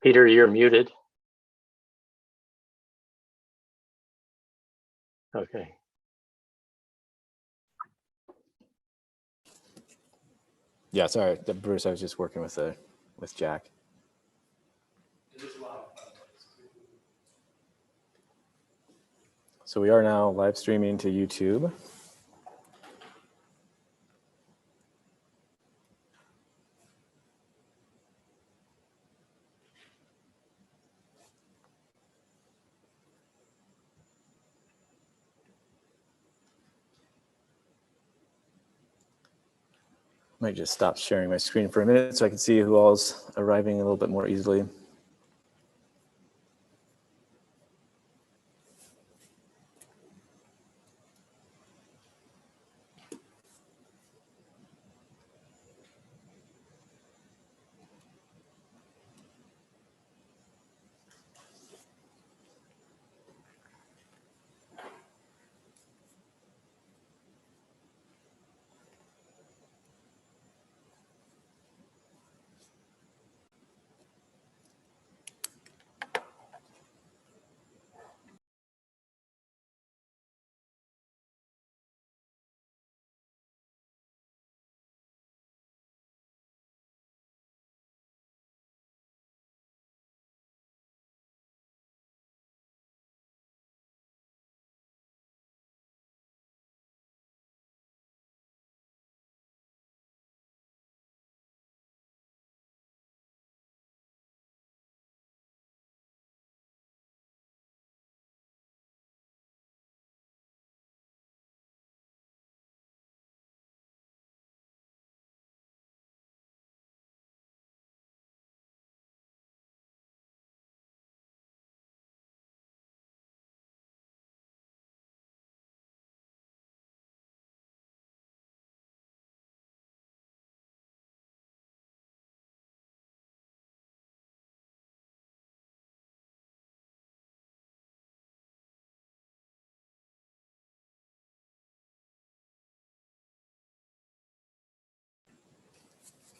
Peter, you're muted. Okay. Yeah, sorry, Bruce. I was just working with Jack. So we are now live streaming to YouTube. Might just stop sharing my screen for a minute so I can see who all's arriving a little bit more easily.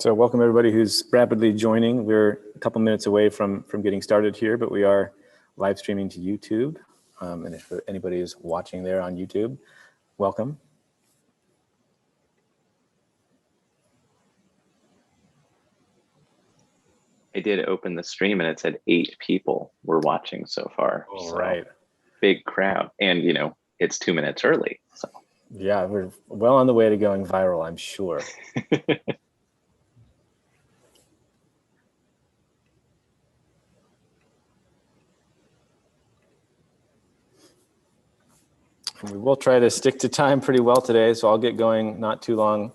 So welcome everybody who's rapidly joining. We're a couple minutes away from getting started here, but we are live streaming to YouTube. And if anybody is watching there on YouTube, welcome. I did open the stream and it said 8 people were watching so far. All so right. Big crowd. And you know, it's 2 minutes early. So yeah, we're well on the way to going viral, I'm sure. We will try to stick to time pretty well today, so I'll get going not too long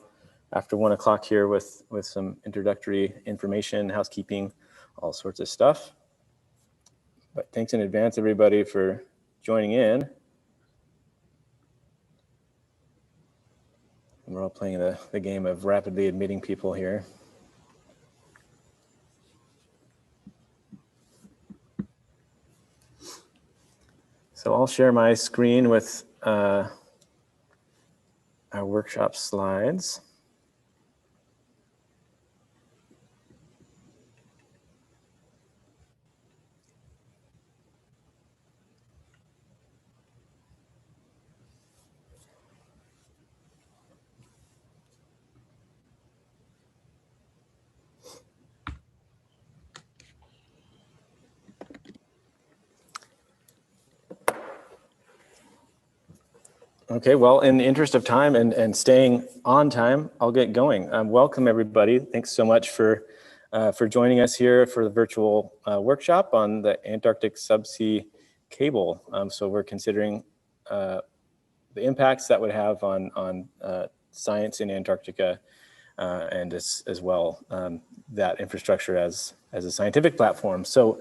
after 1 o'clock here with some introductory information, housekeeping, all sorts of stuff. But thanks in advance, everybody, for joining in. And we're all playing the game of rapidly admitting people here. So I'll share my screen with our workshop slides. Okay, well, in the interest of time and staying on time, I'll get going. Welcome, everybody. Thanks so much for joining us here for the virtual workshop on the Antarctic subsea cable. So we're considering the impacts that would have on science in Antarctica and as well that infrastructure as a scientific platform. So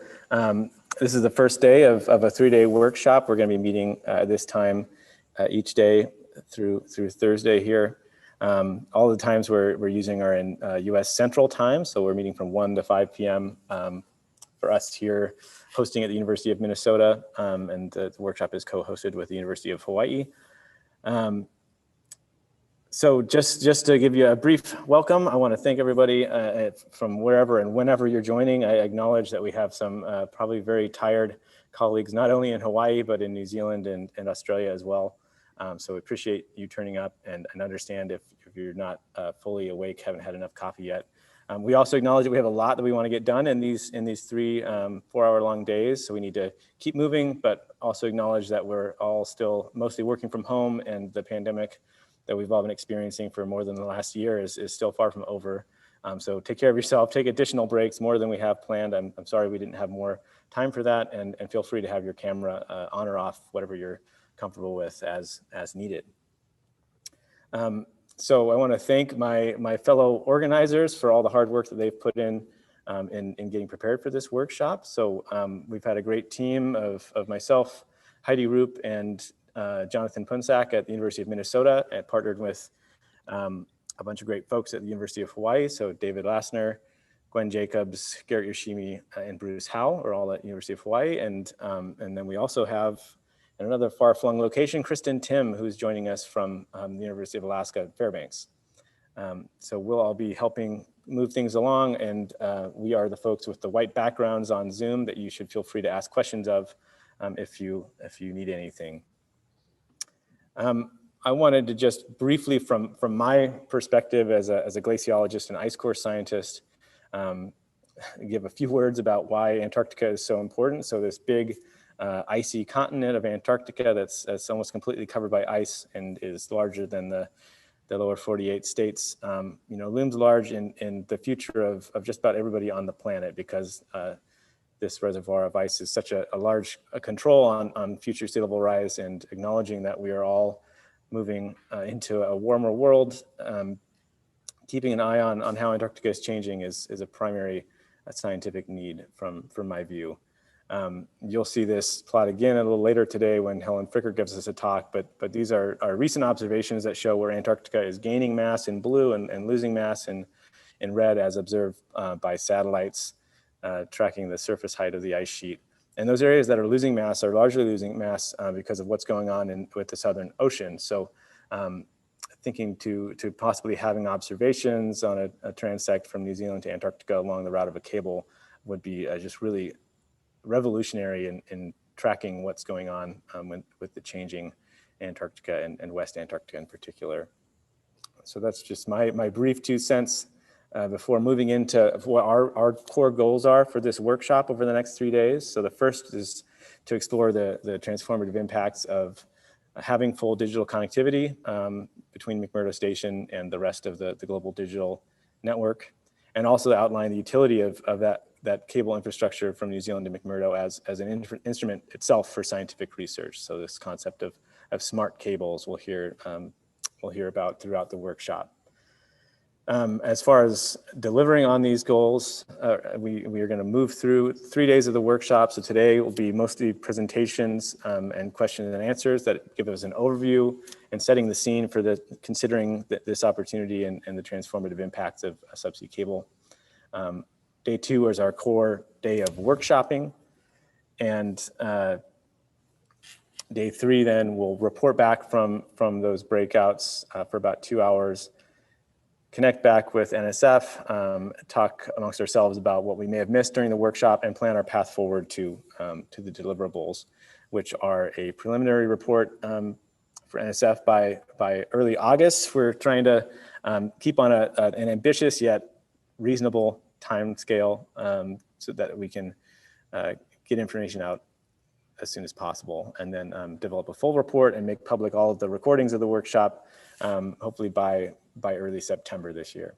this is the first day of a 3-day workshop. We're going to be meeting this time each day through Thursday here. All the times we're using are in US Central Time, so we're meeting from 1 to 5 p.m. For us here, hosting at the University of Minnesota, and the workshop is co-hosted with the University of Hawaii. So just to give you a brief welcome, I want to thank everybody from wherever and whenever you're joining. I acknowledge that we have some probably very tired colleagues, not only in Hawaii, but in New Zealand and Australia as well. So we appreciate you turning up and understand if you're not fully awake, haven't had enough coffee yet. We also acknowledge that we have a lot that we want to get done in these 3 4-hour-long days. So we need to keep moving, but also acknowledge that we're all still mostly working from home, and the pandemic that we've all been experiencing for more than the last year is still far from over. So take care of yourself, take additional breaks, more than we have planned. I'm sorry we didn't have more time for that, and feel free to have your camera on or off, whatever you're comfortable with as needed. So I want to thank my fellow organizers for all the hard work that they've put in getting prepared for this workshop. So we've had a great team of myself, Heidi Roop, and Jonathan Punsak at the University of Minnesota, and partnered with a bunch of great folks at the University of Hawaii. So David Lassner, Gwen Jacobs, Garrett Yoshimi, and Bruce Howe are all at University of Hawaii. And then we also have, in another far-flung location, Kristen Tim, who's joining us from the University of Alaska at Fairbanks. So we'll all be helping move things along, and we are the folks with the white backgrounds on Zoom that you should feel free to ask questions of if you need anything. I wanted to just briefly, from my perspective as a glaciologist and ice core scientist, give a few words about why Antarctica is so important. So this big icy continent of Antarctica that's almost completely covered by ice and is larger than the lower 48 states, looms large in the future of just about everybody on the planet, because this reservoir of ice is such a large control on future sea level rise, and acknowledging that we are all moving into a warmer world. Keeping an eye on how Antarctica is changing is a primary scientific need from my view. You'll see this plot again a little later today when Helen Fricker gives us a talk, but these are recent observations that show where Antarctica is gaining mass in blue and losing mass in red, as observed by satellites tracking the surface height of the ice sheet. And those areas that are losing mass are largely losing mass because of what's going on with the Southern Ocean. So thinking to possibly having observations on a transect from New Zealand to Antarctica along the route of a cable would be just really revolutionary in tracking what's going on with the changing Antarctica and West Antarctica in particular. So that's just my brief 2 cents before moving into what our core goals are for this workshop over the next 3 days. So the first is to explore the transformative impacts of having full digital connectivity between McMurdo Station and the rest of the global digital network, and also to outline the utility of that cable infrastructure from New Zealand to McMurdo as an instrument itself for scientific research. So this concept of smart cables we'll hear about throughout the workshop. As far as delivering on these goals, we are going to move through 3 days of the workshop. So today will be mostly presentations and questions and answers that give us an overview and setting the scene for considering this opportunity and the transformative impacts of a subsea cable. Day 2 is our core day of workshopping, and day 3 then we'll report back from those breakouts for about 2 hours, connect back with NSF, talk amongst ourselves about what we may have missed during the workshop, and plan our path forward to the deliverables, which are a preliminary report for NSF by early August. We're trying to keep on an ambitious yet reasonable time scale so that we can get information out as soon as possible, and then develop a full report and make public all of the recordings of the workshop, hopefully by early September this year.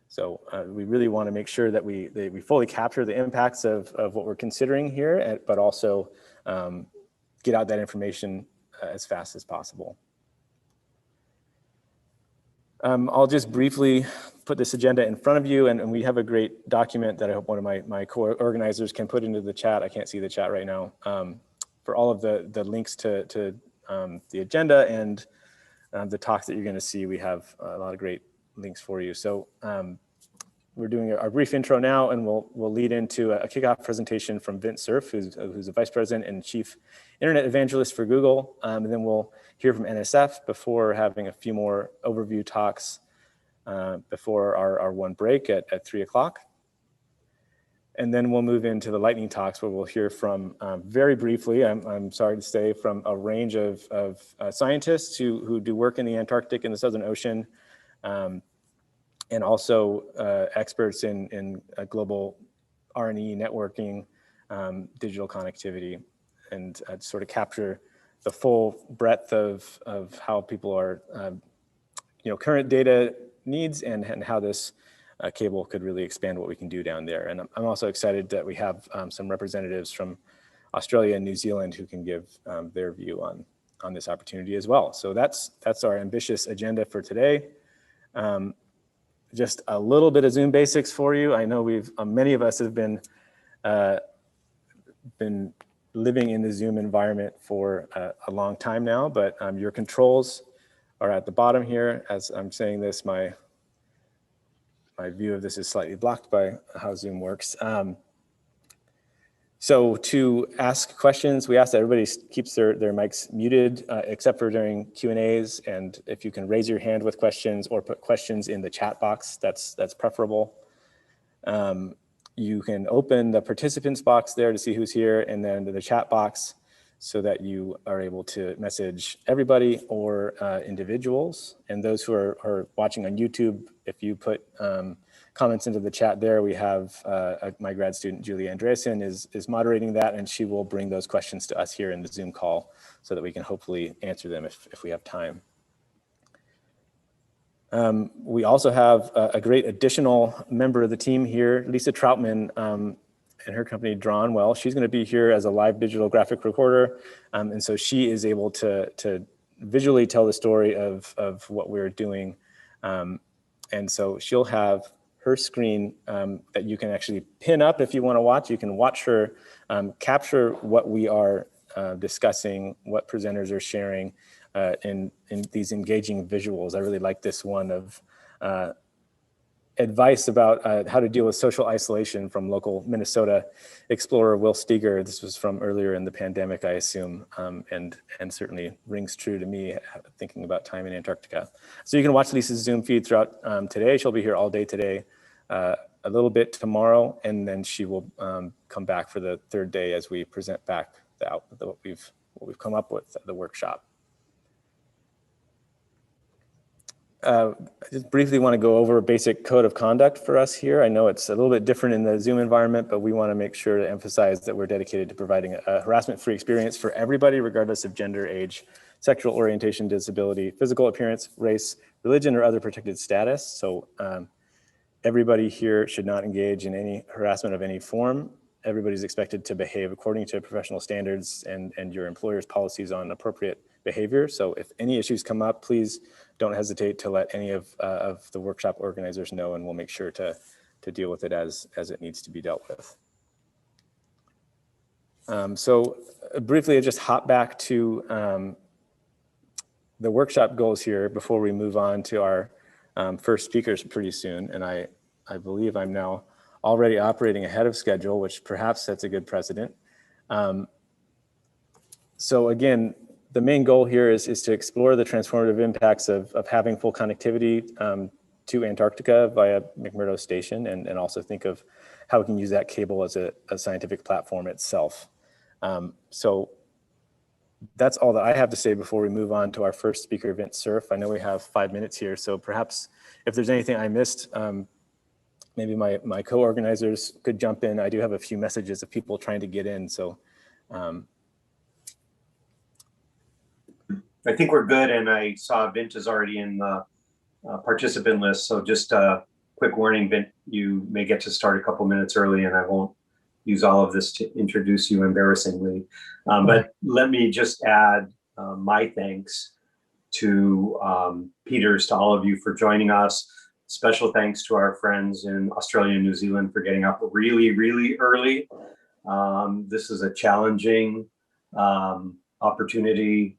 So we really want to make sure that we fully capture the impacts of what we're considering here, but also get out that information as fast as possible. I'll just briefly put this agenda in front of you, and we have a great document that I hope one of my co-organizers can put into the chat. I can't see the chat right now, for all of the links to the agenda and the talks that you're going to see. We have a lot of great links for you. So We're doing a brief intro now, and we'll lead into a kickoff presentation from Vint Cerf, who's a vice president and chief internet evangelist for Google. And then we'll hear from NSF before having a few more overview talks before our one break at 3 o'clock. And then we'll move into the lightning talks, where we'll hear from, very briefly, I'm sorry to say, from a range of scientists who do work in the Antarctic and the Southern Ocean, and also experts in global R&E networking, digital connectivity, and sort of capture the full breadth of how people are, current data needs and how this cable could really expand what we can do down there. And I'm also excited that we have some representatives from Australia and New Zealand who can give their view on this opportunity as well. So that's our ambitious agenda for today. Just a little bit of Zoom basics for you. I know many of us have been living in the Zoom environment for a long time now, but your controls are at the bottom here. As I'm saying this, my view of this is slightly blocked by how Zoom works. So to ask questions, we ask that everybody keeps their mics muted, except for during Q&As. And if you can raise your hand with questions or put questions in the chat box, that's preferable. You can open the participants box there to see who's here, and then the chat box so that you are able to message everybody or individuals. And those who are watching on YouTube, if you put comments into the chat there, we have my grad student, Julie Andreasen, is moderating that, and she will bring those questions to us here in the Zoom call so that we can hopefully answer them if we have time. We also have a great additional member of the team here, Lisa Troutman, and her company Drawn Well. She's going to be here as a live digital graphic recorder, and so she is able to visually tell the story of what we're doing. And so she'll have her screen that you can actually pin up if you want to watch. You can watch her capture what we are discussing, what presenters are sharing in these engaging visuals. I really like this one of advice about how to deal with social isolation from local Minnesota explorer Will Steger. This was from earlier in the pandemic, I assume, and certainly rings true to me thinking about time in Antarctica. So you can watch Lisa's Zoom feed throughout today. She'll be here all day today, a little bit tomorrow, and then she will come back for the third day as we present back what we've come up with at the workshop. I just briefly want to go over a basic code of conduct for us here. I know it's a little bit different in the Zoom environment, but we want to make sure to emphasize that we're dedicated to providing a harassment-free experience for everybody, regardless of gender, age, sexual orientation, disability, physical appearance, race, religion, or other protected status. So everybody here should not engage in any harassment of any form. Everybody's expected to behave according to professional standards and your employer's policies on appropriate behavior. So if any issues come up, please don't hesitate to let any of the workshop organizers know, and we'll make sure to deal with it as it needs to be dealt with. So briefly, I'll just hop back to the workshop goals here before we move on to our first speakers pretty soon. And I believe I'm now already operating ahead of schedule, which perhaps sets a good precedent. So again, the main goal here is to explore the transformative impacts of having full connectivity to Antarctica via McMurdo Station, and also think of how we can use that cable as a scientific platform itself. So that's all that I have to say before we move on to our first speaker, Vint Cerf. I know we have 5 minutes here, so perhaps if there's anything I missed, maybe my co-organizers could jump in. I do have a few messages of people trying to get in, so. I think we're good, and I saw Vint is already in the participant list. So just a quick warning, Vint, you may get to start a couple minutes early, and I won't use all of this to introduce you embarrassingly. But let me just add my thanks to Peters, to all of you for joining us. Special thanks to our friends in Australia and New Zealand for getting up really, really early. This is a challenging opportunity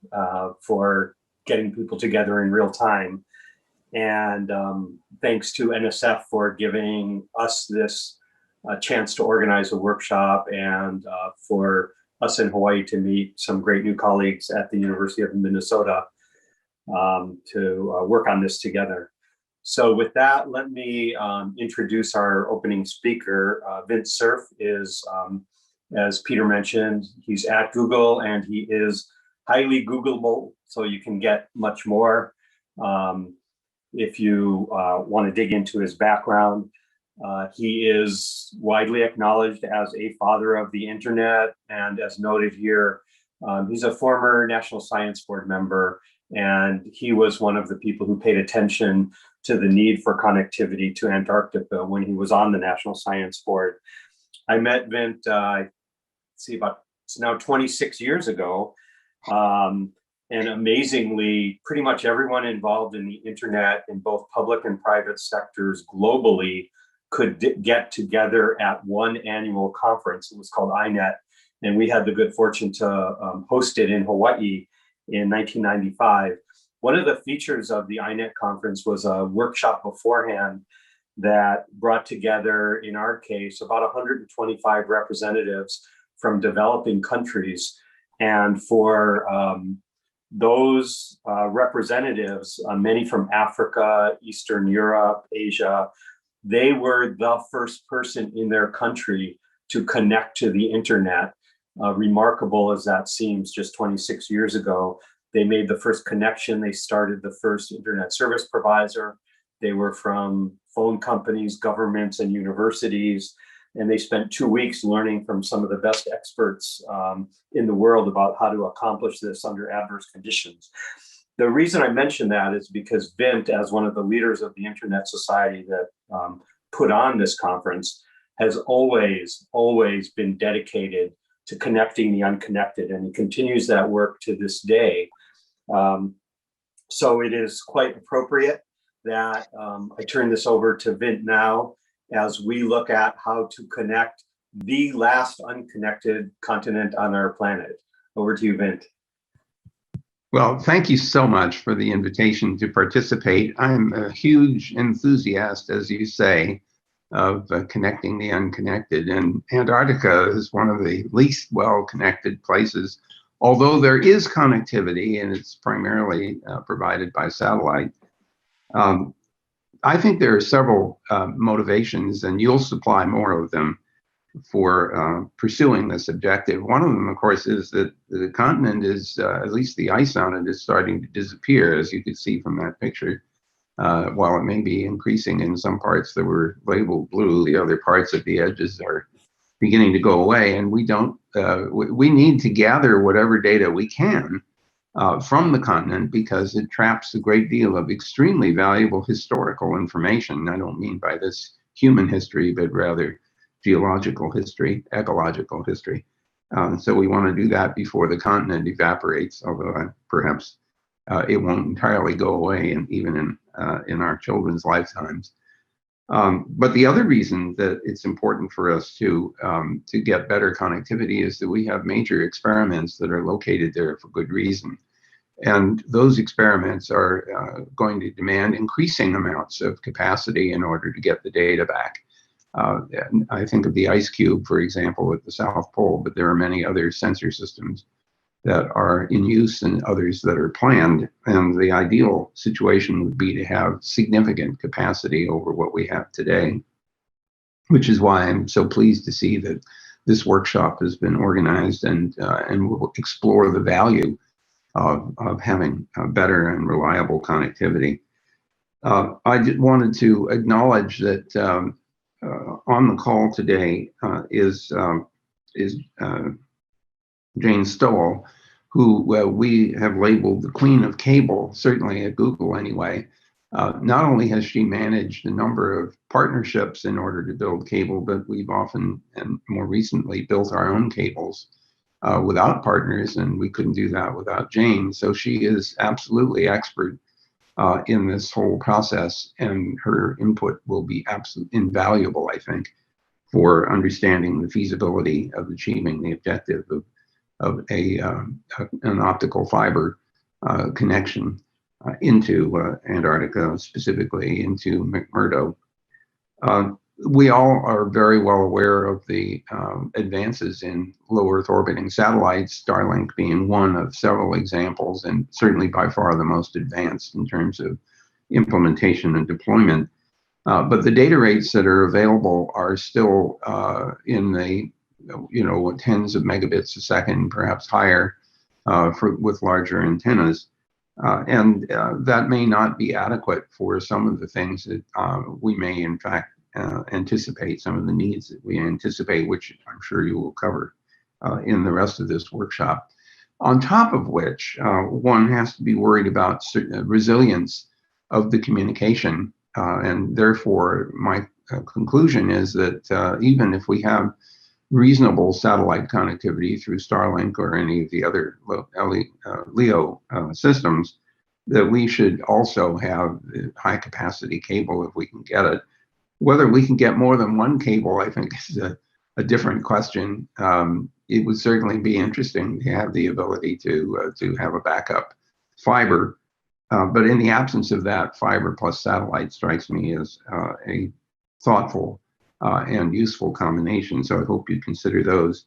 for getting people together in real time. And thanks to NSF for giving us this chance to organize a workshop, and for us in Hawaii to meet some great new colleagues at the University of Minnesota to work on this together. So with that, let me introduce our opening speaker. Vince Cerf is, as Peter mentioned, he's at Google, and he is highly Googleable, so you can get much more if you want to dig into his background. He is widely acknowledged as a father of the internet, and as noted here, he's a former National Science Board member, and he was one of the people who paid attention to the need for connectivity to Antarctica when he was on the National Science Board. I met Vint, it's now 26 years ago, and amazingly, pretty much everyone involved in the internet in both public and private sectors globally could get together at one annual conference. It was called INET, and we had the good fortune to host it in Hawaii in 1995. One of the features of the INET conference was a workshop beforehand that brought together, in our case, about 125 representatives from developing countries. And for those representatives, many from Africa, Eastern Europe, Asia, they were the first person in their country to connect to the internet. Remarkable as that seems, just 26 years ago, they made the first connection. They started the first internet service provider. They were from phone companies, governments, and universities. And they spent 2 weeks learning from some of the best experts in the world about how to accomplish this under adverse conditions. The reason I mention that is because Vint, as one of the leaders of the Internet Society that put on this conference, has always been dedicated to connecting the unconnected, and he continues that work to this day. So it is quite appropriate that I turn this over to Vint now, as we look at how to connect the last unconnected continent on our planet. Over to you, Vint. Well, thank you so much for the invitation to participate. I'm a huge enthusiast, as you say, of connecting the unconnected. And Antarctica is one of the least well-connected places, although there is connectivity, and it's primarily provided by satellite. I think there are several motivations, and you'll supply more of them, for pursuing this objective. One of them, of course, is that the continent is, at least the ice on it, is starting to disappear, as you can see from that picture. While it may be increasing in some parts that were labeled blue, the other parts at the edges are beginning to go away, and we don't. We need to gather whatever data we can from the continent, because it traps a great deal of extremely valuable historical information. I don't mean by this human history, but rather geological history, ecological history. So we want to do that before the continent evaporates, although perhaps it won't entirely go away, and even in our children's lifetimes. But the other reason that it's important for us to get better connectivity is that we have major experiments that are located there for good reason. And those experiments are going to demand increasing amounts of capacity in order to get the data back. I think of the ice cube, for example, at the South Pole, but there are many other sensor systems that are in use and others that are planned. And the ideal situation would be to have significant capacity over what we have today, which is why I'm so pleased to see that this workshop has been organized, and will explore the value of having better and reliable connectivity. I wanted to acknowledge that on the call today is Jane Stowell, who we have labeled the Queen of Cable, certainly at Google anyway. Not only has she managed a number of partnerships in order to build cable, but we've often and more recently built our own cables without partners, and we couldn't do that without Jane. So she is absolutely expert in this whole process, and her input will be absolutely invaluable, I think, for understanding the feasibility of achieving the objective of an optical fiber connection into Antarctica, specifically into McMurdo. We all are very well aware of the advances in low Earth orbiting satellites, Starlink being one of several examples, and certainly by far the most advanced in terms of implementation and deployment. But the data rates that are available are still in the tens of megabits a second, perhaps higher, with larger antennas. And that may not be adequate for some of the things that we may in fact anticipate, some of the needs that we anticipate, which I'm sure you will cover in the rest of this workshop. On top of which, one has to be worried about resilience of the communication. And therefore, my conclusion is that even if we have reasonable satellite connectivity through Starlink or any of the other LEO systems, that we should also have high capacity cable if we can get it. Whether we can get more than one cable, I think, is a different question. It would certainly be interesting to have the ability to have a backup fiber. But in the absence of that, fiber plus satellite strikes me as a thoughtful and useful combination. So I hope you consider those.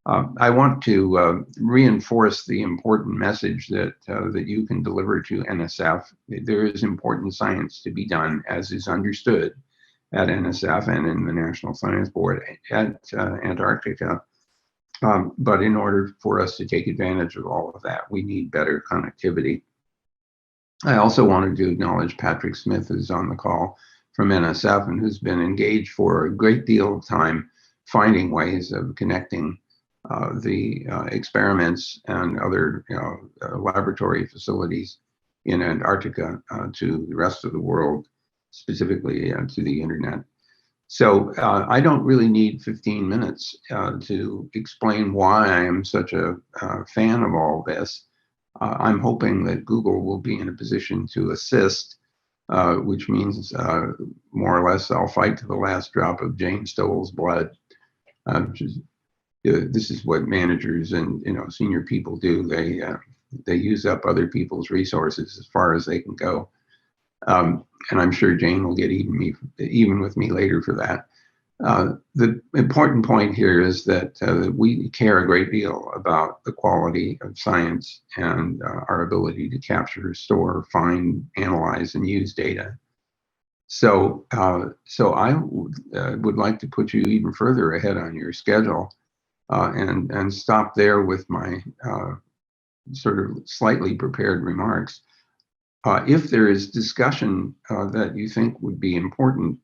I want to reinforce the important message that you can deliver to NSF. There is important science to be done, as is understood at NSF and in the National Science Board at Antarctica. But in order for us to take advantage of all of that, we need better connectivity. I also wanted to acknowledge Patrick Smith, who's on the call from NSF and who's been engaged for a great deal of time finding ways of connecting the experiments and other laboratory facilities in Antarctica to the rest of the world, specifically to the internet. So I don't really need 15 minutes to explain why I am such a fan of all this. I'm hoping that Google will be in a position to assist, which means more or less I'll fight to the last drop of Jane Stowell's blood. This is what managers and senior people do. They use up other people's resources as far as they can go. And I'm sure Jane will get even with me later for that. The important point here is that we care a great deal about the quality of science and our ability to capture, store, find, analyze, and use data. So I would like to put you even further ahead on your schedule and stop there with my sort of slightly prepared remarks. If there is discussion that you think would be important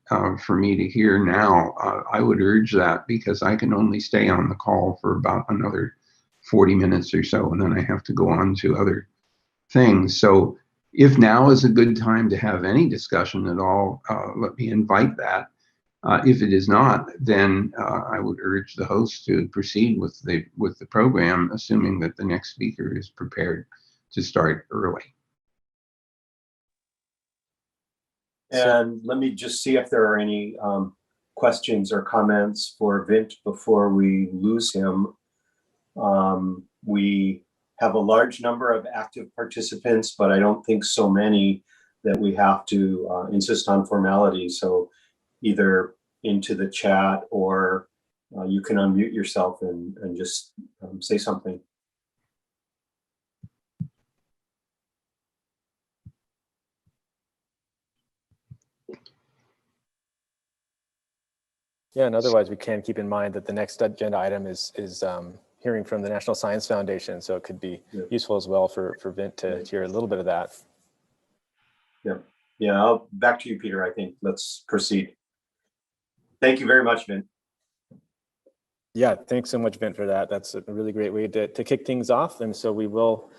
for me to hear now, I would urge that, because I can only stay on the call for about another 40 minutes or so, and then I have to go on to other things. So if now is a good time to have any discussion at all, let me invite that. If it is not, then I would urge the host to proceed with the program, assuming that the next speaker is prepared to start early. And let me just see if there are any questions or comments for Vint before we lose him. We have a large number of active participants, but I don't think so many that we have to insist on formality. So either into the chat or you can unmute yourself and just say something. Yeah, and otherwise we can keep in mind that the next agenda item is hearing from the National Science Foundation, so it could be useful as well for Vint to hear a little bit of that. Yeah. Back to you, Peter. I think let's proceed. Thank you very much, Vint. Yeah, thanks so much, Vint, for that. That's a really great way to kick things off, and so we will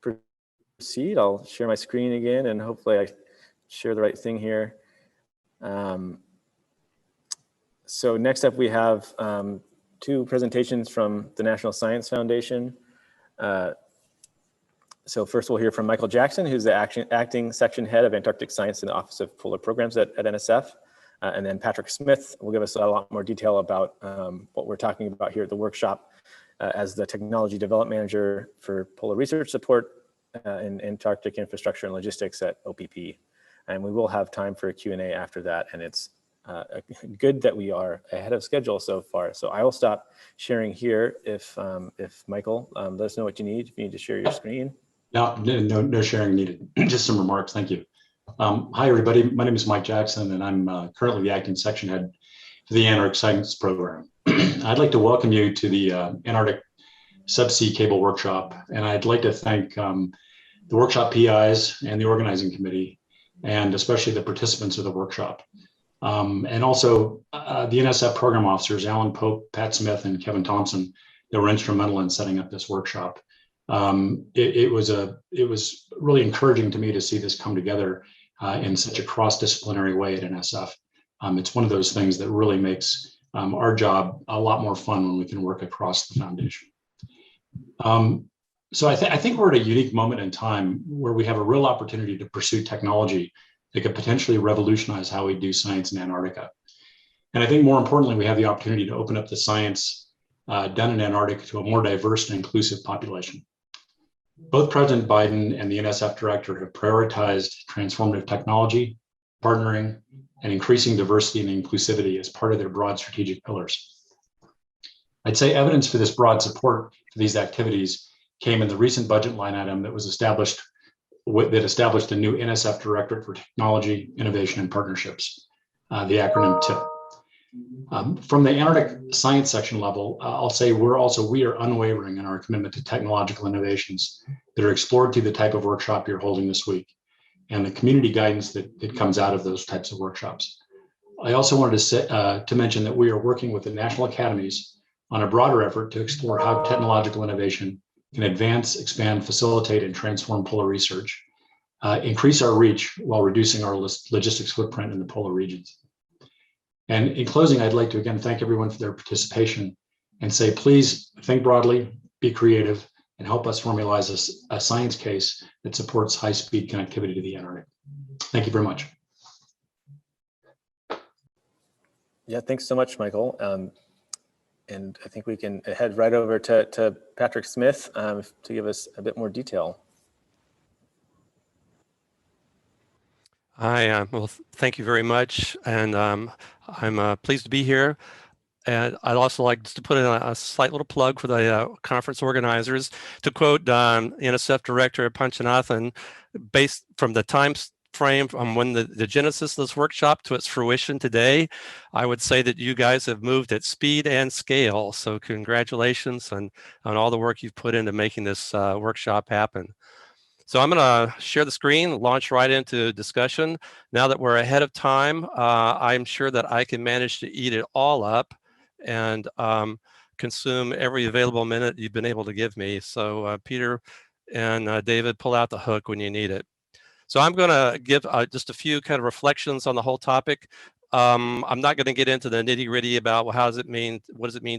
proceed. I'll share my screen again, and hopefully I share the right thing here. So next up, we have two presentations from the National Science Foundation. So first we'll hear from Michael Jackson, who's the acting section head of Antarctic Science in the Office of Polar Programs at NSF. And then Patrick Smith will give us a lot more detail about what we're talking about here at the workshop as the Technology Development Manager for Polar Research Support in Antarctic Infrastructure and Logistics at OPP. And we will have time for a Q&A after that. And it's good that we are ahead of schedule so far. So I will stop sharing here if Michael, let us know what you need. If you need to share your screen. No sharing needed. Just some remarks. Thank you. Hi, everybody. My name is Mike Jackson, and I'm currently the acting section head for the Antarctic Science Program. I'd like to welcome you to the Antarctic Subsea Cable Workshop, and I'd like to thank the workshop PIs and the organizing committee, and especially the participants of the workshop. And also the NSF program officers, Alan Pope, Pat Smith, and Kevin Thompson, that were instrumental in setting up this workshop. It was really encouraging to me to see this come together in such a cross-disciplinary way at NSF. It's one of those things that really makes our job a lot more fun when we can work across the foundation. So I think we're at a unique moment in time where we have a real opportunity to pursue technology that could potentially revolutionize how we do science in Antarctica. And I think more importantly, we have the opportunity to open up the science done in Antarctica to a more diverse and inclusive population. Both President Biden and the NSF director have prioritized transformative technology, partnering, and increasing diversity and inclusivity as part of their broad strategic pillars. I'd say evidence for this broad support for these activities came in the recent budget line item that was established a new NSF Directorate for Technology, Innovation, and Partnerships, the acronym TIP. From the Antarctic science section level, I'll say we are unwavering in our commitment to technological innovations that are explored through the type of workshop you're holding this week and the community guidance that comes out of those types of workshops. I also wanted to mention that we are working with the national academies on a broader effort to explore how technological innovation can advance, expand, facilitate, and transform polar research, increase our reach while reducing our logistics footprint in the polar regions. And in closing, I'd like to again thank everyone for their participation and say, please think broadly, be creative, and help us formalize a science case that supports high-speed connectivity to the Antarctic. Thank you very much. Yeah, thanks so much, Michael. And I think we can head right over to Patrick Smith to give us a bit more detail. Hi, well, thank you very much. And I'm pleased to be here. And I'd also like to put in a slight little plug for the conference organizers. To quote NSF Director Panchanathan, based from the time frame from when the genesis of this workshop to its fruition today, I would say that you guys have moved at speed and scale. So congratulations on all the work you've put into making this workshop happen. So I'm going to share the screen, launch right into discussion. Now that we're ahead of time, I'm sure that I can manage to eat it all up and consume every available minute you've been able to give me. So Peter and David, pull out the hook when you need it. So I'm going to give just a few kind of reflections on the whole topic. I'm not going to get into the nitty-gritty about what does it mean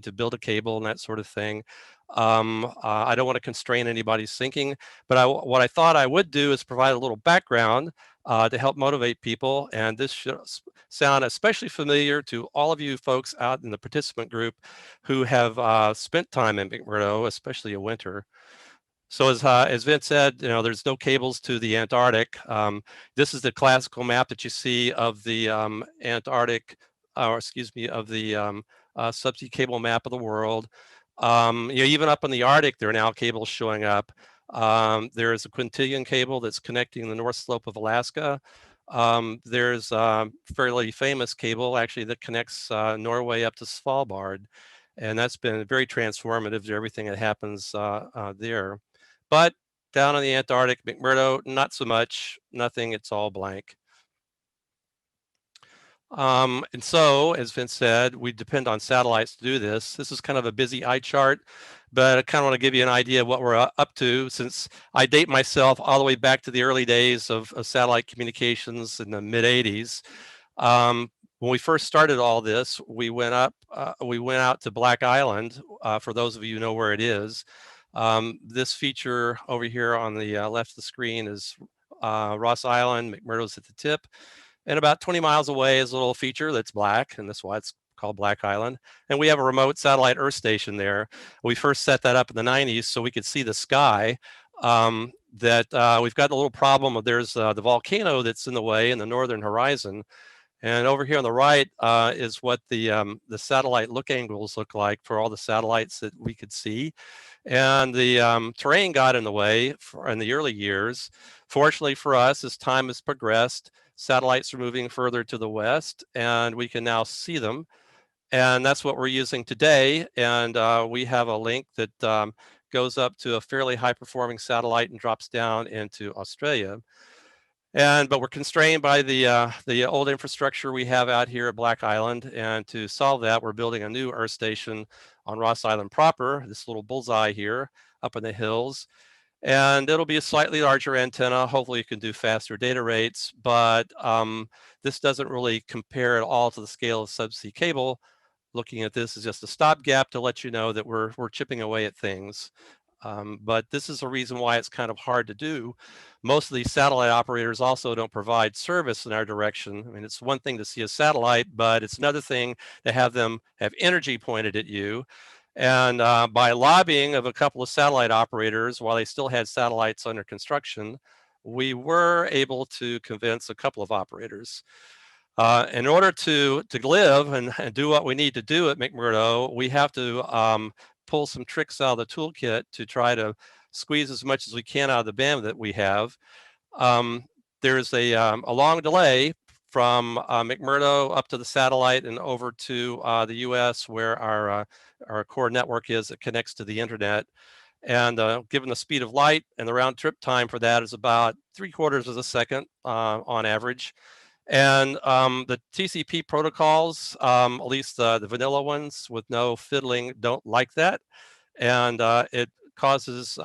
to build a cable and that sort of thing. I don't want to constrain anybody's thinking, but what I thought I would do is provide a little background to help motivate people. And this should sound especially familiar to all of you folks out in the participant group who have spent time in McMurdo, especially in winter. So as Vince said, there's no cables to the Antarctic. This is the classical map that you see of the Antarctic, of the subsea cable map of the world. Even up in the Arctic, there are now cables showing up. There is a quintillion cable that's connecting the north slope of Alaska. There's a fairly famous cable actually that connects Norway up to Svalbard. And that's been very transformative to everything that happens there. But down in the Antarctic, McMurdo, not so much, nothing, it's all blank. And so, as Vince said, we depend on satellites to do this. This is kind of a busy eye chart, but I kind of want to give you an idea of what we're up to, since I date myself all the way back to the early days of satellite communications in the mid-'80s. When we first started all this, we went out to Black Island, for those of you who know where it is. This feature over here on the left of the screen is Ross Island. McMurdo's at the tip. And about 20 miles away is a little feature that's black, and that's why it's called Black Island. And we have a remote satellite Earth station there. We first set that up in the 90s so we could see the sky. that we've got a little problem of there's the volcano that's in the way in the northern horizon. And over here on the right is what the satellite look angles look like for all the satellites that we could see. And the terrain got in the way in the early years. Fortunately for us, as time has progressed, satellites are moving further to the west, and we can now see them. And that's what we're using today. And we have a link that goes up to a fairly high performing satellite and drops down into Australia. But we're constrained by the old infrastructure we have out here at Black Island. And to solve that, we're building a new Earth station on Ross Island proper, this little bullseye here up in the hills. And it'll be a slightly larger antenna. Hopefully you can do faster data rates, but this doesn't really compare at all to the scale of subsea cable. Looking at this is just a stopgap to let you know that we're chipping away at things. But this is a reason why it's kind of hard to do. Most of these satellite operators also don't provide service in our direction. I mean, it's one thing to see a satellite, but it's another thing to have them have energy pointed at you. And by lobbying of a couple of satellite operators while they still had satellites under construction, we were able to convince a couple of operators. In order to live and do what we need to do at McMurdo, we have to pull some tricks out of the toolkit to try to squeeze as much as we can out of the bandwidth that we have. There's a long delay from McMurdo up to the satellite and over to the US, where our core network is that connects to the internet. And given the speed of light and the round trip time for that is about 3/4 of a second on average. And the TCP protocols, at least the vanilla ones with no fiddling, don't like that. And it causes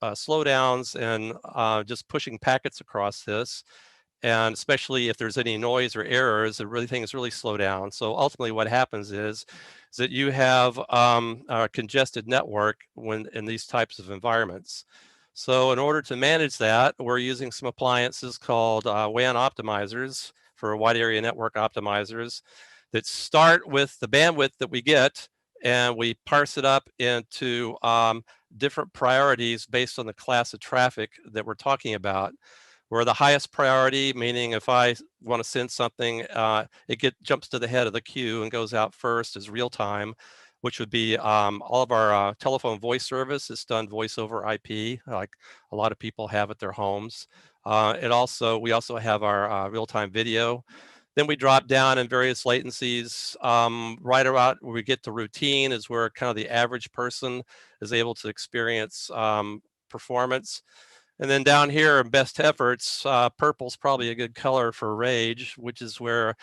slowdowns and just pushing packets across this. And especially if there's any noise or errors, things really slow down. So ultimately what happens is that you have a congested network when in these types of environments. So in order to manage that, we're using some appliances called WAN optimizers, for wide area network optimizers, that start with the bandwidth that we get, and we parse it up into different priorities based on the class of traffic that we're talking about. Where the highest priority, meaning if I want to send something, it jumps to the head of the queue and goes out first, is real time, which would be all of our telephone voice service is done voice over IP, like a lot of people have at their homes. We also have our real-time video. Then we drop down in various latencies. Right about where we get to routine is where kind of the average person is able to experience performance. And then down here in best efforts, purple's probably a good color for rage, which is where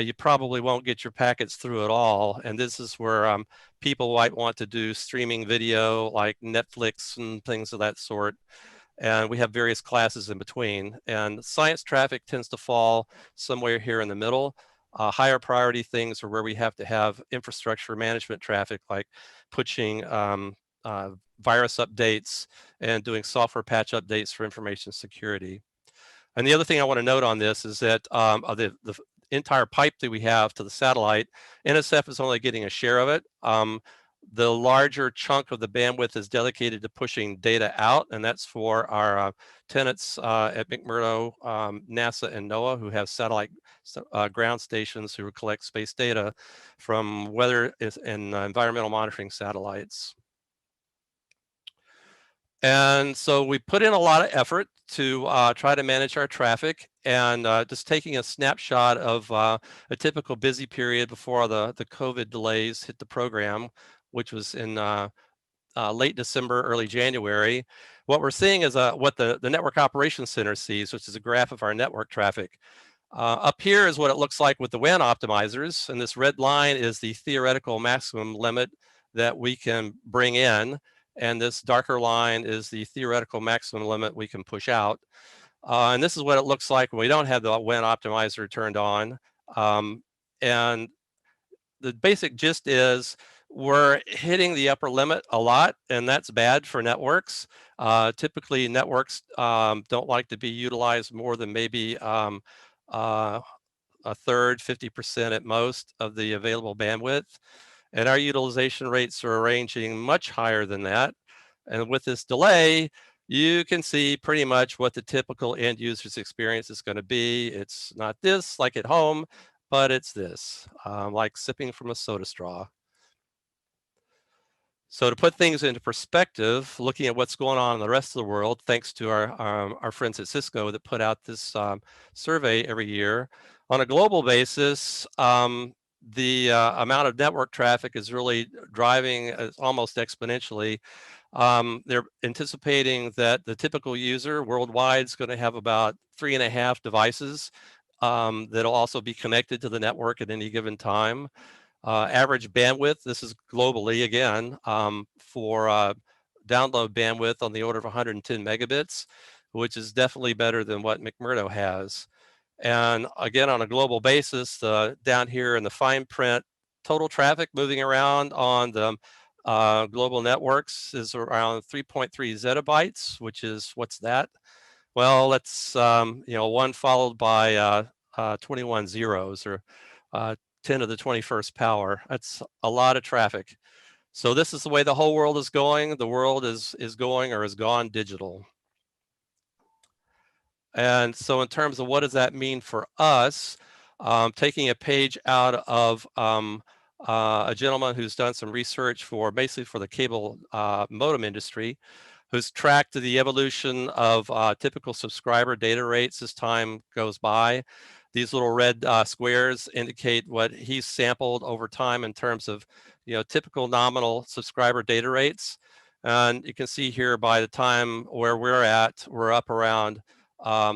you probably won't get your packets through at all. And this is where people might want to do streaming video like Netflix and things of that sort. And we have various classes in between. And science traffic tends to fall somewhere here in the middle. Higher priority things are where we have to have infrastructure management traffic, like pushing virus updates and doing software patch updates for information security. And the other thing I want to note on this is that the entire pipe that we have to the satellite, NSF is only getting a share of it. The larger chunk of the bandwidth is dedicated to pushing data out, and that's for our tenants at McMurdo, NASA, and NOAA, who have satellite ground stations who collect space data from weather and environmental monitoring satellites. And so we put in a lot of effort to try to manage our traffic, and just taking a snapshot of a typical busy period before the COVID delays hit the program, which was in late December, early January. What we're seeing is what the Network Operations Center sees, which is a graph of our network traffic. Up here is what it looks like with the WAN optimizers, and this red line is the theoretical maximum limit that we can bring in. And this darker line is the theoretical maximum limit we can push out. And this is what it looks like when we don't have the WAN optimizer turned on. And the basic gist is we're hitting the upper limit a lot, and that's bad for networks. Typically, networks don't like to be utilized more than maybe a third, 50% at most of the available bandwidth. And our utilization rates are ranging much higher than that. And with this delay, you can see pretty much what the typical end user's experience is going to be. It's not this like at home, but it's this, like sipping from a soda straw. So to put things into perspective, looking at what's going on in the rest of the world, thanks to our friends at Cisco that put out this survey every year, on a global basis, the amount of network traffic is really driving almost exponentially. They're anticipating that the typical user worldwide is going to have about 3.5 devices that'll also be connected to the network at any given time. Average bandwidth, this is globally again, for download bandwidth on the order of 110 megabits, which is definitely better than what McMurdo has. And again, on a global basis, down here in the fine print, total traffic moving around on the global networks is around 3.3 zettabytes, which is, what's that? Well, that's, one followed by 21 zeros, or 10 to the 21st power. That's a lot of traffic. So this is the way the whole world is going. The world is going or has gone digital. And so in terms of what does that mean for us, taking a page out of a gentleman who's done some research for basically for the cable modem industry, who's tracked the evolution of typical subscriber data rates as time goes by. These little red squares indicate what he's sampled over time in terms of, typical nominal subscriber data rates. And you can see here by the time where we're at, we're up around,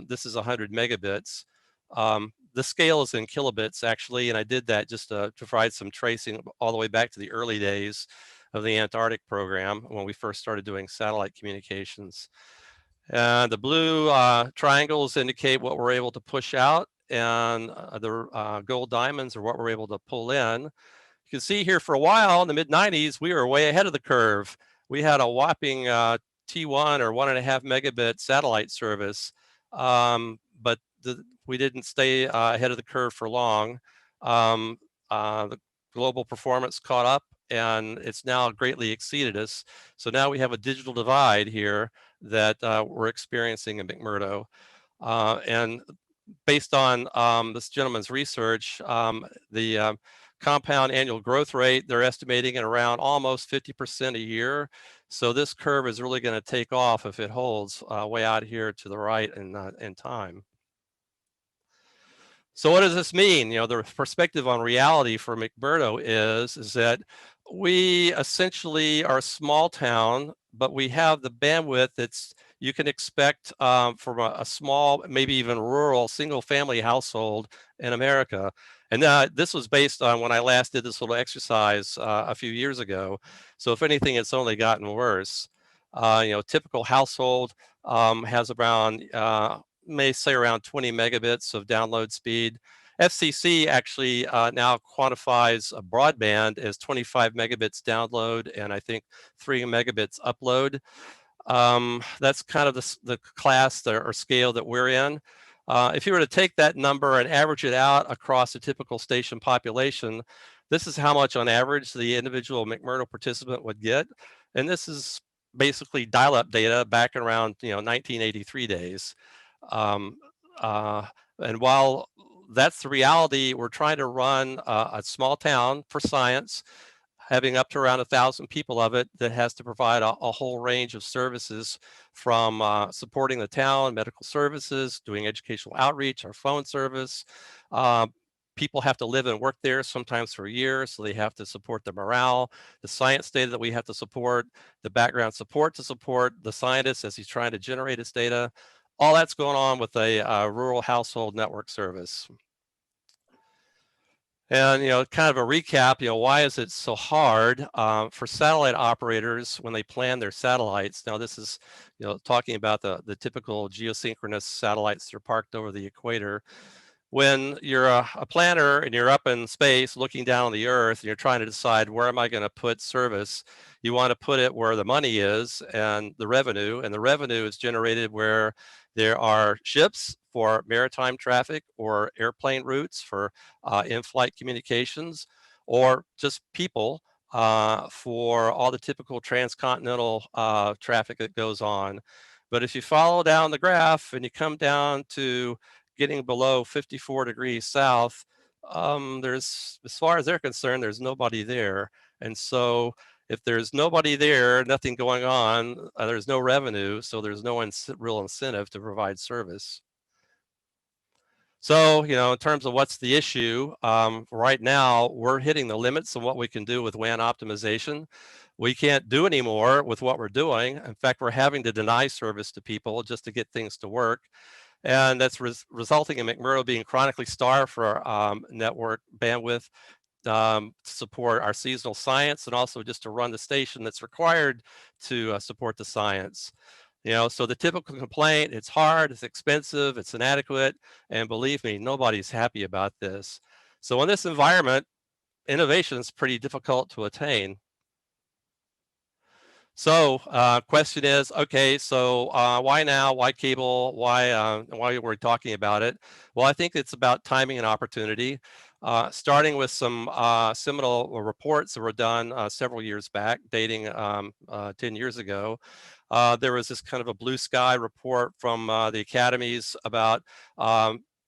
this is 100 megabits. The scale is in kilobits actually, and I did that just to provide some tracing all the way back to the early days of the Antarctic program when we first started doing satellite communications. And the blue triangles indicate what we're able to push out, and the gold diamonds are what we're able to pull in. You can see here for a while in the mid-90s, we were way ahead of the curve. We had a whopping T1 or 1.5 megabit satellite service, but we didn't stay ahead of the curve for long. The global performance caught up, and it's now greatly exceeded us. So now we have a digital divide here that we're experiencing in McMurdo. And based on this gentleman's research, the compound annual growth rate, they're estimating at around almost 50% a year. So this curve is really going to take off if it holds way out here to the right in time. So what does this mean? The perspective on reality for McMurdo is that we essentially are a small town, but we have the bandwidth that's you can expect from a small, maybe even rural, single-family household in America. And this was based on when I last did this little exercise a few years ago. So if anything, it's only gotten worse. Typical household has around may say around 20 megabits of download speed. FCC actually now quantifies a broadband as 25 megabits download and I think 3 megabits upload. That's kind of the class or scale that we're in. If you were to take that number and average it out across a typical station population, this is how much on average the individual McMurdo participant would get. And this is basically dial-up data back around 1983 days. And while that's the reality, we're trying to run a small town for science, having up to around 1,000 people of it that has to provide a whole range of services from supporting the town, medical services, doing educational outreach, our phone service. People have to live and work there sometimes for years, so they have to support the morale, the science data that we have to support, the background support to support the scientist as he's trying to generate his data. All that's going on with a rural household network service. And, kind of a recap, why is it so hard for satellite operators when they plan their satellites? Now, this is, talking about the typical geosynchronous satellites that are parked over the equator. When you're a planner and you're up in space looking down on the Earth and you're trying to decide where am I going to put service, you want to put it where the money is and the revenue is generated where there are ships for maritime traffic or airplane routes for in-flight communications, or just people for all the typical transcontinental traffic that goes on. But if you follow down the graph and you come down to getting below 54 degrees south, there's, as far as they're concerned, there's nobody there. And so if there's nobody there, nothing going on, there's no revenue, so there's no real incentive to provide service. So, you know, in terms of what's the issue, right now we're hitting the limits of what we can do with WAN optimization. We can't do any more with what we're doing. In fact, we're having to deny service to people just to get things to work. And that's resulting in McMurdo being chronically starved for network bandwidth to support our seasonal science, and also just to run the station that's required to support the science. You know, so the typical complaint, it's hard, it's expensive, it's inadequate, and believe me, nobody's happy about this. So in this environment, innovation is pretty difficult to attain. So question is, okay, so why now? Why cable? Why we're talking about it? Well, I think it's about timing and opportunity. Starting with some seminal reports that were done several years back, dating 10 years ago. There was this kind of a blue sky report from the academies about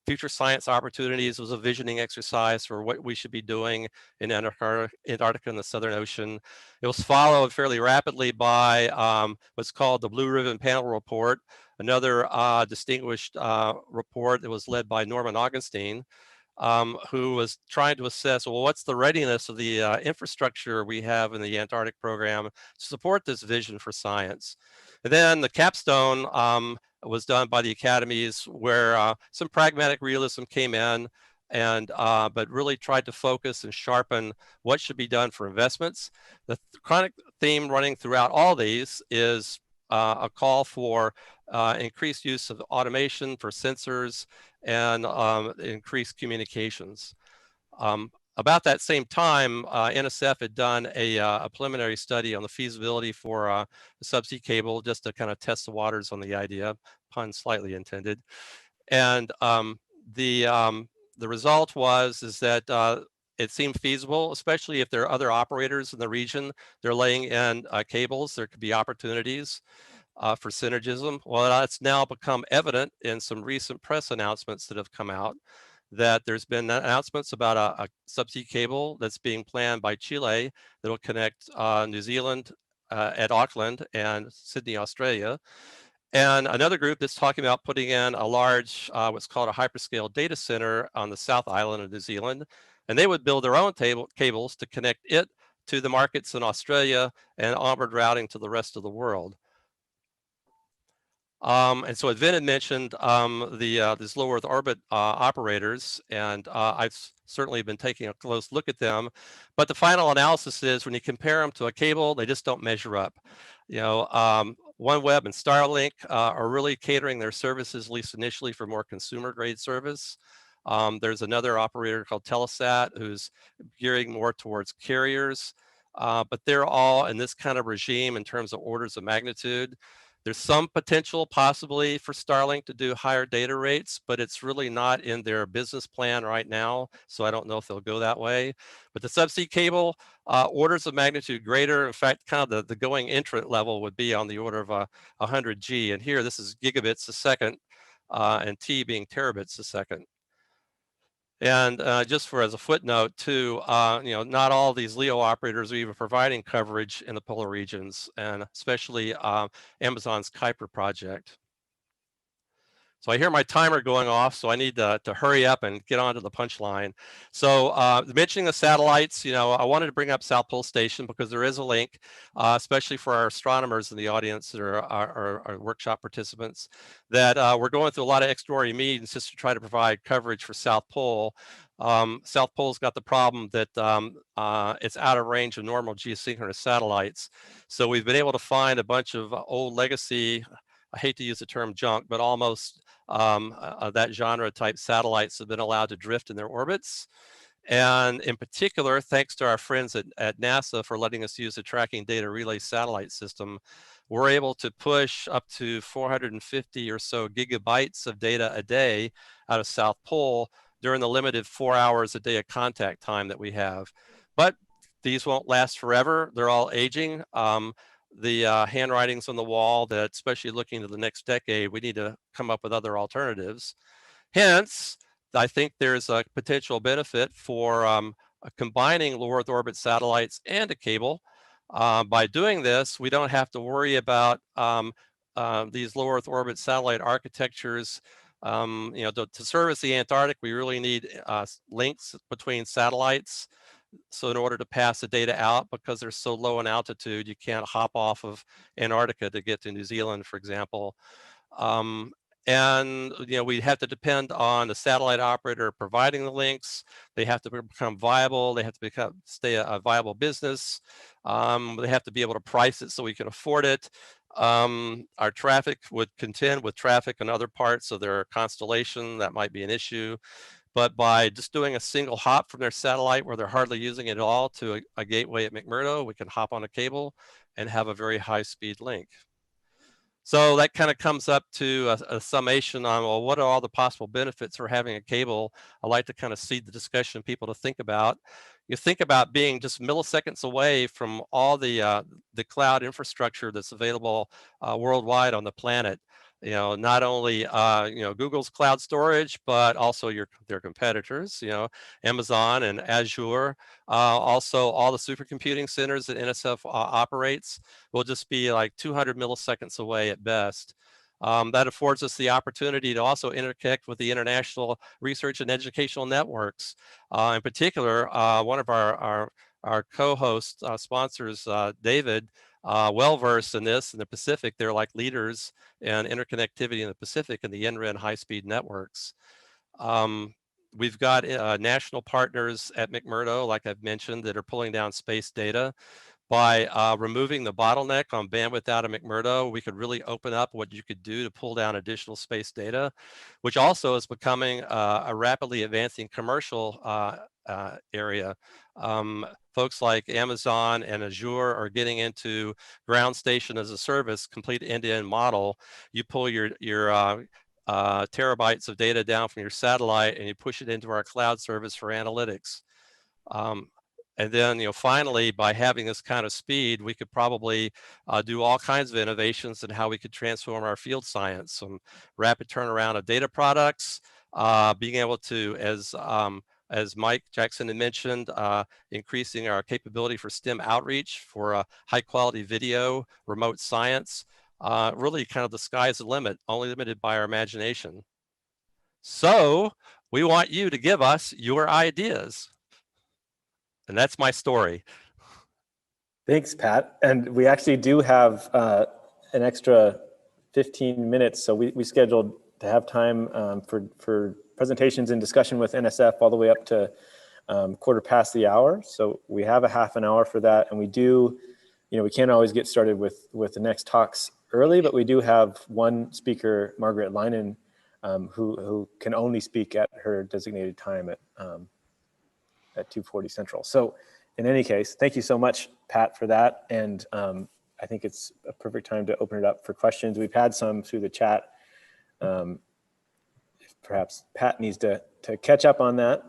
future science opportunities. It was a visioning exercise for what we should be doing in Antarctica and the Southern Ocean. It was followed fairly rapidly by what's called the Blue Ribbon Panel Report, another distinguished report that was led by Norman Augustine, who was trying to assess, well, what's the readiness of the infrastructure we have in the Antarctic program to support this vision for science. And then the capstone was done by the academies, where some pragmatic realism came in, and but really tried to focus and sharpen what should be done for investments. The chronic theme running throughout all these is a call for increased use of automation for sensors and increased communications. About that same time, NSF had done a preliminary study on the feasibility for a subsea cable, just to kind of test the waters on the idea, pun slightly intended. And the result is that it seemed feasible, especially if there are other operators in the region. They're laying in cables. There could be opportunities for synergism. Well, that's now become evident in some recent press announcements that have come out, that there's been announcements about a subsea cable that's being planned by Chile that will connect New Zealand at Auckland and Sydney, Australia. And another group that's talking about putting in a large, what's called a hyperscale data center on the South Island of New Zealand. And they would build their own cables to connect it to the markets in Australia and onward routing to the rest of the world. And so Vin had mentioned these low Earth orbit operators, and I've certainly been taking a close look at them. But the final analysis is, when you compare them to a cable, they just don't measure up. You know, OneWeb and Starlink are really catering their services, at least initially, for more consumer grade service. There's another operator called Telesat who's gearing more towards carriers, but they're all in this kind of regime in terms of orders of magnitude. There's some potential possibly for Starlink to do higher data rates, but it's really not in their business plan right now. So I don't know if they'll go that way. But the subsea cable, orders of magnitude greater. In fact, kind of the going entrant level would be on the order of 100 G. And here, this is gigabits a second, and T being terabits a second. And just as a footnote too, you know, not all these LEO operators are even providing coverage in the polar regions, and especially Amazon's Kuiper project. So I hear my timer going off, so I need to hurry up and get on to the punchline. So mentioning the satellites, you know, I wanted to bring up South Pole Station because there is a link, especially for our astronomers in the audience that are our workshop participants, that we're going through a lot of extraordinary meetings just to try to provide coverage for South Pole. South Pole's got the problem that it's out of range of normal geosynchronous satellites. So we've been able to find a bunch of old legacy, I hate to use the term junk, but almost that genre type satellites have been allowed to drift in their orbits. And in particular, thanks to our friends at NASA for letting us use the Tracking Data Relay satellite system, we're able to push up to 450 or so gigabytes of data a day out of South Pole during the limited 4 hours a day of contact time that we have. But these won't last forever. They're all aging. handwriting's on the wall that, especially looking to the next decade, we need to come up with other alternatives. Hence, I think there's a potential benefit for combining low Earth orbit satellites and a cable. By doing this, we don't have to worry about these low Earth orbit satellite architectures. To service the Antarctic, we really need links between satellites. So in order to pass the data out, because they're so low in altitude, you can't hop off of Antarctica to get to New Zealand, for example. And we have to depend on the satellite operator providing the links. They have to become viable. They have to stay a viable business. They have to be able to price it so we can afford it. Our traffic would contend with traffic in other parts of their constellation. That might be an issue. But by just doing a single hop from their satellite where they're hardly using it at all to a gateway at McMurdo, we can hop on a cable and have a very high speed link. So that kind of comes up to a summation on, well, what are all the possible benefits for having a cable? I like to kind of seed the discussion people to think about. You think about being just milliseconds away from all the cloud infrastructure that's available worldwide on the planet. Not only Google's cloud storage, but also their competitors, Amazon and Azure. Also, all the supercomputing centers that NSF operates will just be like 200 milliseconds away at best. That affords us the opportunity to also interconnect with the international research and educational networks. In particular, one of our co-host sponsors, David, well-versed in this in the Pacific. They're like leaders in interconnectivity in the Pacific and the NREN high-speed networks. We've got national partners at McMurdo, like I've mentioned, that are pulling down space data. By removing the bottleneck on bandwidth out of McMurdo, we could really open up what you could do to pull down additional space data, which also is becoming a rapidly advancing commercial area. Folks like Amazon and Azure are getting into ground station as a service, complete end-to-end model. You pull your terabytes of data down from your satellite and you push it into our cloud service for analytics. And then, finally, by having this kind of speed, we could probably do all kinds of innovations in how we could transform our field science, some rapid turnaround of data products, being able to, as Mike Jackson had mentioned, increasing our capability for STEM outreach, for high quality video, remote science, really kind of the sky's the limit, only limited by our imagination. So we want you to give us your ideas. And that's my story. Thanks, Pat. And we actually do have an extra 15 minutes. So we scheduled to have time for presentations and discussion with NSF all the way up to 1/4 past the hour. So we have a half an hour for that. And we do, we can't always get started with the next talks early, but we do have one speaker, Margaret Leinen, who can only speak at her designated time at 2:40 Central. So in any case, thank you so much, Pat, for that. And I think it's a perfect time to open it up for questions. We've had some through the chat. Perhaps Pat needs to catch up on that.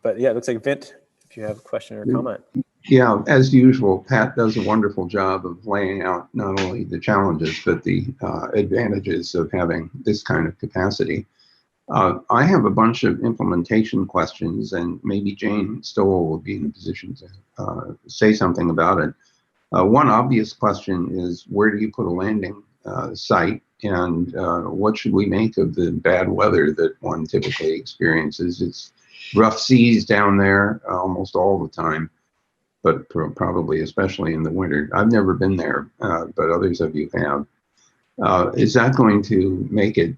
But yeah, it looks like Vint, if you have a question or a comment. Yeah, as usual, Pat does a wonderful job of laying out not only the challenges, but the advantages of having this kind of capacity. I have a bunch of implementation questions, and maybe Jane Stowell will be in a position to say something about it. One obvious question is, where do you put a landing site, and what should we make of the bad weather that one typically experiences? It's rough seas down there almost all the time, but probably especially in the winter. I've never been there, but others of you have. Is that going to make it,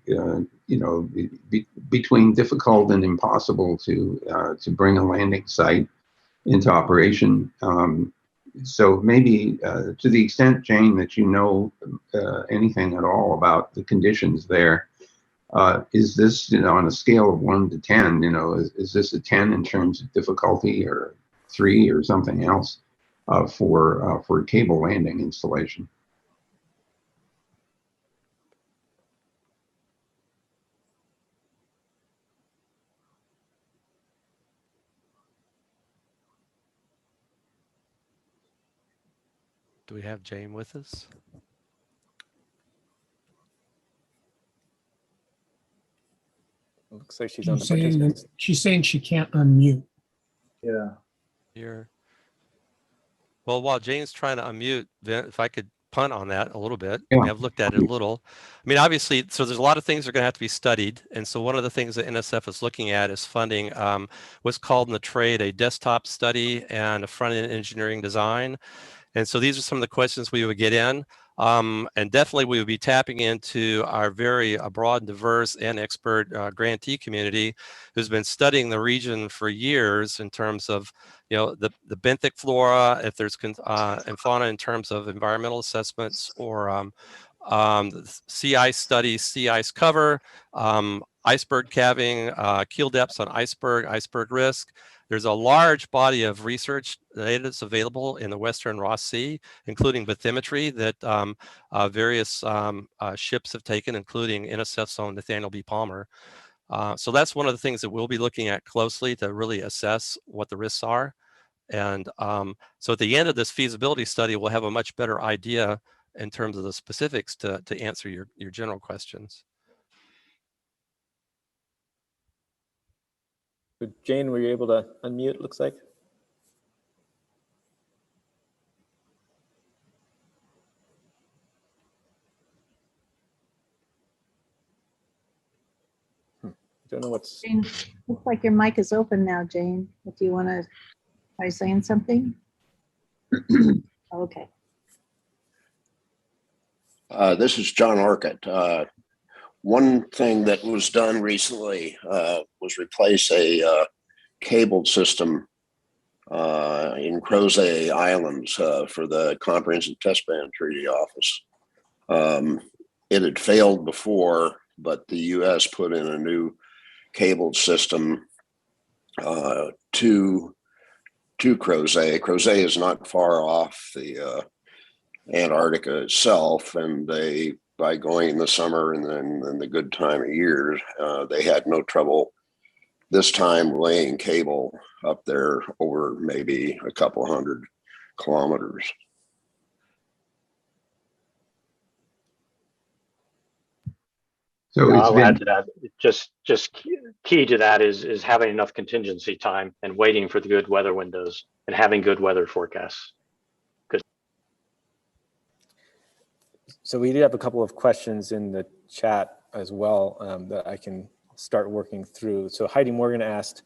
between difficult and impossible to bring a landing site into operation? So maybe to the extent, Jane, that you know anything at all about the conditions there, is this, on a scale of 1 to 10, is this a 10 in terms of difficulty, or 3 or something else for cable landing installation? Do we have Jane with us? It looks like she's on the participants. She's saying she can't unmute. Yeah. Here. Well, while Jane's trying to unmute, if I could punt on that a little bit. Yeah. We have looked at it a little. I mean, obviously, so there's a lot of things that are going to have to be studied. And so one of the things that NSF is looking at is funding what's called in the trade a desktop study and a front-end engineering design. And so these are some of the questions we would get in. And definitely we would be tapping into our very broad and diverse and expert grantee community who's been studying the region for years in terms of, you know, the benthic flora, if there's and fauna in terms of environmental assessments, or sea ice studies, sea ice cover, iceberg calving, keel depths on iceberg risk. There's a large body of research data that's available in the Western Ross Sea, including bathymetry that various ships have taken, including NSF's own Nathaniel B. Palmer. So that's one of the things that we'll be looking at closely to really assess what the risks are. And so at the end of this feasibility study, we'll have a much better idea in terms of the specifics to answer your general questions. So Jane, were you able to unmute, it looks like? I don't know what's... Jane, looks like your mic is open now, Jane. If you want to try saying something. Okay. This is John Orcutt. One thing that was done recently was replace a cabled system in Crozet Islands for the Comprehensive Test Ban Treaty Office. It had failed before, but the U.S. put in a new cabled system to Crozet. Crozet is not far off the Antarctica itself, and they, by going in the summer and then the good time of year, they had no trouble this time laying cable up there over maybe a couple 100 kilometers. So it's I'll add been, to that. Just key to that is having enough contingency time and waiting for the good weather windows and having good weather forecasts. So we do have a couple of questions in the chat as well that I can start working through. So Heidi Morgan asked,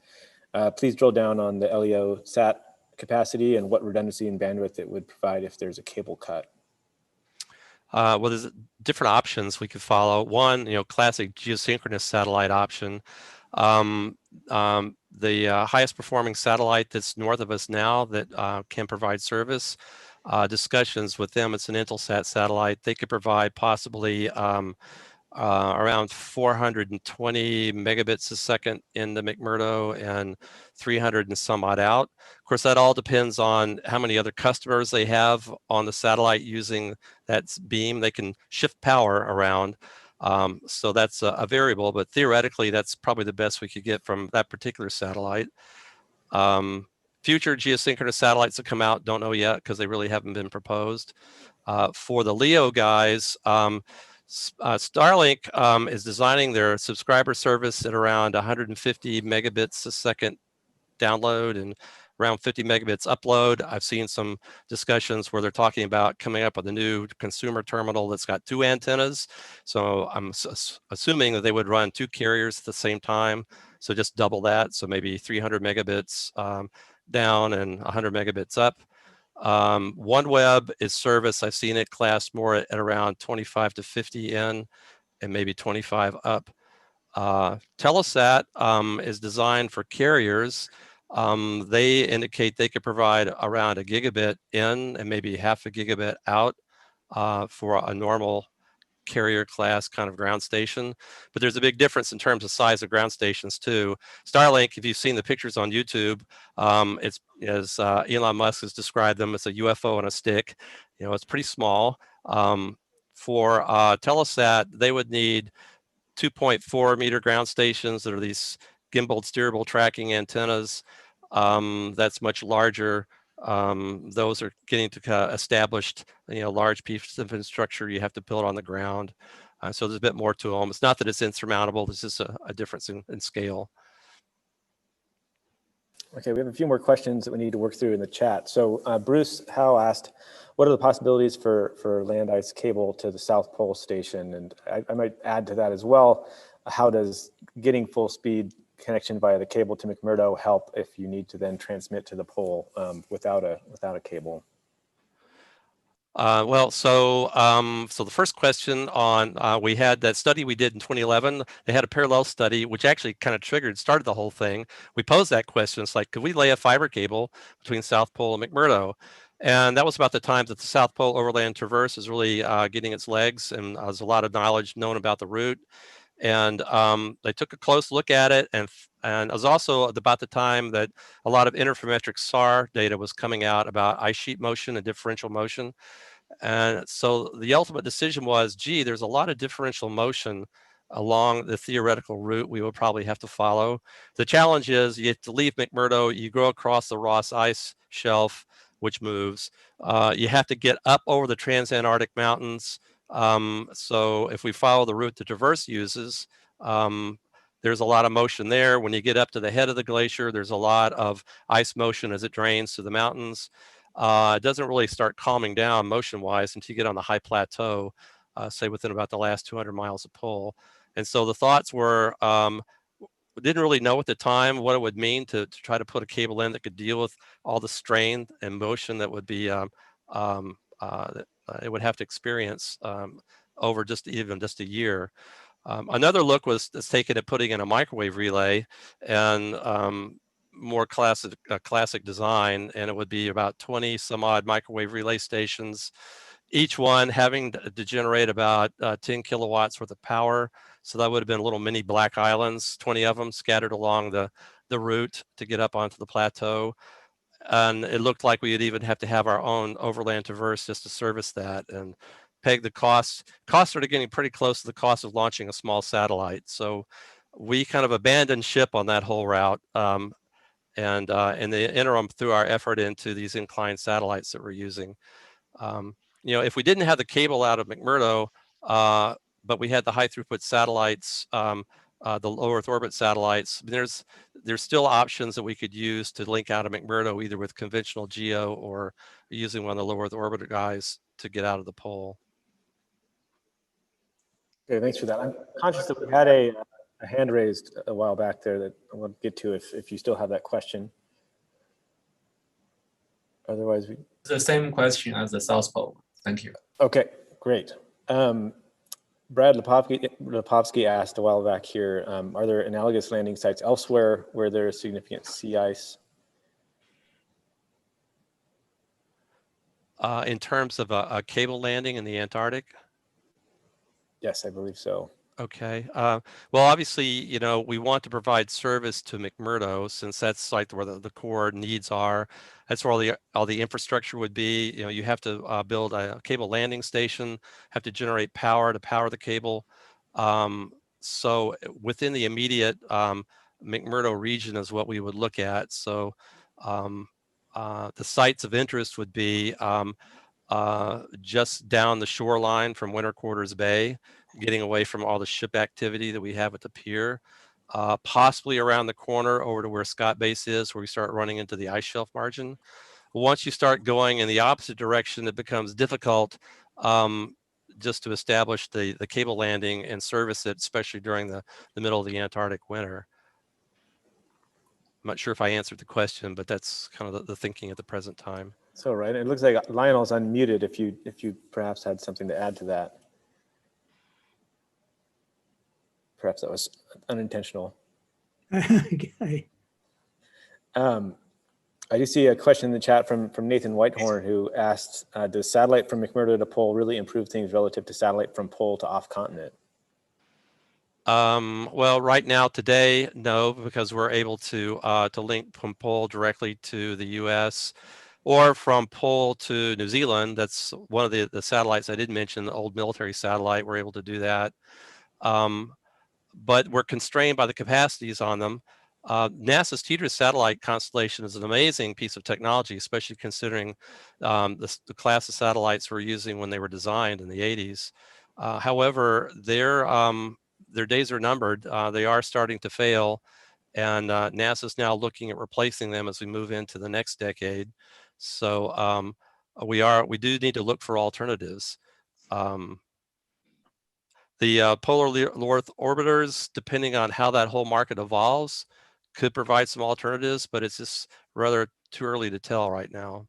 please drill down on the LEO SAT capacity and what redundancy and bandwidth it would provide if there's a cable cut. Well, there's different options we could follow. One, you know, classic geosynchronous satellite option. The highest performing satellite that's north of us now that can provide service, discussions with them, it's an Intelsat satellite. They could provide possibly around 420 megabits a second in the McMurdo and 300 and some odd out. Of course, that all depends on how many other customers they have on the satellite using that beam. They can shift power around. So that's a variable, but theoretically, that's probably the best we could get from that particular satellite. Future geosynchronous satellites that come out, don't know yet because they really haven't been proposed. For the LEO guys, Starlink is designing their subscriber service at around 150 megabits a second download and around 50 megabits upload. I've seen some discussions where they're talking about coming up with a new consumer terminal that's got 2 antennas. So I'm assuming that they would run 2 carriers at the same time. So just double that. So maybe 300 megabits down and 100 megabits up. OneWeb is service. I've seen it classed more at around 25 to 50 in and maybe 25 up. Telesat is designed for carriers. They indicate they could provide around a gigabit in and maybe half a gigabit out for a normal carrier class kind of ground station. But there's a big difference in terms of size of ground stations too. Starlink, if you've seen the pictures on YouTube, it's as Elon Musk has described them, it's a UFO on a stick. You know, it's pretty small. For Telesat, they would need 2.4 meter ground stations that are these gimbaled steerable tracking antennas. That's much larger Those are getting to established, large pieces of infrastructure you have to build on the ground. So there's a bit more to them. It's not that it's insurmountable. There's just a difference in scale. Okay, we have a few more questions that we need to work through in the chat. So Bruce Howe asked, what are the possibilities for land ice cable to the South Pole Station? And I might add to that as well, how does getting full speed connection via the cable to McMurdo help if you need to then transmit to the pole without a cable? So the first question on, we had that study we did in 2011. They had a parallel study, which actually kind of started the whole thing. We posed that question. It's like, could we lay a fiber cable between South Pole and McMurdo? And that was about the time that the South Pole Overland Traverse is really getting its legs, and there's a lot of knowledge known about the route. And they took a close look at it, and it was also about the time that a lot of interferometric SAR data was coming out about ice sheet motion and differential motion. And so the ultimate decision was, gee, there's a lot of differential motion along the theoretical route we would probably have to follow. The challenge is you have to leave McMurdo, you go across the Ross Ice Shelf, which moves. You have to get up over the Transantarctic Mountains. So if we follow the route the Traverse uses, there's a lot of motion there. When you get up to the head of the glacier, there's a lot of ice motion as it drains to the mountains. It doesn't really start calming down motion-wise until you get on the high plateau, say within about the last 200 miles of pole. And so the thoughts were, we didn't really know at the time what it would mean to try to put a cable in that could deal with all the strain and motion that would be it would have to experience over just a year. Another look was taken at putting in a microwave relay and more classic design, and it would be about 20 some odd microwave relay stations, each one having to generate about 10 kilowatts worth of power. So that would have been little mini black islands, 20 of them scattered along the route to get up onto the plateau. And it looked like we would even have to have our own overland traverse just to service that and peg the costs. Costs are getting pretty close to the cost of launching a small satellite. So we kind of abandoned ship on that whole route. And in the interim, through our effort into these inclined satellites that we're using. If we didn't have the cable out of McMurdo, but we had the high throughput satellites, the low Earth orbit satellites, there's still options that we could use to link out of McMurdo, either with conventional GEO or using one of the low Earth orbiter guys to get out of the pole. Okay, thanks for that. I'm conscious that we had a hand raised a while back there that I want to get to if you still have that question. Otherwise, It's the same question as the South Pole. Thank you. Okay, great. Brad Lipovsky asked a while back here, are there analogous landing sites elsewhere where there is significant sea ice? In terms of a cable landing in the Antarctic? Yes, I believe so. Okay. Well, obviously, we want to provide service to McMurdo, since that's like where the core needs are. That's where all the infrastructure would be. You have to build a cable landing station, have to generate power to power the cable. So within the immediate McMurdo region is what we would look at. So the sites of interest would be just down the shoreline from Winter Quarters Bay, getting away from all the ship activity that we have at the pier, possibly around the corner over to where Scott Base is, where we start running into the ice shelf margin. Once you start going in the opposite direction, it becomes difficult just to establish the cable landing and service it, especially during the middle of the Antarctic winter. I'm not sure if I answered the question, but that's kind of the thinking at the present time. So, right, it looks like Lionel's unmuted if you perhaps had something to add to that. Perhaps that was unintentional. Okay. I do see a question in the chat from Nathan Whitehorn, who asked, does satellite from McMurdo to pole really improve things relative to satellite from pole to off continent? Well, right now, today, no, because we're able to link from pole directly to the US or from pole to New Zealand. That's one of the satellites I did mention, the old military satellite. We're able to do that. But we're constrained by the capacities on them. NASA's TDRS satellite constellation is an amazing piece of technology, especially considering the class of satellites we're using when they were designed in the 80s. However, their days are numbered. They are starting to fail, and NASA is now looking at replacing them as we move into the next decade. So we do need to look for alternatives. The polar north orbiters, depending on how that whole market evolves, could provide some alternatives, but it's just rather too early to tell right now.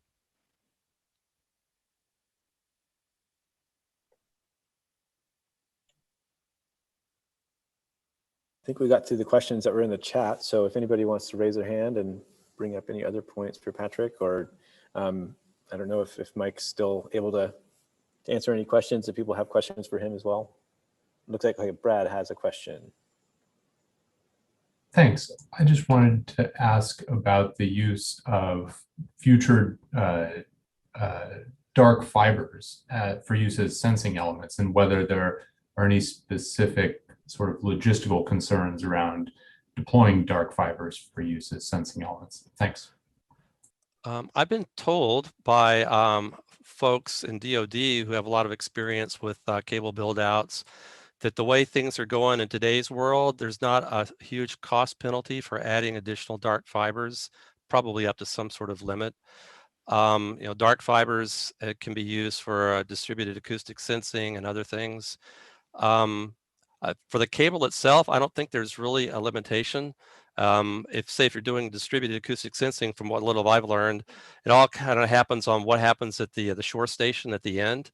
I think we got to the questions that were in the chat. So if anybody wants to raise their hand and bring up any other points for Patrick, or I don't know if Mike's still able to answer any questions, if people have questions for him as well. Looks like Brad has a question. Thanks. I just wanted to ask about the use of future dark fibers for use as sensing elements, and whether there are any specific sort of logistical concerns around deploying dark fibers for use as sensing elements. Thanks. I've been told by folks in DoD who have a lot of experience with cable build-outs that the way things are going in today's world, there's not a huge cost penalty for adding additional dark fibers, probably up to some sort of limit. Dark fibers can be used for distributed acoustic sensing and other things. For the cable itself, I don't think there's really a limitation. If you're doing distributed acoustic sensing, from what little I've learned, it all kind of happens on what happens at the shore station at the end.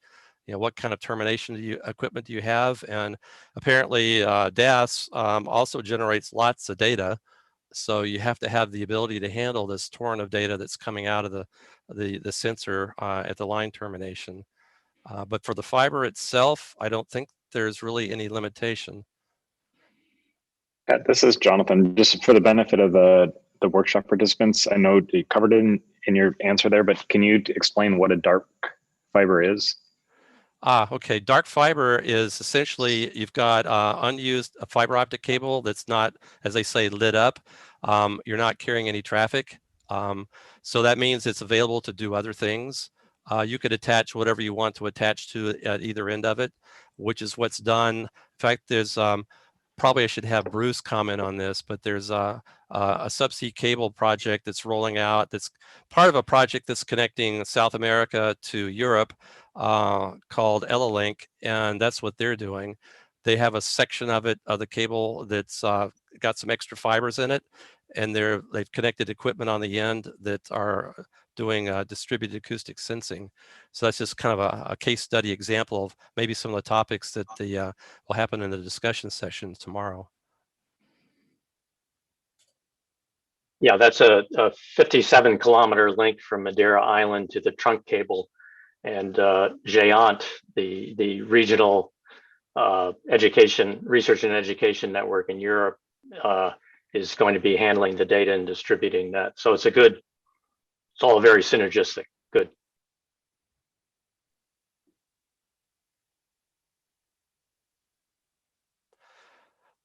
What kind of termination equipment do you have? And apparently DAS also generates lots of data. So you have to have the ability to handle this torrent of data that's coming out of the sensor at the line termination. But for the fiber itself, I don't think there's really any limitation. This is Jonathan. Just for the benefit of the workshop participants, I know you covered it in your answer there, but can you explain what a dark fiber is? Okay. Dark fiber is essentially, you've got unused fiber optic cable that's not, as they say, lit up. You're not carrying any traffic. So that means it's available to do other things. You could attach whatever you want to attach to at either end of it, which is what's done. In fact, there's probably I should have Bruce comment on this, but there's a subsea cable project that's rolling out, that's part of a project that's connecting South America to Europe called Ellalink, and that's what they're doing. They have a section of the cable that's got some extra fibers in it, and they've connected equipment on the end that are doing distributed acoustic sensing. So that's just kind of a case study example of maybe some of the topics that will happen in the discussion session tomorrow. Yeah, that's a 57-kilometer link from Madeira Island to the trunk cable. And GEANT, the regional research and education network in Europe, is going to be handling the data and distributing that. So it's all very synergistic. Good.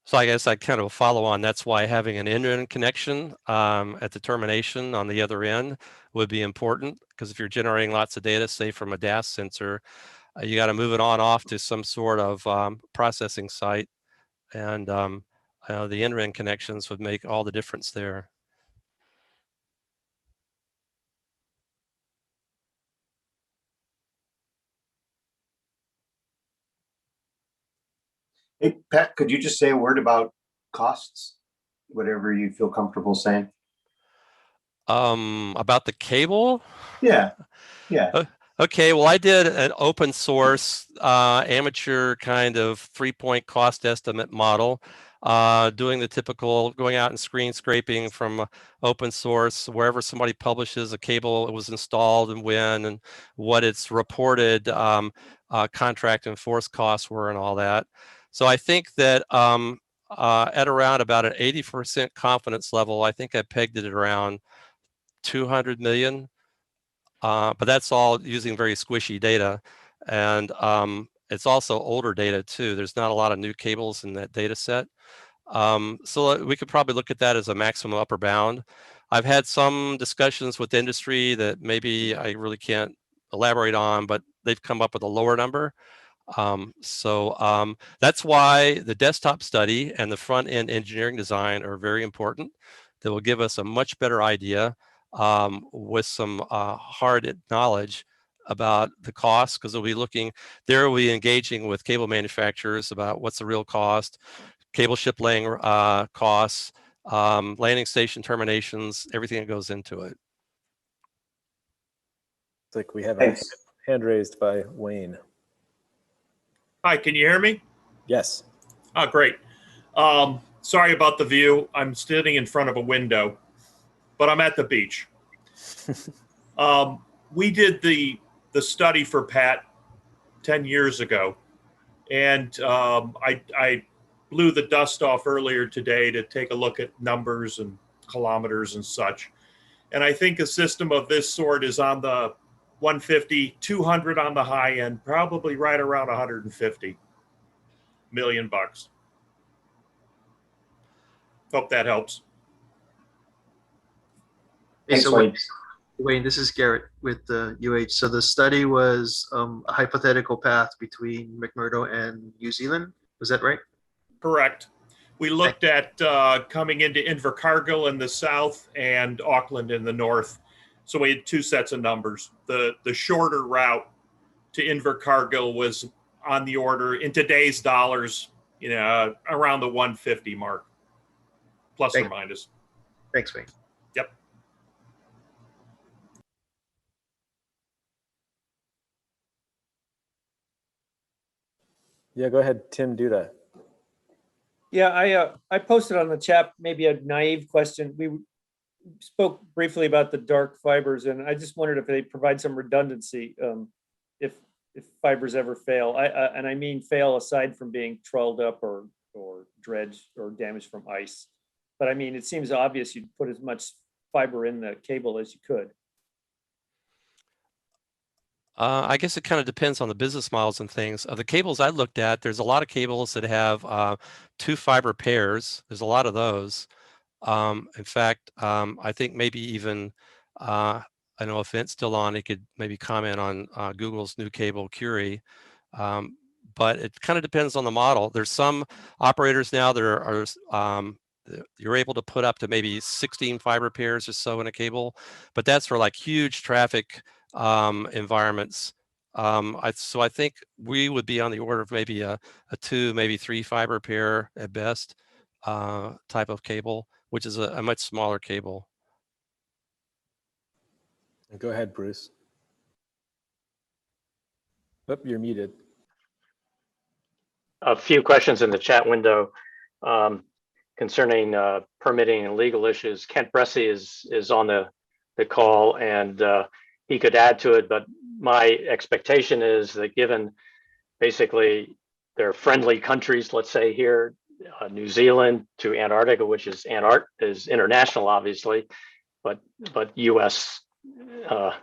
So I guess I kind of follow on. That's why having an end-to-end connection at the termination on the other end would be important, because if you're generating lots of data, say from a DAS sensor, you got to move it on off to some sort of processing site, and the end-to-end connections would make all the difference there. Hey, Pat, could you just say a word about costs? Whatever you feel comfortable saying. About the cable? Yeah. Yeah. Okay, well, I did an open source amateur kind of 3-point cost estimate model, doing the typical going out and screen scraping from open source, wherever somebody publishes a cable, it was installed and when, and what its reported contract and force costs were and all that. So I think that at around about an 80% confidence level, I think I pegged it around 200 million. But that's all using very squishy data, and it's also older data too. There's not a lot of new cables in that data set. So we could probably look at that as a maximum upper bound. I've had some discussions with industry that maybe I really can't elaborate on, but they've come up with a lower number. That's why the desktop study and the front end engineering design are very important. That will give us a much better idea with some hard knowledge about the cost, because we'll be engaging with cable manufacturers about what's the real cost, cable ship laying costs, landing station terminations, everything that goes into it. It's like we have a hand raised by Wayne. Hi, can you hear me? Yes. Oh, great. Sorry about the view. I'm sitting in front of a window, but I'm at the beach. We did the study for Pat 10 years ago, and I blew the dust off earlier today to take a look at numbers and kilometers and such. And I think a system of this sort is on the 150, 200 on the high end, probably right around 150 million bucks. Hope that helps. Thanks, Wayne. Wayne, this is Garrett with UH. So the study was a hypothetical path between McMurdo and New Zealand. Was that right? Correct. We looked at coming into Invercargill in the south and Auckland in the north. So we had two sets of numbers. The shorter route to Invercargill was on the order, in today's dollars, around the 150 mark, plus or minus. Thanks, Wayne. Yep. Yeah, go ahead, Tim, do that. Yeah, I posted on the chat maybe a naive question. We spoke briefly about the dark fibers, and I just wondered if they provide some redundancy if fibers ever fail. And I mean fail aside from being trolled up or dredged or damaged from ice. But I mean, it seems obvious you'd put as much fiber in the cable as you could. I guess it kind of depends on the business models and things. Of the cables I looked at, there's a lot of cables that have 2 fiber pairs. There's a lot of those. In fact, I think maybe even, I don't know if Vince's still on, he could maybe comment on Google's new cable Curie. But it kind of depends on the model. There's some operators now that are you're able to put up to maybe 16 fiber pairs or so in a cable, but that's for like huge traffic environments. So I think we would be on the order of maybe a 2, maybe 3 fiber pair at best type of cable, which is a much smaller cable. Go ahead, Bruce. Oh, you're muted. A few questions in the chat window concerning permitting and legal issues. Kent Bressy is on the call, and he could add to it, but my expectation is that given basically they're friendly countries, let's say here, New Zealand to Antarctica, which is international, obviously, but U.S. On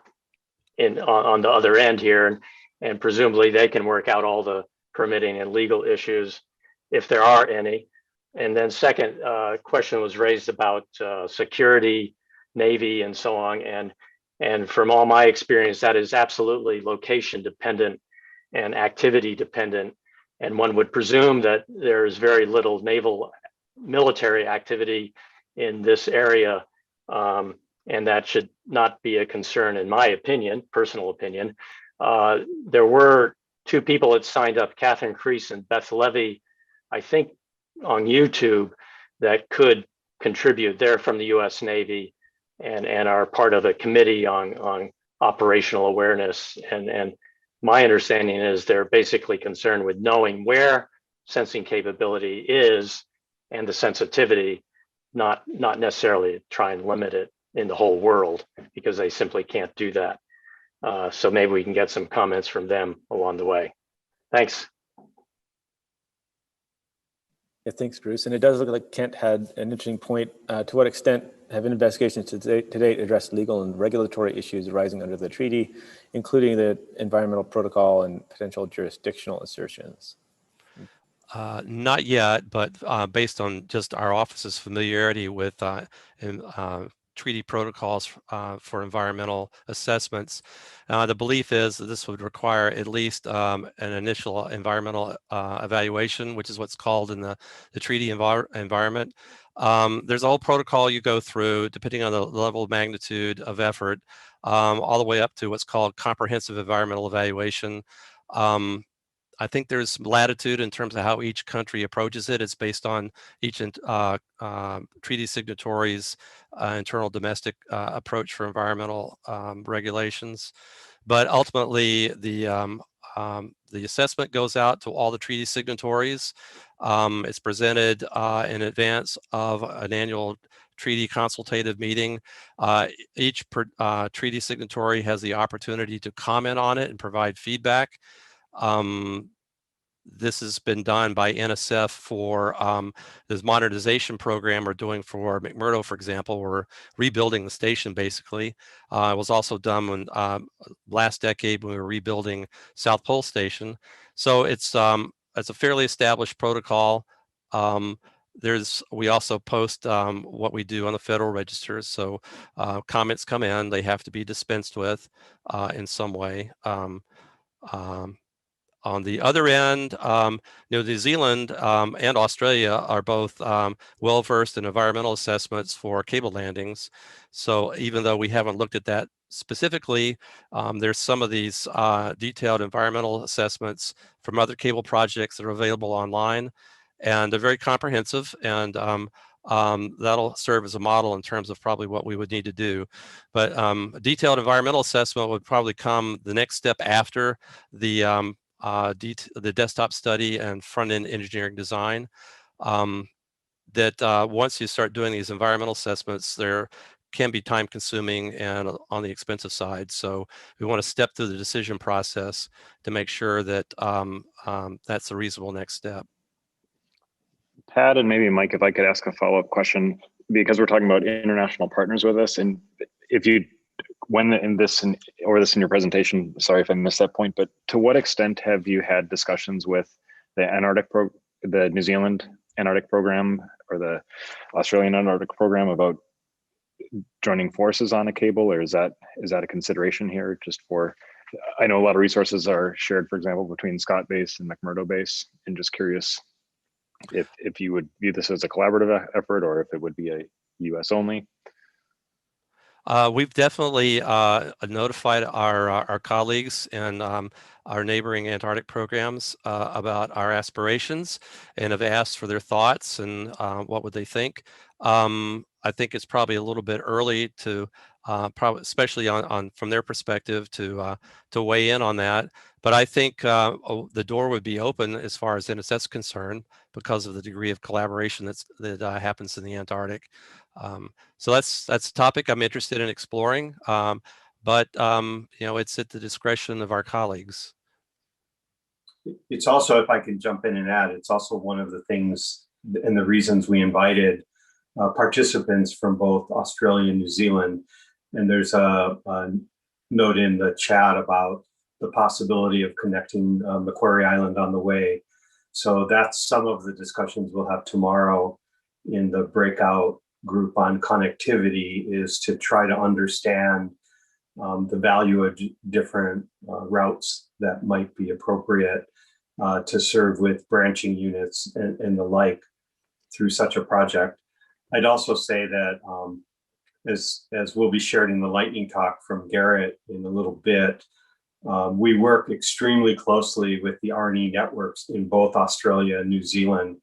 the other end here, and presumably they can work out all the permitting and legal issues if there are any. And then second question was raised about security, Navy, and so on. And from all my experience, that is absolutely location dependent and activity dependent. And one would presume that there is very little naval military activity in this area. And that should not be a concern, in my opinion, personal opinion. There were 2 people that signed up, Catherine Crease and Beth Levy, I think on YouTube, that could contribute. They're from the US Navy and are part of a committee on operational awareness. And my understanding is they're basically concerned with knowing where sensing capability is and the sensitivity, not necessarily try and limit it in the whole world, because they simply can't do that. So maybe we can get some comments from them along the way. Thanks. Yeah, thanks, Bruce. And it does look like Kent had an interesting point. To what extent have investigations to date addressed legal and regulatory issues arising under the treaty, including the environmental protocol and potential jurisdictional assertions? Not yet, but based on just our office's familiarity with treaty protocols for environmental assessments, the belief is that this would require at least an initial environmental evaluation, which is what's called in the treaty environment. There's a whole protocol you go through depending on the level of magnitude of effort, all the way up to what's called comprehensive environmental evaluation. I think there's latitude in terms of how each country approaches it. It's based on each treaty signatories' internal domestic approach for environmental regulations. But ultimately, the assessment goes out to all the treaty signatories. It's presented in advance of an annual treaty consultative meeting. Each treaty signatory has the opportunity to comment on it and provide feedback. This has been done by NSF for this modernization program we're doing for McMurdo, for example. We're rebuilding the station basically. It was also done when last decade when we were rebuilding South Pole Station. So it's a fairly established protocol. We also post what we do on the Federal Register. So comments come in, they have to be dispensed with in some way. On the other end, New Zealand and Australia are both well-versed in environmental assessments for cable landings. So even though we haven't looked at that specifically, there's some of these detailed environmental assessments from other cable projects that are available online. And they're very comprehensive, and that'll serve as a model in terms of probably what we would need to do. But a detailed environmental assessment would probably come the next step after the desktop study and front-end engineering design. Once you start doing these environmental assessments, there can be time consuming and on the expensive side. So we want to step through the decision process to make sure that that's a reasonable next step. Pat, and maybe Mike, if I could ask a follow-up question, because we're talking about international partners with us, and if you this in your presentation, sorry if I missed that point, but to what extent have you had discussions with the New Zealand Antarctic program or the Australian Antarctic program about joining forces on a cable, or is that a consideration here? I know a lot of resources are shared, for example, between Scott Base and McMurdo Base, and just curious if you would view this as a collaborative effort or if it would be a US only. We've definitely notified our colleagues in our neighboring Antarctic programs about our aspirations and have asked for their thoughts and what would they think. I think it's probably a little bit early to especially from their perspective to weigh in on that. But I think the door would be open as far as NSF's concerned because of the degree of collaboration that happens in the Antarctic. So that's a topic I'm interested in exploring, but it's at the discretion of our colleagues. It's also, if I can jump in and add, it's also one of the things and the reasons we invited participants from both Australia and New Zealand. And there's a note in the chat about the possibility of connecting Macquarie Island on the way. So that's some of the discussions we'll have tomorrow in the breakout group on connectivity, is to try to understand the value of different routes that might be appropriate to serve with branching units and the like through such a project. I'd also say that as we'll be sharing the lightning talk from Garrett in a little bit, we work extremely closely with the R&E networks in both Australia and New Zealand.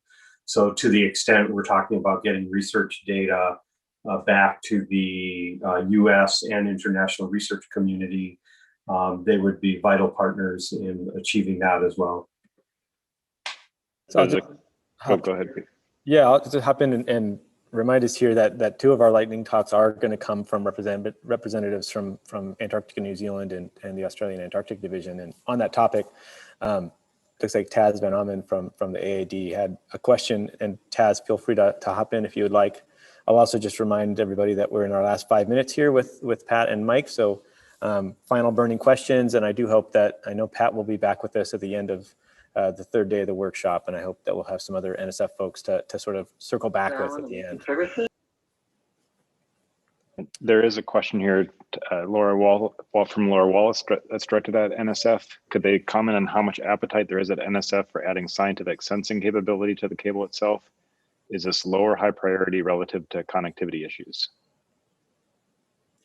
So to the extent we're talking about getting research data back to the US and international research community, they would be vital partners in achieving that as well. So go ahead. Yeah, I'll just hop in and remind us here that two of our lightning talks are going to come from representatives from Antarctica, New Zealand, and the Australian Antarctic Division. And on that topic, looks like Taz Van Amen from the AAD had a question. And Taz, feel free to hop in if you would like. I'll also just remind everybody that we're in our last 5 minutes here with Pat and Mike. So final burning questions. And I do hope that, I know Pat will be back with us at the end of the third day of the workshop, and I hope that we'll have some other NSF folks to sort of circle back with at the end. There is a question here, Laura from Laura Wallace, that's directed at NSF. Could they comment on how much appetite there is at NSF for adding scientific sensing capability to the cable itself? Is this low or high priority relative to connectivity issues?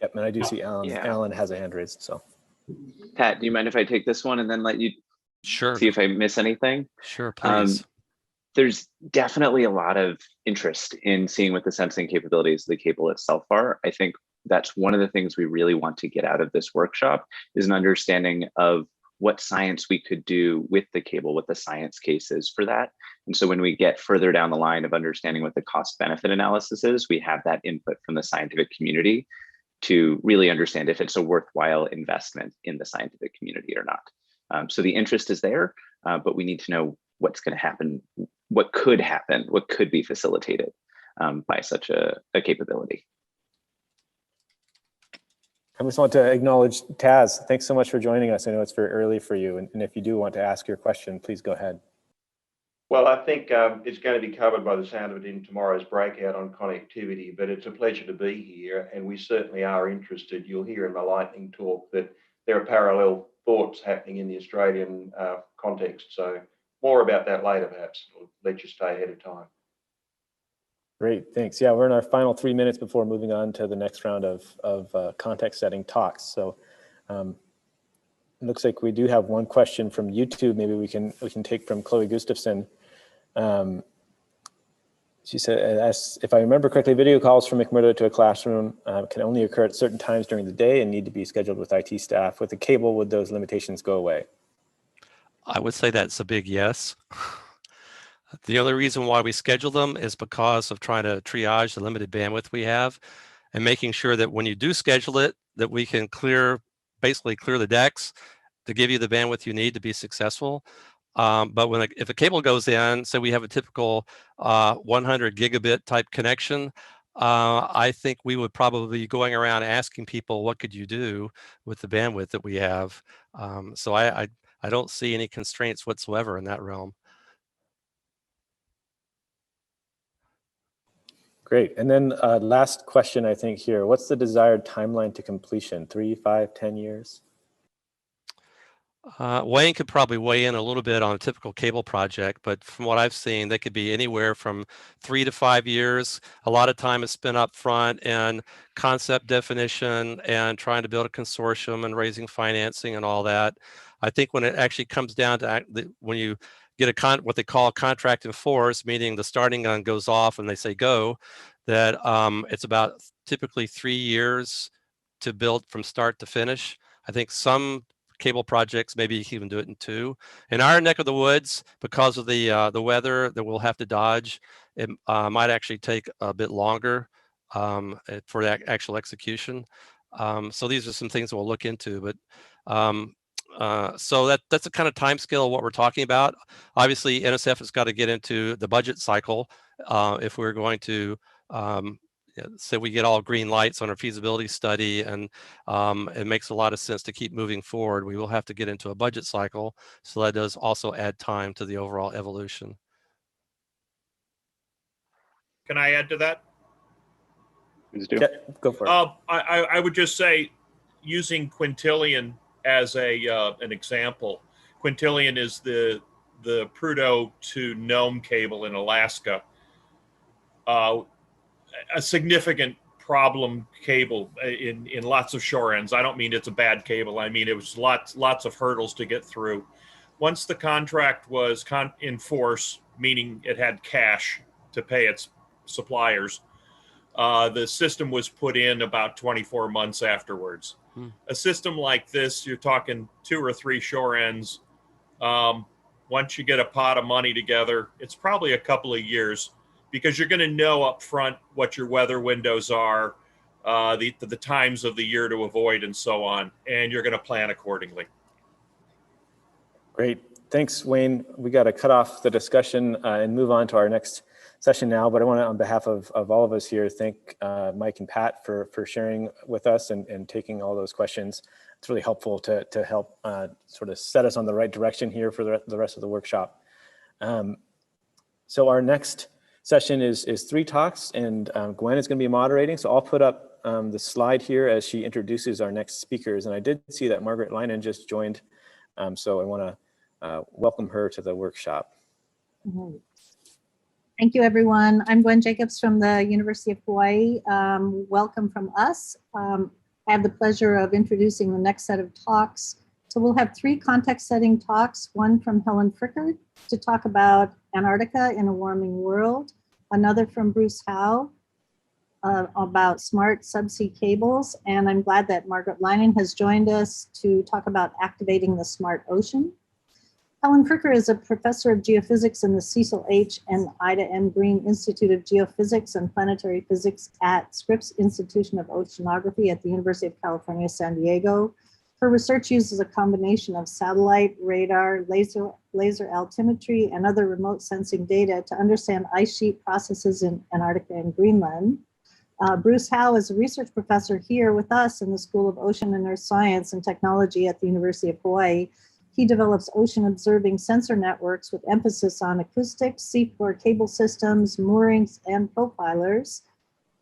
Yep, and I do see Alan. Yeah. Alan has a hand raised, so. Pat, do you mind if I take this one and then let you see if I miss anything? Sure, please. There's definitely a lot of interest in seeing what the sensing capabilities of the cable itself are. I think that's one of the things we really want to get out of this workshop is an understanding of what science we could do with the cable, what the science case is for that. And so when we get further down the line of understanding what the cost benefit analysis is, we have that input from the scientific community to really understand if it's a worthwhile investment in the scientific community or not. So the interest is there, but we need to know what's going to happen, what could happen, what could be facilitated by such a capability. I just want to acknowledge Taz. Thanks so much for joining us. I know it's very early for you, and if you do want to ask your question, please go ahead. Well, I think it's going to be covered by the sound of it in tomorrow's breakout on connectivity, but it's a pleasure to be here, and we certainly are interested. You'll hear in my lightning talk that there are parallel thoughts happening in the Australian context. So more about that later, perhaps. I'll let you stay ahead of time. Great, thanks. Yeah, we're in our final 3 minutes before moving on to the next round of context setting talks. So it looks like we do have one question from YouTube. Maybe we can take from Chloe Gustafson. She said, if I remember correctly, video calls from McMurdo to a classroom can only occur at certain times during the day and need to be scheduled with IT staff. With the cable, would those limitations go away? I would say that's a big yes. The only reason why we schedule them is because of trying to triage the limited bandwidth we have and making sure that when you do schedule it, that we can basically clear the decks to give you the bandwidth you need to be successful. But if a cable goes in, so we have a typical 100 gigabit type connection, I think we would probably be going around asking people, what could you do with the bandwidth that we have? So I don't see any constraints whatsoever in that realm. Great. And then last question, I think here, what's the desired timeline to completion? 3, 5, 10 years? Wayne could probably weigh in a little bit on a typical cable project, but from what I've seen, they could be anywhere from 3 to 5 years. A lot of time is spent up front in concept definition and trying to build a consortium and raising financing and all that. I think when it actually comes down to when you get what they call contract in force, meaning the starting gun goes off and they say go, that it's about typically 3 years to build from start to finish. I think some cable projects, maybe you can even do it in 2. In our neck of the woods, because of the weather that we'll have to dodge, it might actually take a bit longer for that actual execution. So these are some things that we'll look into, but so that's the kind of time scale of what we're talking about. Obviously, NSF has got to get into the budget cycle if we're going to say we get all green lights on our feasibility study, and it makes a lot of sense to keep moving forward. We will have to get into a budget cycle, so that does also add time to the overall evolution. Can I add to that? Please do. Yeah, go for it. I would just say, using quintillion as an example, quintillion is the Prudhoe to Nome cable in Alaska. A significant problem cable in lots of shore ends. I don't mean it's a bad cable. I mean, it was lots of hurdles to get through. Once the contract was in force, meaning it had cash to pay its suppliers, the system was put in about 24 months afterwards. A system like this, you're talking 2 or 3 shore ends. Once you get a pot of money together, it's probably a couple of years, because you're going to know up front what your weather windows are, the times of the year to avoid, and so on, and you're going to plan accordingly. Great. Thanks, Wayne. We got to cut off the discussion and move on to our next session now, but I want to, on behalf of all of us here, thank Mike and Pat for sharing with us and taking all those questions. It's really helpful to help sort of set us on the right direction here for the rest of the workshop. So our next session is 3 talks, and Gwen is going to be moderating. So I'll put up the slide here as she introduces our next speakers. And I did see that Margaret Leinen just joined, so I want to welcome her to the workshop. Thank you, everyone. I'm Gwen Jacobs from the University of Hawaii. Welcome from us. I have the pleasure of introducing the next set of talks. So we'll have 3 context-setting talks, one from Helen Frickard to talk about Antarctica in a warming world, another from Bruce Howe about smart subsea cables, and I'm glad that Margaret Leinen has joined us to talk about activating the smart ocean. Helen Frickard is a professor of geophysics in the Cecil H. and Ida M. Green Institute of Geophysics and Planetary Physics at Scripps Institution of Oceanography at the University of California, San Diego. Her research uses a combination of satellite, radar, laser altimetry, and other remote sensing data to understand ice sheet processes in Antarctica and Greenland. Bruce Howe is a research professor here with us in the School of Ocean and Earth Science and Technology at the University of Hawaii. He develops ocean observing sensor networks with emphasis on acoustics, seafloor cable systems, moorings, and profilers.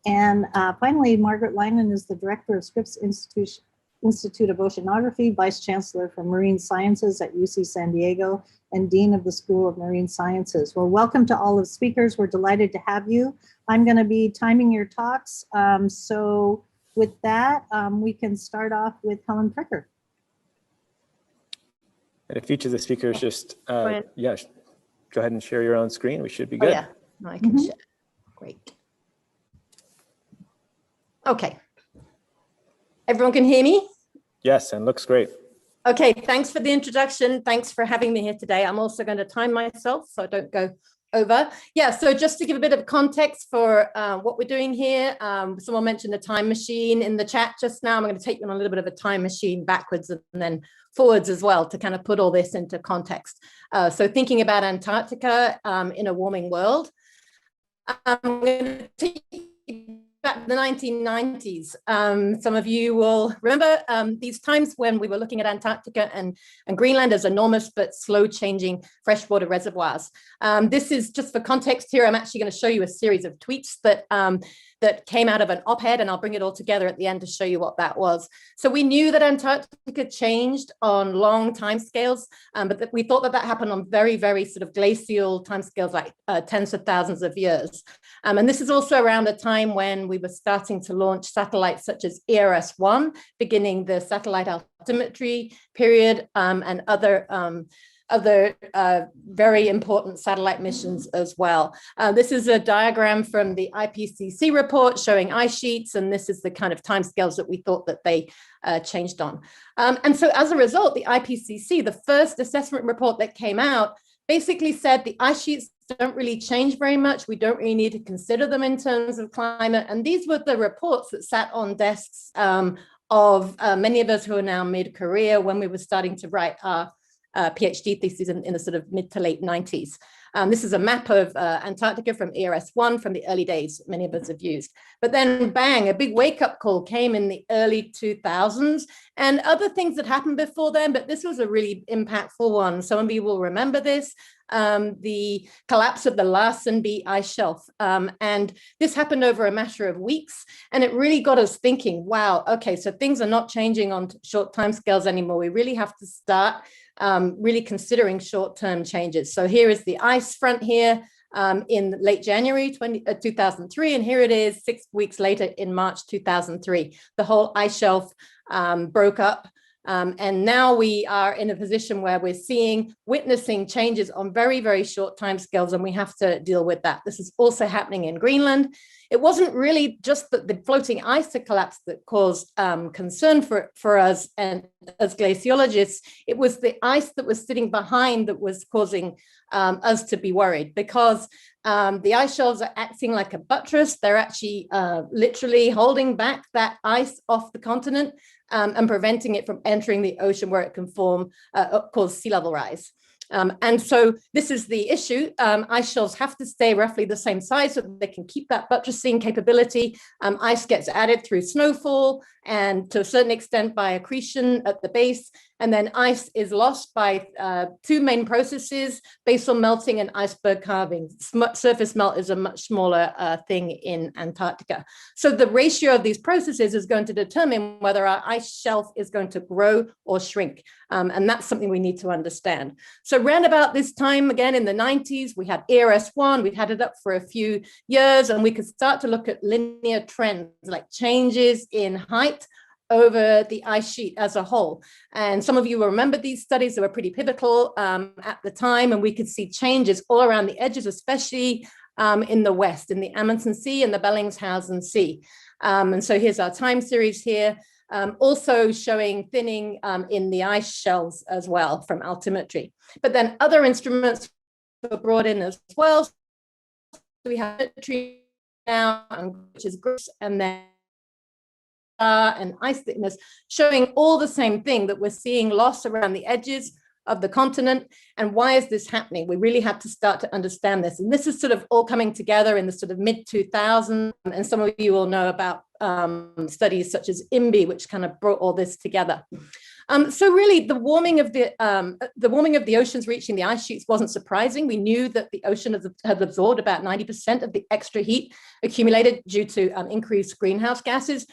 And finally, Margaret Leinen is the director of Scripps Institute of Oceanography, Vice Chancellor for Marine Sciences at UC San Diego, and Dean of the School of Marine Sciences. Well, welcome to all of speakers. We're delighted to have you. I'm going to be timing your talks. So with that, we can start off with Helen Frickard. And if each of the speakers just, yeah, go ahead and share your own screen. We should be good. Oh, yeah, I can share. Great. Okay. Everyone can hear me? Yes, and looks great. Okay, thanks for the introduction. Thanks for having me here today. I'm also going to time myself so I don't go over. Yeah, so just to give a bit of context for what we're doing here, someone mentioned a time machine in the chat just now. I'm going to take you on a little bit of a time machine backwards and then forwards as well to kind of put all this into context. So thinking about Antarctica in a warming world, I'm going to take you back to the 1990s. Some of you will remember these times when we were looking at Antarctica and Greenland as enormous but slow changing freshwater reservoirs. This is just for context here. I'm actually going to show you a series of tweets that came out of an op-ed, and I'll bring it all together at the end to show you what that was. So we knew that Antarctica changed on long timescales, but we thought that happened on very, very sort of glacial timescales, like tens of thousands of years. And this is also around a time when we were starting to launch satellites such as ERS-1, beginning the satellite altimetry period, and other very important satellite missions as well. This is a diagram from the IPCC report showing ice sheets, and this is the kind of timescales that we thought that they changed on. And so as a result, the IPCC, the first assessment report that came out, basically said the ice sheets don't really change very much. We don't really need to consider them in terms of climate. And these were the reports that sat on desks of many of us who are now mid-career when we were starting to write our PhD thesis in the sort of mid to late 90s. This is a map of Antarctica from ERS-1 from the early days many of us have used. But then bang, a big wake-up call came in the early 2000s, and other things that happened before then, but this was a really impactful one. Some of you will remember this, the collapse of the Larsen B ice shelf. And this happened over a matter of weeks, and it really got us thinking, wow, okay, so things are not changing on short timescales anymore. We really have to start really considering short-term changes. So here is the ice front here in late January 2003, and here it is 6 weeks later in March 2003. The whole ice shelf broke up. And now we are in a position where we're witnessing changes on very, very short timescales, and we have to deal with that. This is also happening in Greenland. It wasn't really just that the floating ice had collapsed that caused concern for us and as glaciologists. It was the ice that was sitting behind that was causing us to be worried, because the ice shelves are acting like a buttress. They're actually literally holding back that ice off the continent and preventing it from entering the ocean, where it can cause sea level rise. And so this is the issue. Ice shelves have to stay roughly the same size so that they can keep that buttressing capability. Ice gets added through snowfall and to a certain extent by accretion at the base. And then ice is lost by two main processes, basal melting and iceberg carving. Surface melt is a much smaller thing in Antarctica. So the ratio of these processes is going to determine whether our ice shelf is going to grow or shrink. And that's something we need to understand. So round about this time, again, in the 90s, we had ERS-1, we'd had it up for a few years, and we could start to look at linear trends, like changes in height over the ice sheet as a whole. And some of you will remember these studies that were pretty pivotal at the time, and we could see changes all around the edges, especially in the west, in the Amundsen Sea and the Bellingshausen Sea. And so here's our time series here, also showing thinning in the ice shelves as well from altimetry. But then other instruments were brought in as well. So we have altimetry now, which is gross, and then and ice thickness, showing all the same thing, that we're seeing loss around the edges of the continent. And why is this happening? We really have to start to understand this. And this is sort of all coming together in the sort of mid-2000s. And some of you will know about studies such as IMBY, which kind of brought all this together. So really, the warming of the oceans reaching the ice sheets wasn't surprising. We knew that the ocean had absorbed about 90% of the extra heat accumulated due to increased greenhouse gases.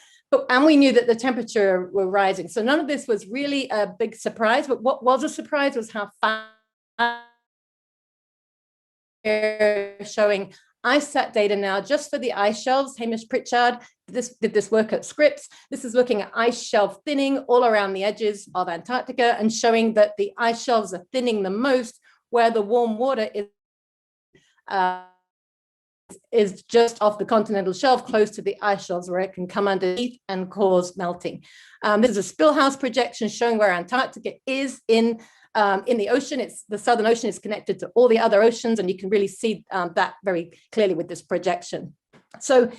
And we knew that the temperature were rising. So none of this was really a big surprise. But what was a surprise was how fast showing ICESat data now just for the ice shelves. Hamish Pritchard did this work at Scripps. This is looking at ice shelf thinning all around the edges of Antarctica and showing that the ice shelves are thinning the most where the warm water is just off the continental shelf, close to the ice shelves, where it can come underneath and cause melting. This is a Spillhouse projection showing where Antarctica is in the ocean. The Southern Ocean is connected to all the other oceans, and you can really see that very clearly with this projection. So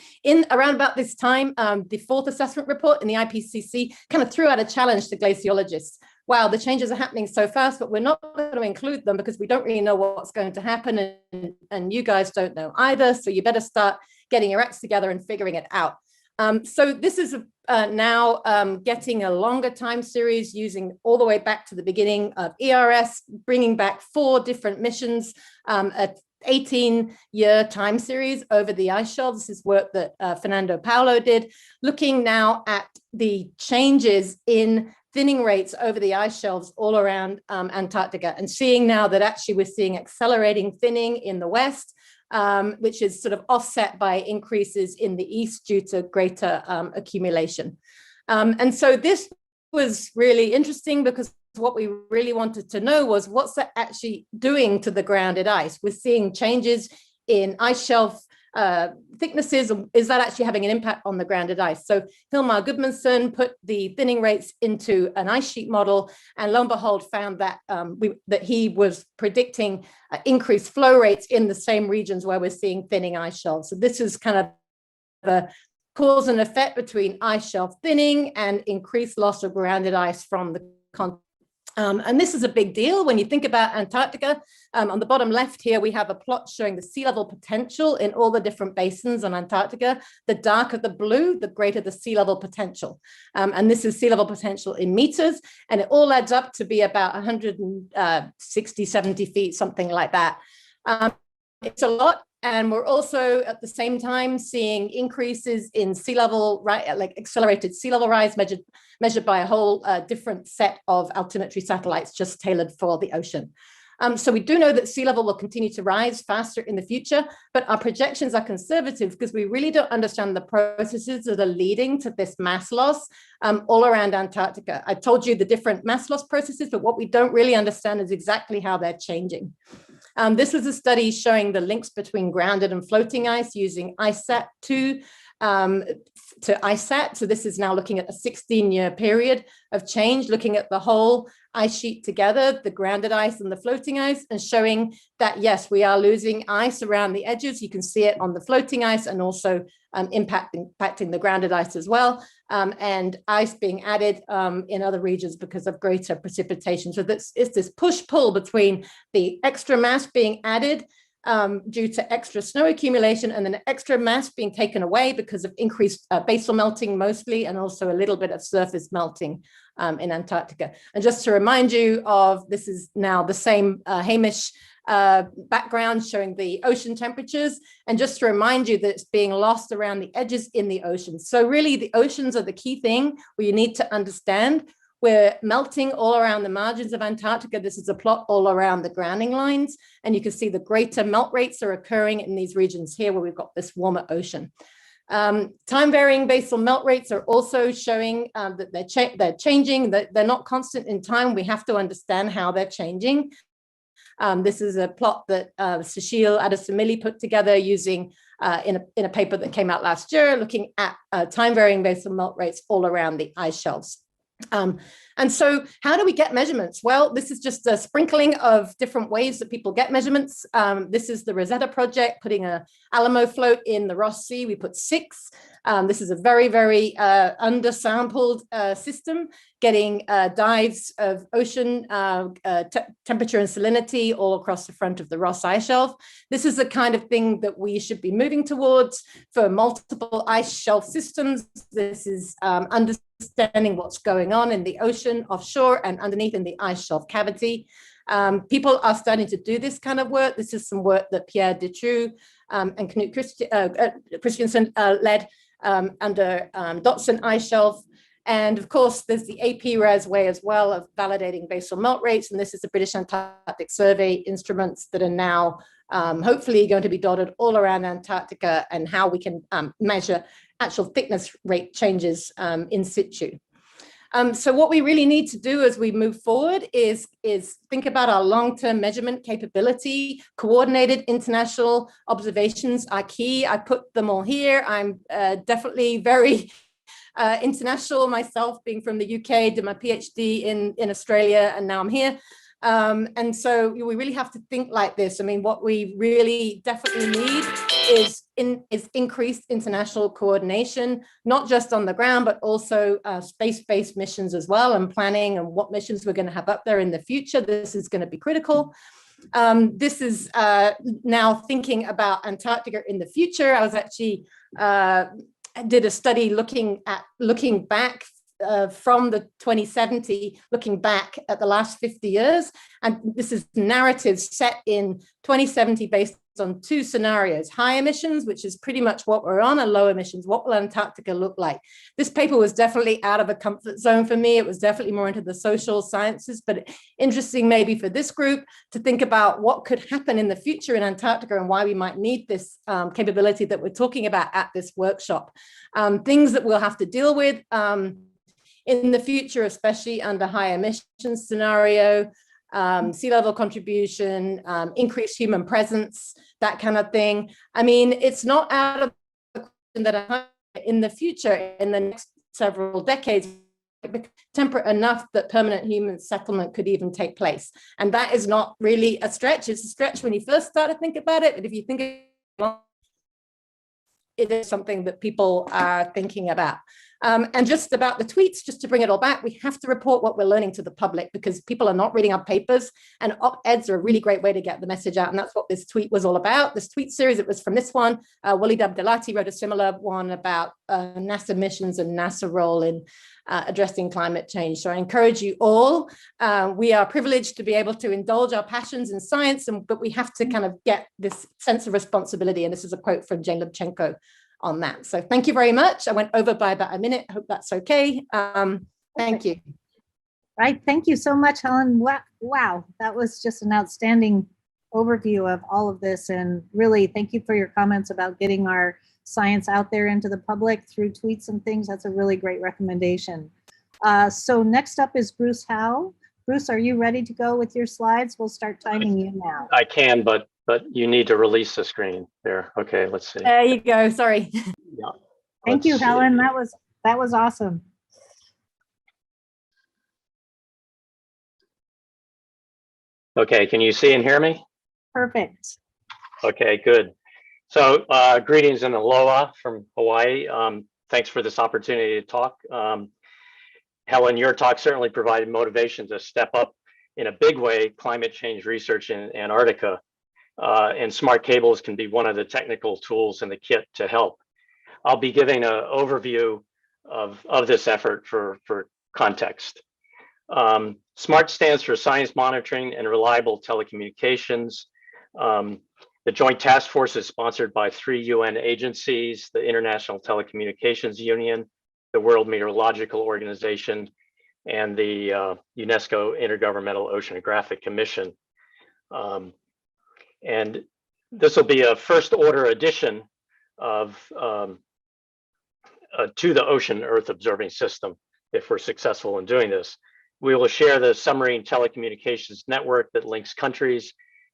around about this time, the fourth assessment report in the IPCC kind of threw out a challenge to glaciologists. Wow, the changes are happening so fast, but we're not going to include them because we don't really know what's going to happen, and you guys don't know either. So you better start getting your acts together and figuring it out. So this is now getting a longer time series, using all the way back to the beginning of ERS, bringing back 4 different missions, a 18-year time series over the ice shelves. This is work that Fernando Paulo did, looking now at the changes in thinning rates over the ice shelves all around Antarctica, and seeing now that actually we're seeing accelerating thinning in the west, which is sort of offset by increases in the east due to greater accumulation. And so this was really interesting because what we really wanted to know was what's that actually doing to the grounded ice. We're seeing changes in ice shelf thicknesses. Is that actually having an impact on the grounded ice? So Hilmar Gudmundsson put the thinning rates into an ice sheet model, and lo and behold found that that he was predicting increased flow rates in the same regions where we're seeing thinning ice shelves. So this is kind of the cause and effect between ice shelf thinning and increased loss of grounded ice from the continent. And this is a big deal when you think about Antarctica. On the bottom left here, we have a plot showing the sea level potential in all the different basins on Antarctica. The darker the blue, the greater the sea level potential. And this is sea level potential in meters, and it all adds up to be about 160, 70 feet, something like that. It's a lot. And we're also at the same time seeing increases in sea level, right, like accelerated sea level rise measured by a whole different set of altimetry satellites just tailored for the ocean. So we do know that sea level will continue to rise faster in the future, but our projections are conservative because we really don't understand the processes that are leading to this mass loss all around Antarctica. I told you the different mass loss processes, but what we don't really understand is exactly how they're changing. This was a study showing the links between grounded and floating ice using ICESat-2 to ICESat. So this is now looking at a 16-year period of change, looking at the whole ice sheet together, the grounded ice and the floating ice, and showing that, yes, we are losing ice around the edges. You can see it on the floating ice and also impacting the grounded ice as well. and ice being added in other regions because of greater precipitation. So it's this push-pull between the extra mass being added due to extra snow accumulation and then extra mass being taken away because of increased basal melting mostly, and also a little bit of surface melting in Antarctica. And just to remind you of, this is now the same Hamish background showing the ocean temperatures. And just to remind you that it's being lost around the edges in the oceans. So really the oceans are the key thing where you need to understand. We're melting all around the margins of Antarctica. This is a plot all around the grounding lines. And you can see the greater melt rates are occurring in these regions here where we've got this warmer ocean. Time varying basal melt rates are also showing that they're changing, that they're not constant in time. We have to understand how they're changing. This is a plot that Sushil Adesamili put together using in a paper that came out last year, looking at time varying basal melt rates all around the ice shelves. And so how do we get measurements? Well, this is just a sprinkling of different ways that people get measurements. This is the Rosetta project, putting a Alamo float in the Ross Sea. We put 6. This is a very, very undersampled system, getting dives of ocean temperature and salinity all across the front of the Ross ice shelf. This is the kind of thing that we should be moving towards for multiple ice shelf systems. This is understanding what's going on in the ocean, offshore, and underneath in the ice shelf cavity. People are starting to do this kind of work. This is some work that Pierre Dutroux and Knut Christiansen led under Dotson ice shelf. And of course, there's the AP-RAS way as well of validating basal melt rates. And this is the British Antarctic Survey instruments that are now hopefully going to be dotted all around Antarctica, and how we can measure actual thickness rate changes in situ. So what we really need to do as we move forward is think about our long-term measurement capability. Coordinated international observations are key. I put them all here. I'm definitely very international myself, being from the UK, did my PhD in Australia, and now I'm here. And so we really have to think like this. I mean, what we really definitely need is increased international coordination, not just on the ground, but also space-based missions as well, and planning and what missions we're going to have up there in the future. This is going to be critical. This is now thinking about Antarctica in the future. I was actually did a study looking back from the 2070, looking back at the last 50 years. And this is narratives set in 2070 based on 2 scenarios: high emissions, which is pretty much what we're on, and low emissions. What will Antarctica look like? This paper was definitely out of a comfort zone for me. It was definitely more into the social sciences, but interesting maybe for this group to think about what could happen in the future in Antarctica and why we might need this capability that we're talking about at this workshop. Things that we'll have to deal with in the future, especially under high emissions scenario, sea level contribution, increased human presence, that kind of thing. I mean, it's not out of the question that in the future, in the next several decades, temperate enough that permanent human settlement could even take place. And that is not really a stretch. It's a stretch when you first start to think about it, but if you think it is something that people are thinking about. And just about the tweets, just to bring it all back, we have to report what we're learning to the public, because people are not reading our papers, and op-eds are a really great way to get the message out. And that's what this tweet was all about. This tweet series, it was from this one. Walid Abdelati wrote a similar one about NASA missions and NASA role in addressing climate change. So I encourage you all. We are privileged to be able to indulge our passions in science, but we have to kind of get this sense of responsibility. And this is a quote from Jane Lubchenco on that. So thank you very much. I went over by about a minute. I hope that's okay. Thank you. Right. Thank you so much, Helen. Wow. That was just an outstanding overview of all of this. And really, thank you for your comments about getting our science out there into the public through tweets and things. That's a really great recommendation. So next up is Bruce Howe. Bruce, are you ready to go with your slides? We'll start timing you now. I can, but you need to release the screen there. Okay, let's see. There you go. Sorry. Yeah. Thank you, Helen. That was awesome. Okay, can you see and hear me? Perfect. Okay, good. So greetings and aloha from Hawaii. thanks for this opportunity to talk. Helen, your talk certainly provided motivation to step up in a big way climate change research in Antarctica. And smart cables can be one of the technical tools in the kit to help. I'll be giving an overview of this effort for context. SMART stands for Science Monitoring and Reliable Telecommunications. The Joint Task Force is sponsored by 3 UN agencies, the International Telecommunications Union, the World Meteorological Organization, and the UNESCO Intergovernmental Oceanographic Commission. And this will be a first order addition of to the Ocean Earth Observing System if we're successful in doing this. We will share the submarine telecommunications network that links countries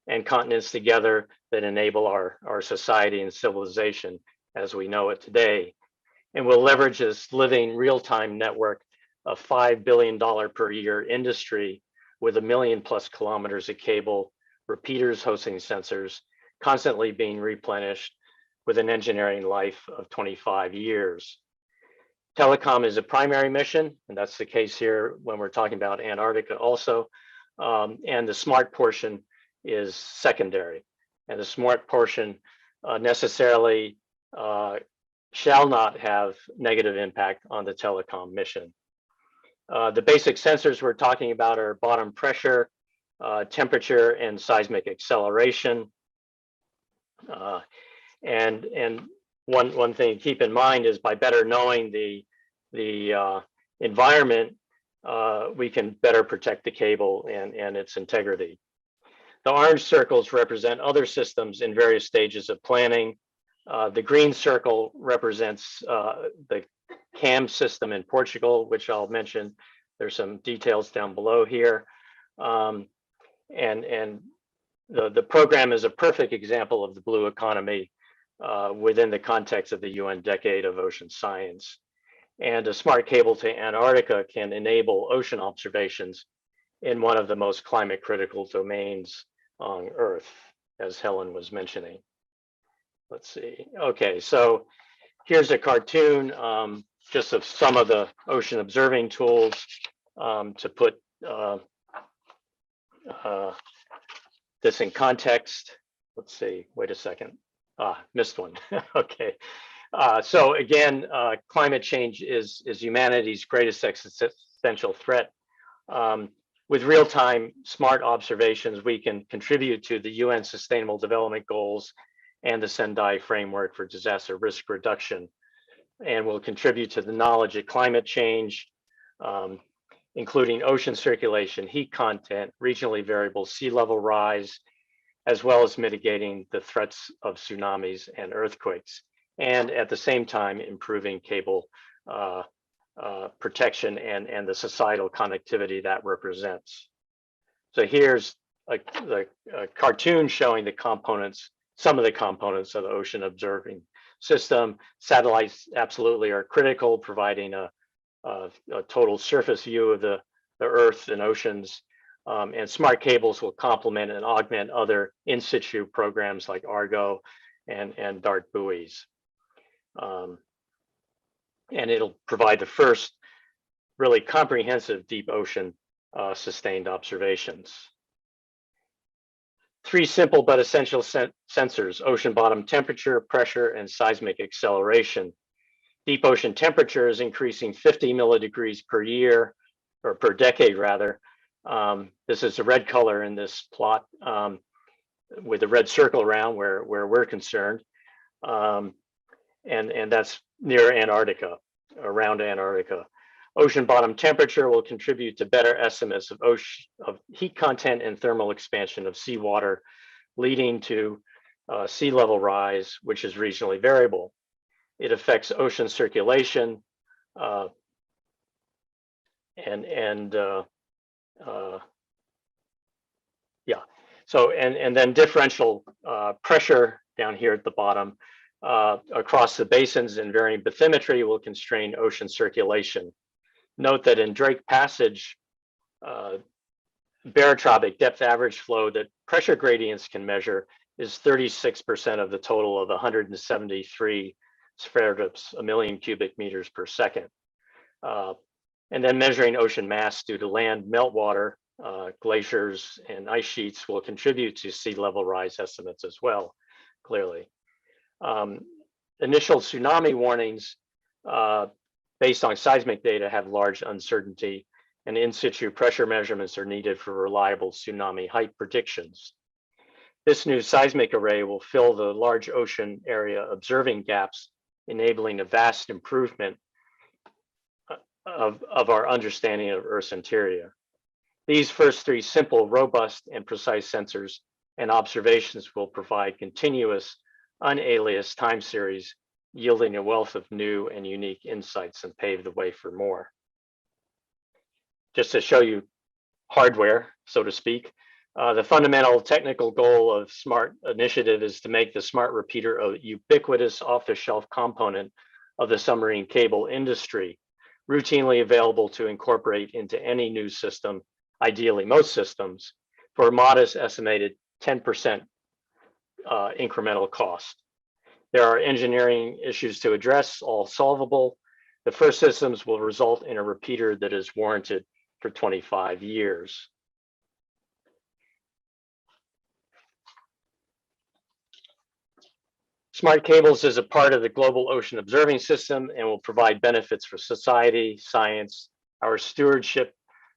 and continents together that enable our society and civilization as we know it today. And we'll leverage this living real-time network of $5 billion per year industry with 1 million+ kilometers of cable, repeaters hosting sensors, constantly being replenished with an engineering life of 25 years. Telecom is a primary mission, and that's the case here when we're talking about Antarctica also. And the smart portion is secondary. And the smart portion necessarily shall not have negative impact on the telecom mission. The basic sensors we're talking about are bottom pressure, temperature, and seismic acceleration. And one thing to keep in mind is by better knowing the environment, we can better protect the cable and its integrity. The orange circles represent other systems in various stages of planning. The green circle represents the CAM system in Portugal, which I'll mention. There's some details down below here. And the program is a perfect example of the blue economy within the context of the UN Decade of Ocean Science. And a smart cable to Antarctica can enable ocean observations in one of the most climate critical domains on Earth, as Helen was mentioning. Let's see. Okay, so here's a cartoon just of some of the ocean observing tools to put this in context. Let's see, wait a second. Missed one. Okay. So again, climate change is humanity's greatest existential threat. With real-time smart observations, we can contribute to the UN Sustainable Development Goals and the Sendai Framework for Disaster Risk Reduction, and will contribute to the knowledge of climate change, including ocean circulation, heat content, regionally variable sea level rise, as well as mitigating the threats of tsunamis and earthquakes, and at the same time improving cable protection and the societal connectivity that represents. So here's a cartoon showing the components, some of the components of the ocean observing system. Satellites absolutely are critical, providing a total surface view of the Earth and oceans. And smart cables will complement and augment other in situ programs like Argo and Dart buoys. And it'll provide the first really comprehensive deep ocean sustained observations. 3 simple but essential sensors: ocean bottom temperature, pressure, and seismic acceleration. Deep ocean temperature is increasing 50 millidegrees per year, or per decade rather. This is the red color in this plot with the red circle around where we're concerned. And that's near Antarctica, around Antarctica. Ocean bottom temperature will contribute to better estimates of heat content and thermal expansion of seawater, leading to sea level rise, which is regionally variable. It affects ocean circulation yeah. So and then differential pressure down here at the bottom across the basins in varying bathymetry will constrain ocean circulation. Note that in Drake Passage, barotropic depth average flow that pressure gradients can measure is 36% of the total of 173 spheroids, 1 million cubic meters per second. And then measuring ocean mass due to land meltwater, glaciers, and ice sheets will contribute to sea level rise estimates as well, clearly. Initial tsunami warnings based on seismic data have large uncertainty, and in situ pressure measurements are needed for reliable tsunami height predictions. This new seismic array will fill the large ocean area observing gaps, enabling a vast improvement of our understanding of Earth's interior. These first three simple, robust, and precise sensors and observations will provide continuous, unaliased time series, yielding a wealth of new and unique insights and pave the way for more. Just to show you hardware, so to speak, the fundamental technical goal of SMART initiative is to make the SMART repeater a ubiquitous off-the-shelf component of the submarine cable industry, routinely available to incorporate into any new system, ideally most systems, for a modest estimated 10% incremental cost. There are engineering issues to address, all solvable. The first systems will result in a repeater that is warranted for 25 years. Smart cables is a part of the global ocean observing system and will provide benefits for society, science, our stewardship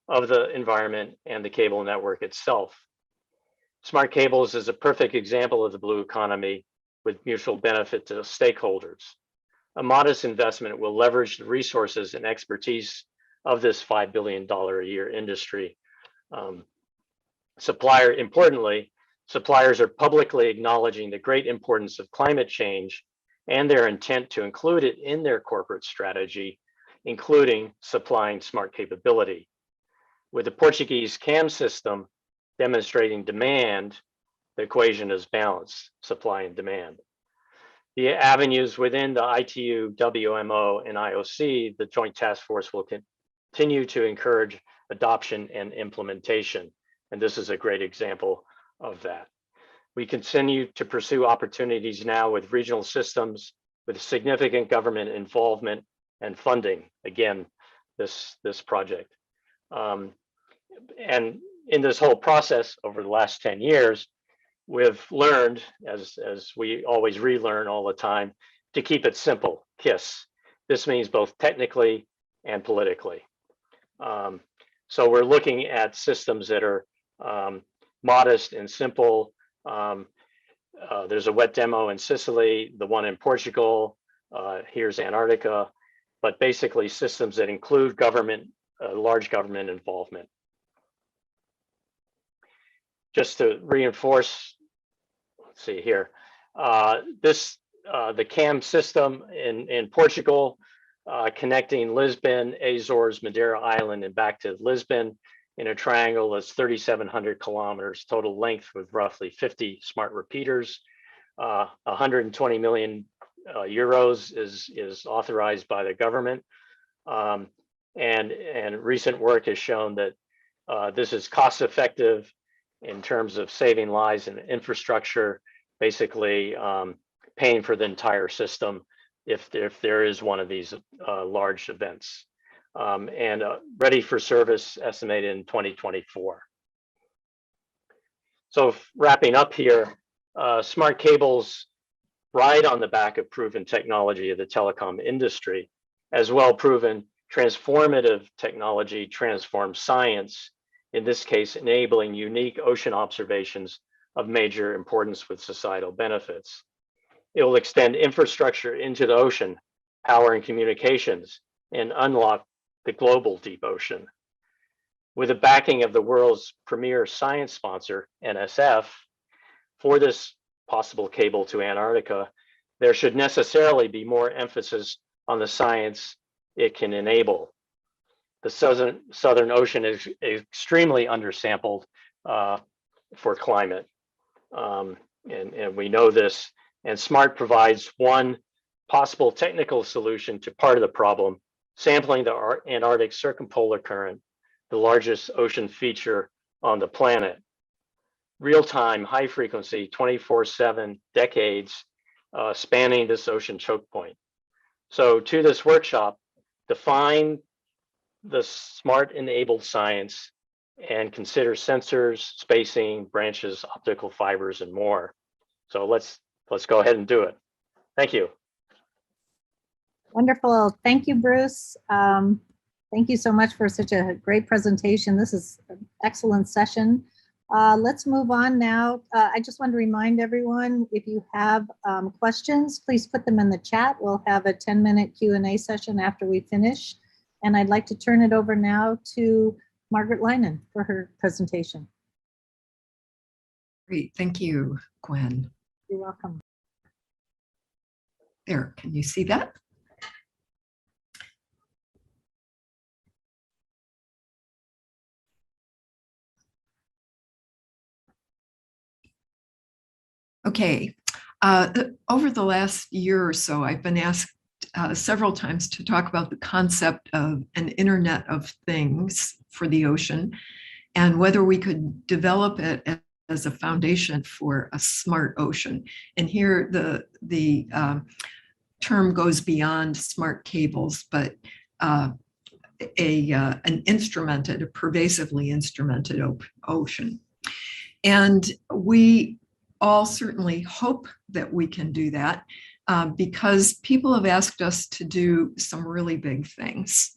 of the environment, and the cable network itself. Smart cables is a perfect example of the blue economy with mutual benefit to stakeholders. A modest investment will leverage the resources and expertise of this $5 billion a year industry. Importantly, suppliers are publicly acknowledging the great importance of climate change and their intent to include it in their corporate strategy, including supplying smart capability. With the Portuguese CAM system demonstrating demand, the equation is balanced, supply and demand. The avenues within the ITU, WMO, and IOC, the Joint Task Force will continue to encourage adoption and implementation. And this is a great example of that. We continue to pursue opportunities now with regional systems with significant government involvement and funding. Again, this project. And in this whole process over the last 10 years, we've learned, as we always relearn all the time, to keep it simple, KISS. This means both technically and politically. So we're looking at systems that are modest and simple. There's a wet demo in Sicily, the one in Portugal, here's Antarctica, but basically systems that include government, large government involvement. Just to reinforce, let's see here, the CAM system in Portugal, connecting Lisbon, Azores, Madeira Island, and back to Lisbon in a triangle that's 3,700 kilometers total length with roughly 50 smart repeaters. 120 million euros is authorized by the government. And recent work has shown that this is cost effective in terms of saving lives and infrastructure, basically paying for the entire system if there is one of these large events. And ready for service estimated in 2024. So wrapping up here, smart cables ride on the back of proven technology of the telecom industry, as well proven transformative technology transforms science, in this case, enabling unique ocean observations of major importance with societal benefits. It will extend infrastructure into the ocean, powering communications, and unlock the global deep ocean. With the backing of the world's premier science sponsor, NSF, for this possible cable to Antarctica, there should necessarily be more emphasis on the science it can enable. The Southern Ocean is extremely undersampled for climate. And we know this, and SMART provides one possible technical solution to part of the problem, sampling the Antarctic circumpolar current, the largest ocean feature on the planet. Real-time, high-frequency, 24/7 decades spanning this ocean choke point. So to this workshop, define the smart enabled science and consider sensors, spacing, branches, optical fibers, and more. So let's go ahead and do it. Thank you. Wonderful. Thank you, Bruce. Thank you so much for such a great presentation. This is an excellent session. Let's move on now. I just want to remind everyone, if you have questions, please put them in the chat. We'll have a 10-minute Q&A session after we finish. And I'd like to turn it over now to Margaret Leinen for her presentation. Great, thank you, Gwen. You're welcome. There, can you see that? Okay, over the last year or so, I've been asked several times to talk about the concept of an Internet of Things for the ocean and whether we could develop it as a foundation for a smart ocean. And here the term goes beyond smart cables, but an instrumented, a pervasively instrumented ocean. And we all certainly hope that we can do that because people have asked us to do some really big things.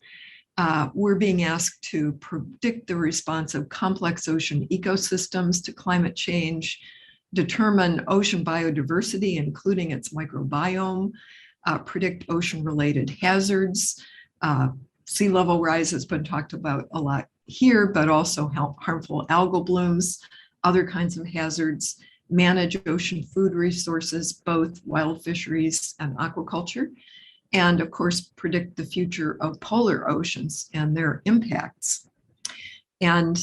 We're being asked to predict the response of complex ocean ecosystems to climate change, determine ocean biodiversity, including its microbiome, predict ocean-related hazards. Sea level rise has been talked about a lot here, but also harmful algal blooms, other kinds of hazards, manage ocean food resources, both wild fisheries and aquaculture, and of course, predict the future of polar oceans and their impacts. And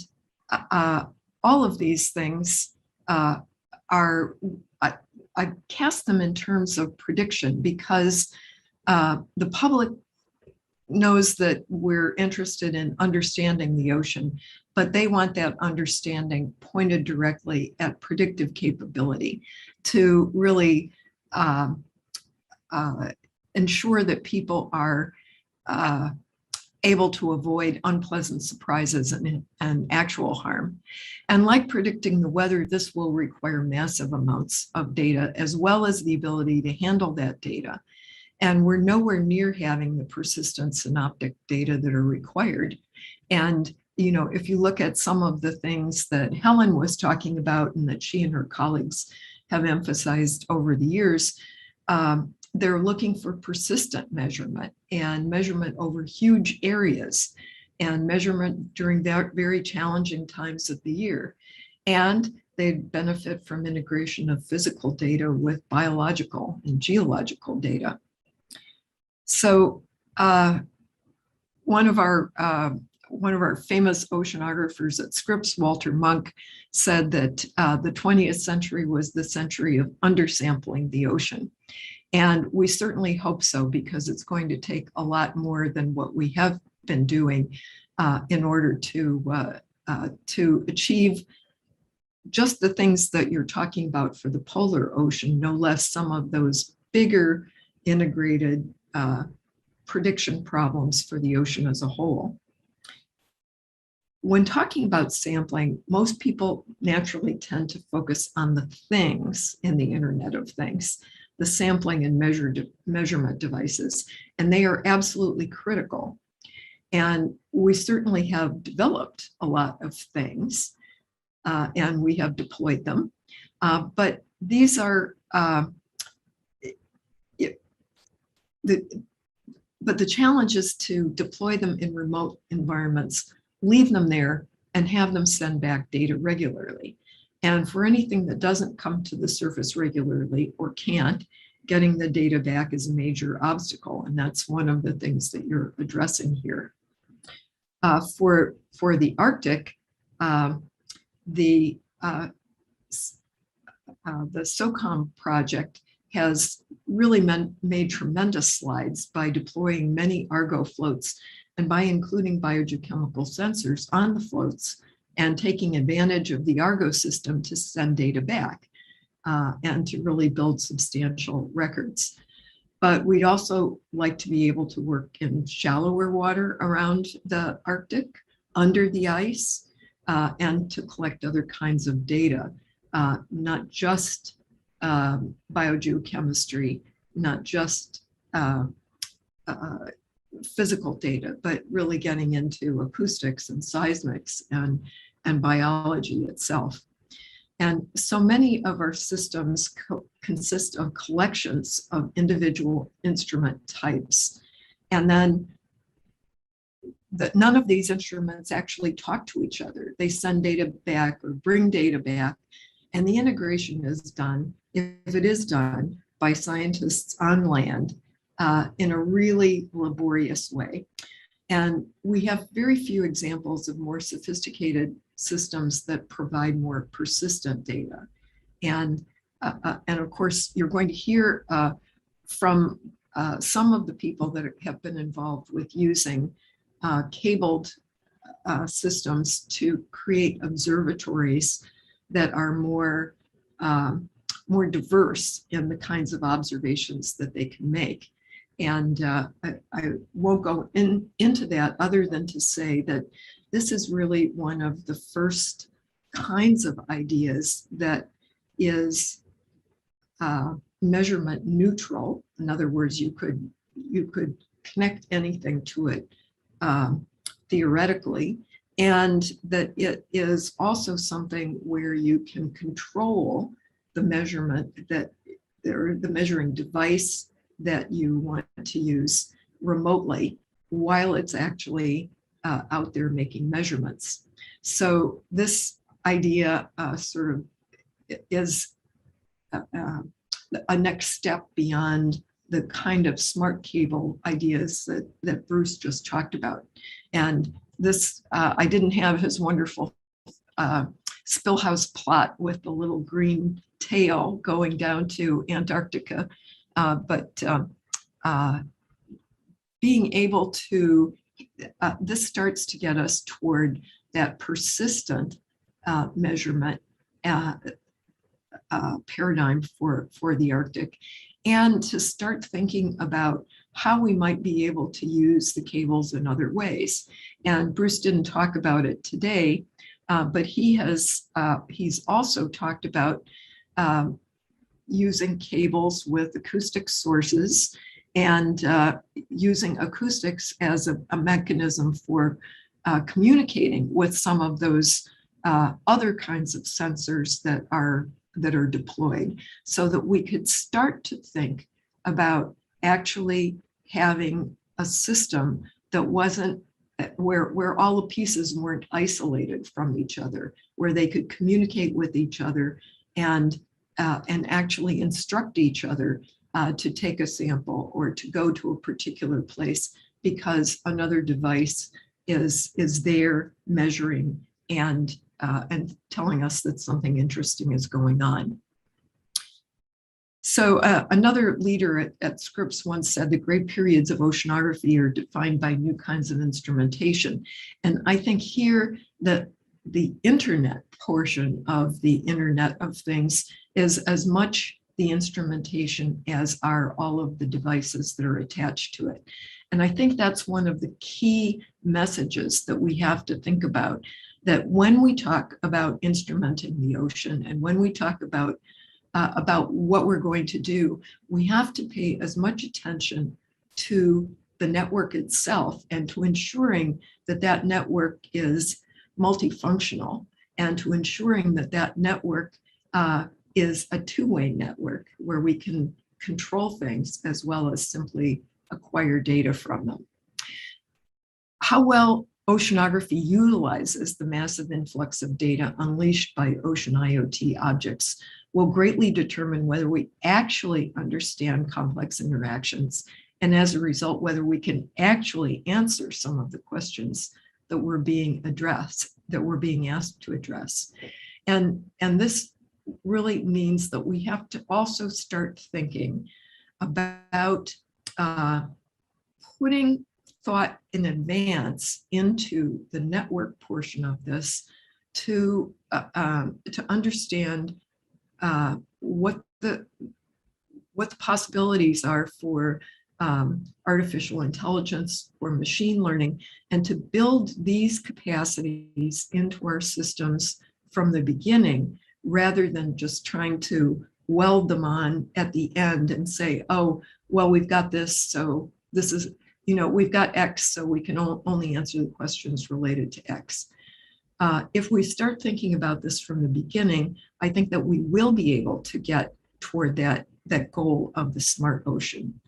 all of these things I cast them in terms of prediction because the public knows that we're interested in understanding the ocean, but they want that understanding pointed directly at predictive capability to really ensure that people are able to avoid unpleasant surprises and actual harm. And like predicting the weather, this will require massive amounts of data as well as the ability to handle that data. And we're nowhere near having the persistent synoptic data that are required. And you know, if you look at some of the things that Helen was talking about and that she and her colleagues have emphasized over the years, they're looking for persistent measurement and measurement over huge areas and measurement during very challenging times of the year. And they benefit from integration of physical data with biological and geological data. So one of our famous oceanographers at Scripps, Walter Munk, said that the 20th century was the century of undersampling the ocean. And we certainly hope so, because it's going to take a lot more than what we have been doing in order to achieve just the things that you're talking about for the polar ocean, no less some of those bigger integrated prediction problems for the ocean as a whole. When talking about sampling, most people naturally tend to focus on the things in the Internet of Things, the sampling and measurement devices, and they are absolutely critical. And we certainly have developed a lot of things and we have deployed them, but these are, but the challenge is to deploy them in remote environments, leave them there, and have them send back data regularly. And for anything that doesn't come to the surface regularly or can't, getting the data back is a major obstacle. And that's one of the things that you're addressing here. For the Arctic, the SOCOM project has really made tremendous strides by deploying many Argo floats and by including biogeochemical sensors on the floats and taking advantage of the Argo system to send data back and to really build substantial records. but we'd also like to be able to work in shallower water around the Arctic, under the ice, and to collect other kinds of data, not just biogeochemistry, not just physical data, but really getting into acoustics and seismics and biology itself. And so many of our systems consist of collections of individual instrument types. And then none of these instruments actually talk to each other. They send data back or bring data back. And the integration is done, if it is done, by scientists on land in a really laborious way. And we have very few examples of more sophisticated systems that provide more persistent data. And of course, you're going to hear from some of the people that have been involved with using cabled systems to create observatories that are more diverse in the kinds of observations that they can make. And I won't go into that other than to say that this is really one of the first kinds of ideas that is measurement neutral. In other words, you could connect anything to it theoretically, and that it is also something where you can control the measurement the measuring device that you want to use remotely while it's actually out there making measurements. So this idea sort of is a next step beyond the kind of smart cable ideas that Bruce just talked about. And this, I didn't have his wonderful Spillhouse plot with the little green tail going down to Antarctica, but being able to, this starts to get us toward that persistent measurement paradigm for the Arctic, and to start thinking about how we might be able to use the cables in other ways. And Bruce didn't talk about it today, but he's also talked about using cables with acoustic sources and using acoustics as a mechanism for communicating with some of those other kinds of sensors that are deployed, so that we could start to think about actually having a system that wasn't where all the pieces weren't isolated from each other, where they could communicate with each other and actually instruct each other to take a sample or to go to a particular place because another device is there measuring and telling us that something interesting is going on. So another leader at Scripps once said the great periods of oceanography are defined by new kinds of instrumentation. And I think here that the internet portion of the Internet of Things is as much the instrumentation as are all of the devices that are attached to it. And I think that's one of the key messages that we have to think about, that when we talk about instrumenting the ocean and when we talk about what we're going to do, we have to pay as much attention to the network itself and to ensuring that that network is multifunctional, and to ensuring that that network is a two-way network where we can control things as well as simply acquire data from them. How well oceanography utilizes the massive influx of data unleashed by ocean IoT objects will greatly determine whether we actually understand complex interactions, and as a result, whether we can actually answer some of the questions that we're being asked to address. And this really means that we have to also start thinking about putting thought in advance into the network portion of this to understand what what the possibilities are for artificial intelligence or machine learning, and to build these capacities into our systems from the beginning, rather than just trying to weld them on at the end and say, oh, well, we've got this, so this is, we've got X, so we can only answer the questions related to X. If we start thinking about this from the beginning, I think that we will be able to get toward that goal of the smart ocean.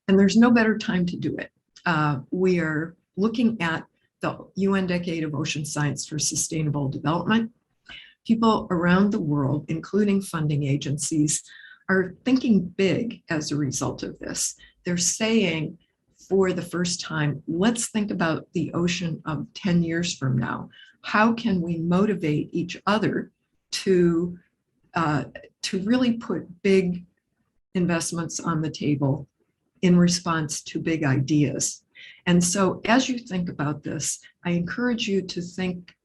And there's no better time to do it. We are looking at the UN Decade of Ocean Science for Sustainable Development. People around the world, including funding agencies, are thinking big as a result of this. They're saying for the first time, let's think about the ocean of 10 years from now. How can we motivate each other to really put big investments on the table in response to big ideas? And so as you think about this, I encourage you to think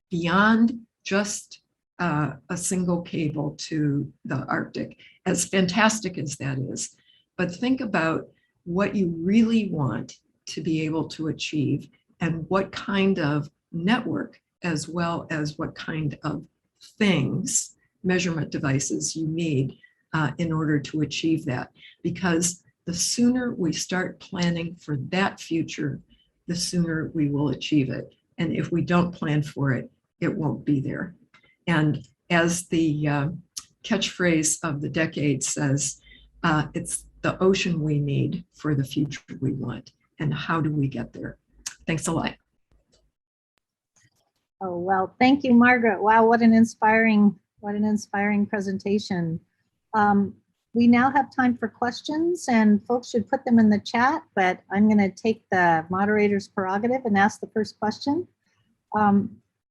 beyond just a single cable to the Arctic, as fantastic as that is, but think about what you really want to be able to achieve and what kind of network, as well as what kind of things, measurement devices you need in order to achieve that. Because the sooner we start planning for that future, the sooner we will achieve it. And if we don't plan for it, it won't be there. And as the catchphrase of the decade says, it's the ocean we need for the future we want. And how do we get there? Thanks a lot. Oh, well, thank you, Margaret. Wow, what an inspiring presentation. We now have time for questions, and folks should put them in the chat, but I'm going to take the moderator's prerogative and ask the first question.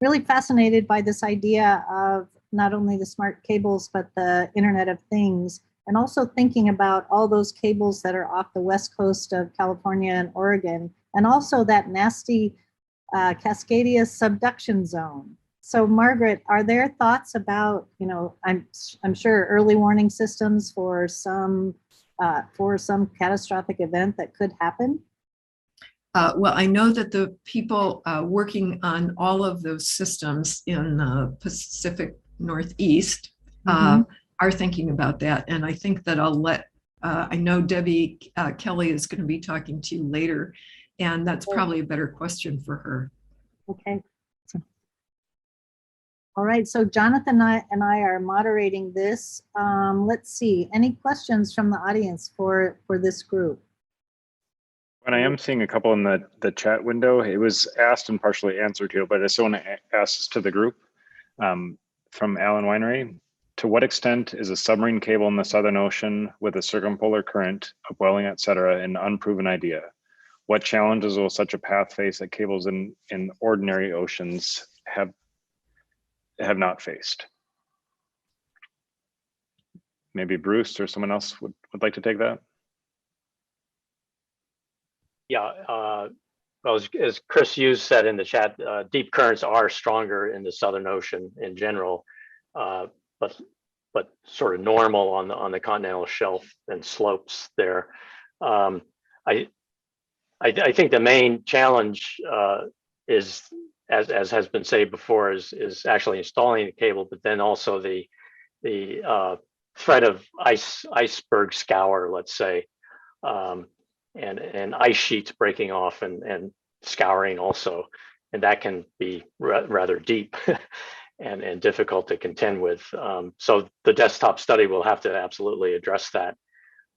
Really fascinated by this idea of not only the smart cables, but the Internet of Things, and also thinking about all those cables that are off the west coast of California and Oregon, and also that nasty Cascadia subduction zone. So Margaret, are there thoughts about, I'm sure early warning systems for some catastrophic event that could happen? Well, I know that the people working on all of those systems in the Pacific Northeast are thinking about that. And I think that I'll let, I know Debbie Kelly is going to be talking to you later, and that's probably a better question for her. Okay. All right, so Jonathan and I are moderating this. Let's see, any questions from the audience for this group? And I am seeing a couple in the chat window. It was asked and partially answered here, but I still want to ask this to the group. From Alan Winery, to what extent is a submarine cable in the Southern Ocean with a circumpolar current, upwelling, et cetera, an unproven idea? What challenges will such a path face that cables in ordinary oceans have not faced? Maybe Bruce or someone else would like to take that. Yeah, well, as Chris Hughes said in the chat, deep currents are stronger in the Southern Ocean in general, but sort of normal on the continental shelf and slopes there. I think the main challenge is, as has been said before, is actually installing the cable, but then also the threat of iceberg scour, let's say. And ice sheets breaking off and scouring also, and that can be rather deep and difficult to contend with. So the desktop study will have to absolutely address that.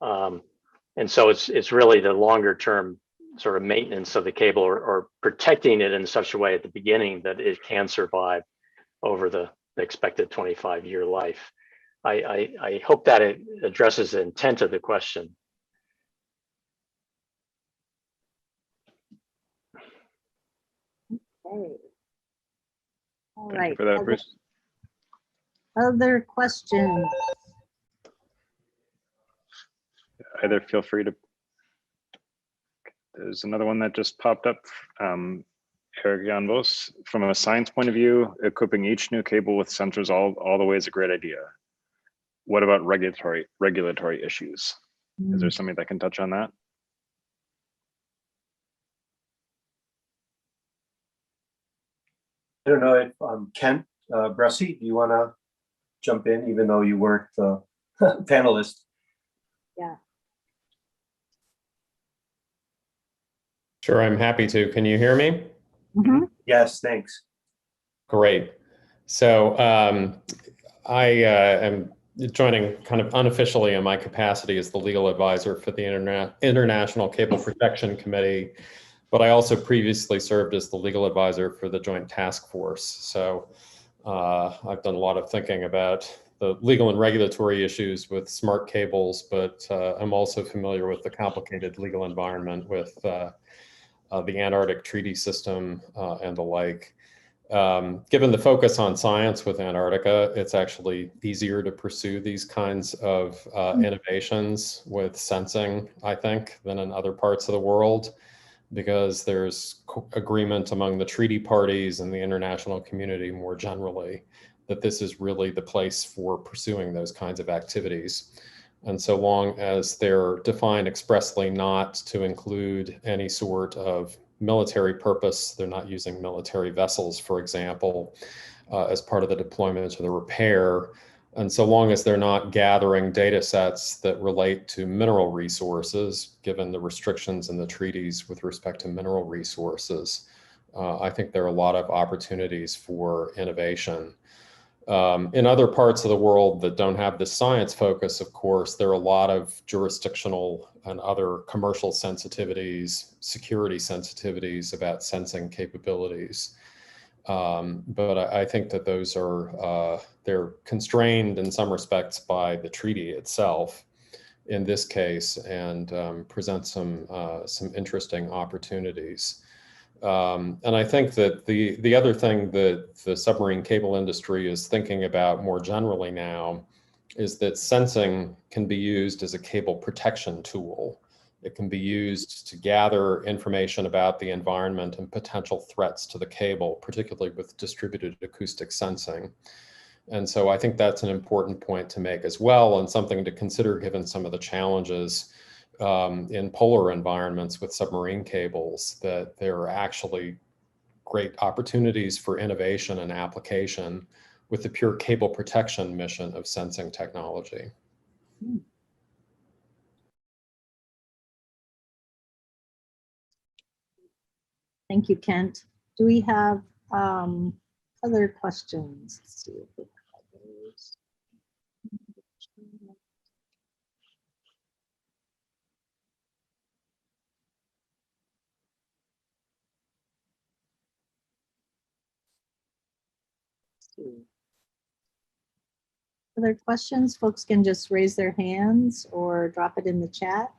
And so it's really the longer term sort of maintenance of the cable or protecting it in such a way at the beginning that it can survive over the expected 25-year life. I hope that it addresses the intent of the question. Okay. All Thank right. you for that, Bruce. Other questions? Either feel free to. There's another one that just popped up. Eric Janvos, from a science point of view, equipping each new cable with sensors all the way is a great idea. what about regulatory issues? Is there somebody that can touch on that? I don't know if Kent Bressy, do you want to jump in, even though you weren't the panelist? Yeah. Sure, I'm happy to. Can you hear me? Mm-hmm. Yes, thanks. Great. So I am joining kind of unofficially in my capacity as the legal advisor for the International Cable Protection Committee, but I also previously served as the legal advisor for the Joint Task Force. So I've done a lot of thinking about the legal and regulatory issues with smart cables, but I'm also familiar with the complicated legal environment with the Antarctic Treaty System and the like. Given the focus on science with Antarctica, it's actually easier to pursue these kinds of innovations with sensing, I think, than in other parts of the world, because there's agreement among the treaty parties and the international community more generally that this is really the place for pursuing those kinds of activities. And so long as they're defined expressly not to include any sort of military purpose, they're not using military vessels, for example, as part of the deployment or the repair, and so long as they're not gathering data sets that relate to mineral resources, given the restrictions in the treaties with respect to mineral resources, I think there are a lot of opportunities for innovation. In other parts of the world that don't have the science focus, of course, there are a lot of jurisdictional and other commercial sensitivities, security sensitivities about sensing capabilities. But I think that those are, they're constrained in some respects by the treaty itself in this case, and present some interesting opportunities. And I think that the other thing that the submarine cable industry is thinking about more generally now is that sensing can be used as a cable protection tool. It can be used to gather information about the environment and potential threats to the cable, particularly with distributed acoustic sensing. And so I think that's an important point to make as well, and something to consider given some of the challenges in polar environments with submarine cables, that there are actually great opportunities for innovation and application with the pure cable protection mission of sensing technology. Thank you, Kent. Do we have other questions? Let's see if we have those. Other questions? Folks can just raise their hands or drop it in the chat.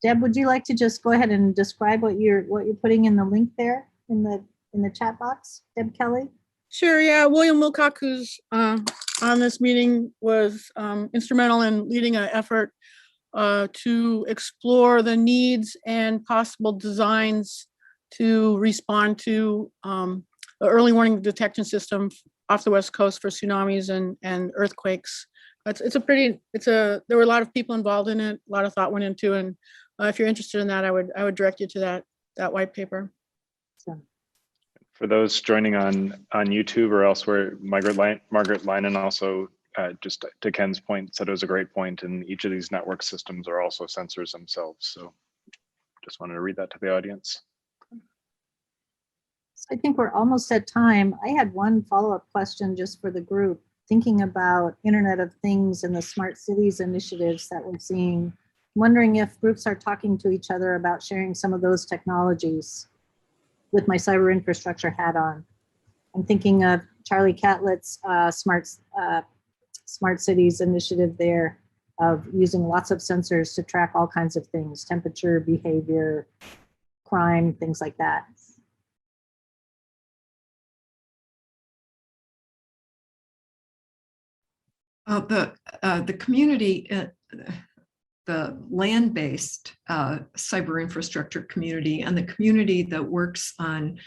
Deb, would you like to just go ahead and describe what you're putting in the link there in the chat box, Deb Kelly? Sure. Yeah, William Wilcock, who's on this meeting, was instrumental in leading an effort to explore the needs and possible designs to respond to the early warning detection system off the West Coast for tsunamis and earthquakes. There were a lot of people involved in it, a lot of thought went into, and if you're interested in that, I would direct you to that white paper. For those joining on YouTube or elsewhere, Margaret Leinen also, just to Ken's point, said it was a great point, and each of these network systems are also sensors themselves. So just wanted to read that to the audience. So I think we're almost at time. I had one follow-up question just for the group, thinking about Internet of Things and the smart cities initiatives that we're seeing. Wondering if groups are talking to each other about sharing some of those technologies with my cyber infrastructure hat on. I'm thinking of Charlie Catlett's smart cities initiative there, of using lots of sensors to track all kinds of things, temperature, behavior, crime, things like that. The community, the land-based cyber infrastructure community, and the community that works on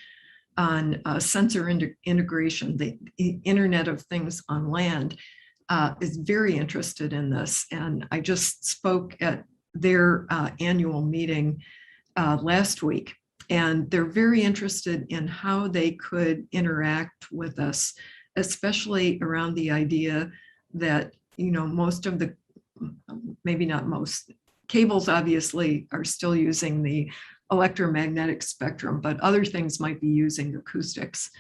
on sensor integration, the Internet of Things on land, is very interested in this. And I just spoke at their annual meeting last week, and they're very interested in how they could interact with us, especially around the idea that, you know, most of the, maybe not most, cables obviously are still using the electromagnetic spectrum, but other things might be using acoustics,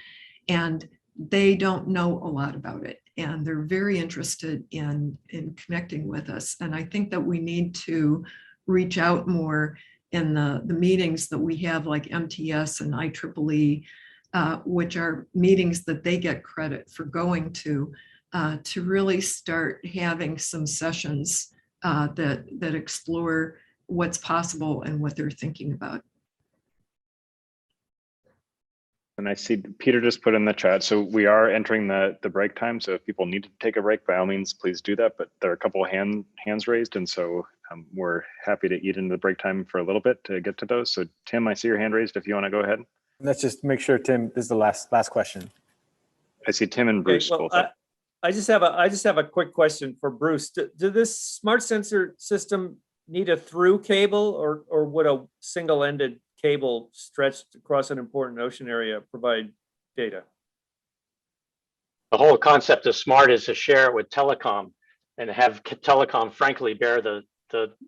and they don't know a lot about it. And they're very interested in connecting with us. And I think that we need to reach out more in the meetings that we have, like MTS and IEEE, which are meetings that they get credit for going to really start having some sessions that explore what's possible and what they're thinking about. And I see Peter just put in the chat. So we are entering the break time. So if people need to take a break, by all means, please do that. But there are a couple of hands raised. And so we're happy to eat into the break time for a little bit to get to those. So Tim, I see your hand raised if you want to go ahead. Let's just make sure, Tim, this is the last question. I see Tim and Bruce both up. I just have a quick question for Bruce. Do this smart sensor system need a through cable, or would a single-ended cable stretched across an important ocean area provide data? The whole concept of smart is to share it with telecom and have telecom frankly bear the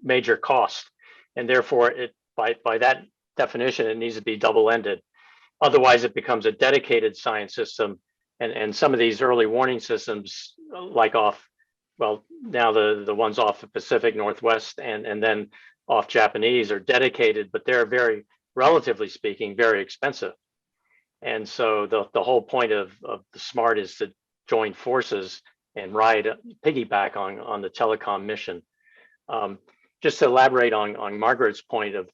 major cost. And therefore it by that definition, it needs to be double-ended. Otherwise it becomes a dedicated science system. And some of these early warning systems, like now the ones off the Pacific Northwest and then off Japanese, are dedicated, but they're very, relatively speaking, very expensive. And so the whole point of the smart is to join forces and piggyback on the telecom mission. Just to elaborate on Margaret's point of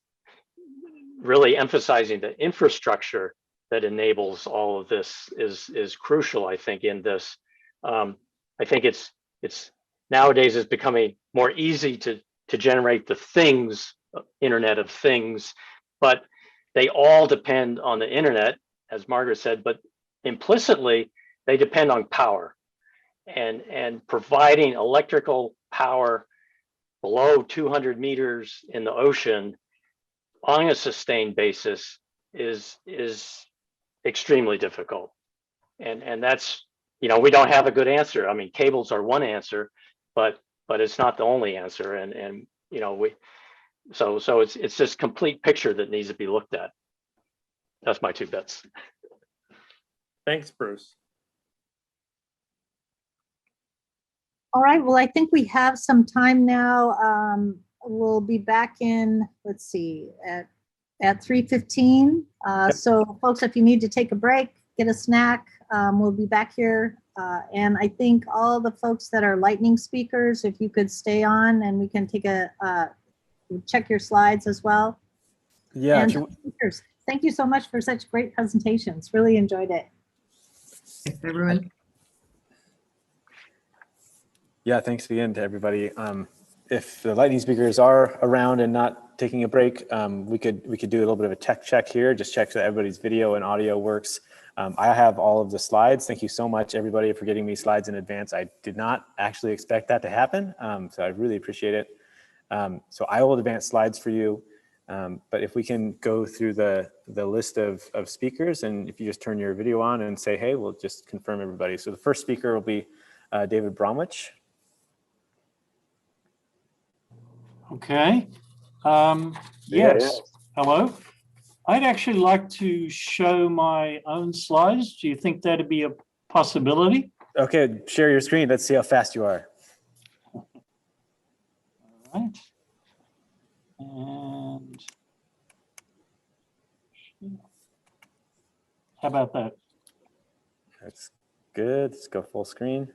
really emphasizing the infrastructure that enables all of this is crucial, I think, in this. I think it's nowadays is becoming more easy to generate the things, Internet of Things, but they all depend on the internet, as Margaret said, but implicitly they depend on power, and providing electrical power below 200 meters in the ocean on a sustained basis is extremely difficult. And that's, you know, we don't have a good answer. I mean, cables are one answer, but it's not the only answer. And you know, so it's this complete picture that needs to be looked at. That's my 2 bits. Thanks, Bruce. All right, well, I think we have some time now. We'll be back in, let's see, at 3:15. So folks, if you need to take a break, get a snack, we'll be back here. And I think all the folks that are lightning speakers, if you could stay on and we can take check your slides as well. Yeah. And speakers, thank you so much for such great presentations. Really enjoyed it. Thanks, everyone. Yeah, thanks again to everybody. If the lightning speakers are around and not taking a break, we could do a little bit of a tech check here, just check that everybody's video and audio works. I have all of the slides. Thank you so much, everybody, for getting me slides in advance. I did not actually expect that to happen, so I really appreciate it. So I will advance slides for you, but if we can go through the list of speakers, and if you just turn your video on and say, hey, we'll just confirm everybody. So the first speaker will be David Bromwich. Okay. Yes. Hello. I'd actually like to show my own slides. Do you think that'd be a possibility? Okay, share your screen. Let's see how fast you are. All right. And how about that? That's good. Let's go full screen.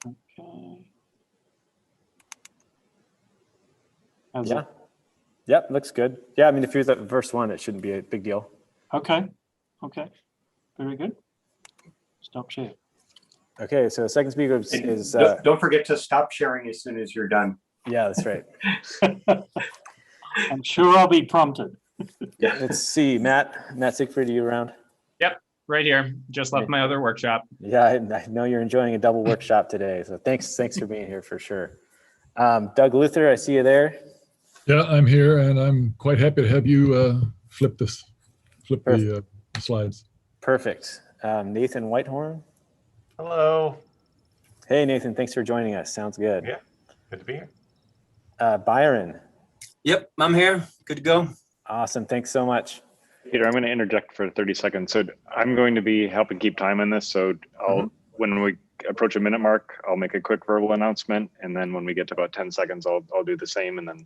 Okay. Yeah. Yep, looks good. Yeah, I mean, if you're the first one, it shouldn't be a big deal. Okay. Okay. Very good. Stop share. Okay, so the second speaker is don't forget to stop sharing as soon as you're done. Yeah, that's right. I'm sure I'll be prompted. Let's see, Matt Siegfried, are you around? Yep, right here. Just left my other workshop. Yeah, I know you're enjoying a double workshop today. So thanks for being here for sure. Doug Luther, I see you there. Yeah, I'm here, and I'm quite happy to have you flip the slides. Perfect. Nathan Whitehorn. Hello. Hey, Nathan, thanks for joining us. Sounds good. Yeah, good to be here. Byron. Yep, I'm here. Good to go. Awesome. Thanks so much. Peter, I'm going to interject for 30 seconds. So I'm going to be helping keep time on this. So when we approach a minute mark, I'll make a quick verbal announcement. And then when we get to about 10 seconds, I'll do the same. And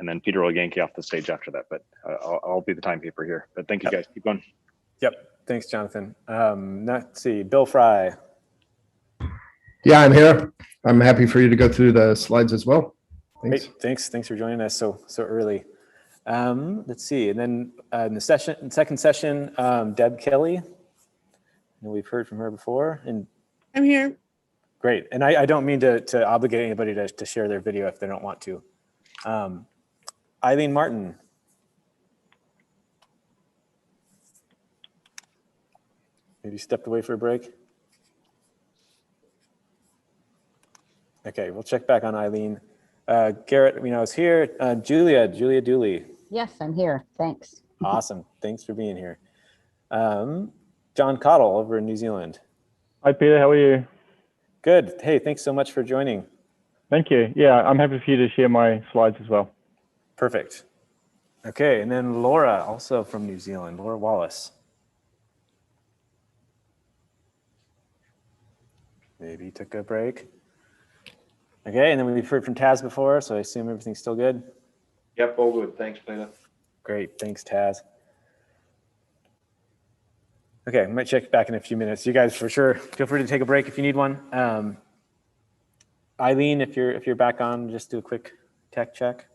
then Peter will yank you off the stage after that. But I'll be the timekeeper here. But thank you guys. Keep going. Yep. Thanks, Jonathan. Let's see. Bill Fry. Yeah, I'm here. I'm happy for you to go through the slides as well. Thanks. Great. Thanks for joining us so early. Let's see. And then in the second session, Deb Kelly. We've heard from her before. And I'm here. Great. And I don't mean to obligate anybody to share their video if they don't want to. Eileen Martin. Maybe stepped away for a break. Okay, we'll check back on Eileen. Garrett, is here. Julia Dooley. Yes, I'm here. Thanks. Awesome. Thanks for being here. John Cottle over in New Zealand. Hi, Peter. How are you? Good. Hey, thanks so much for joining. Thank you. Yeah, I'm happy for you to share my slides as well. Perfect. Okay, and then Laura, also from New Zealand, Laura Wallace. Maybe took a break. Okay, and then we've heard from Taz before, so I assume everything's still good? Yep, all good. Thanks, Peter. Great, thanks, Taz. Okay, I might check back in a few minutes. You guys, for sure, feel free to take a break if you need one. Eileen, if you're back on, just do a quick tech check.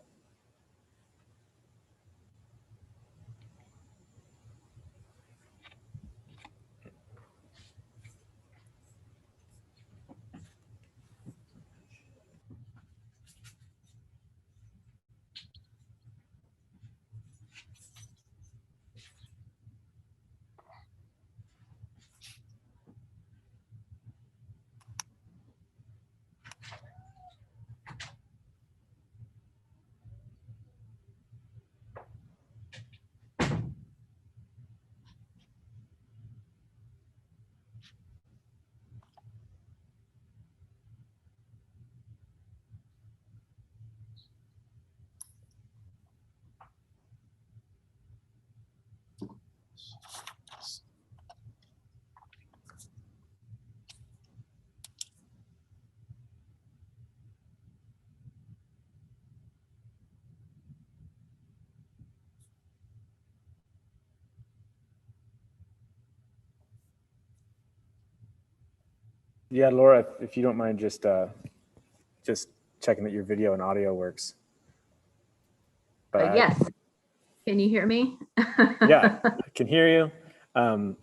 Yeah, Laura, if you don't mind just checking that your video and audio works. But yes. Can you hear me? Yeah, I can hear you. And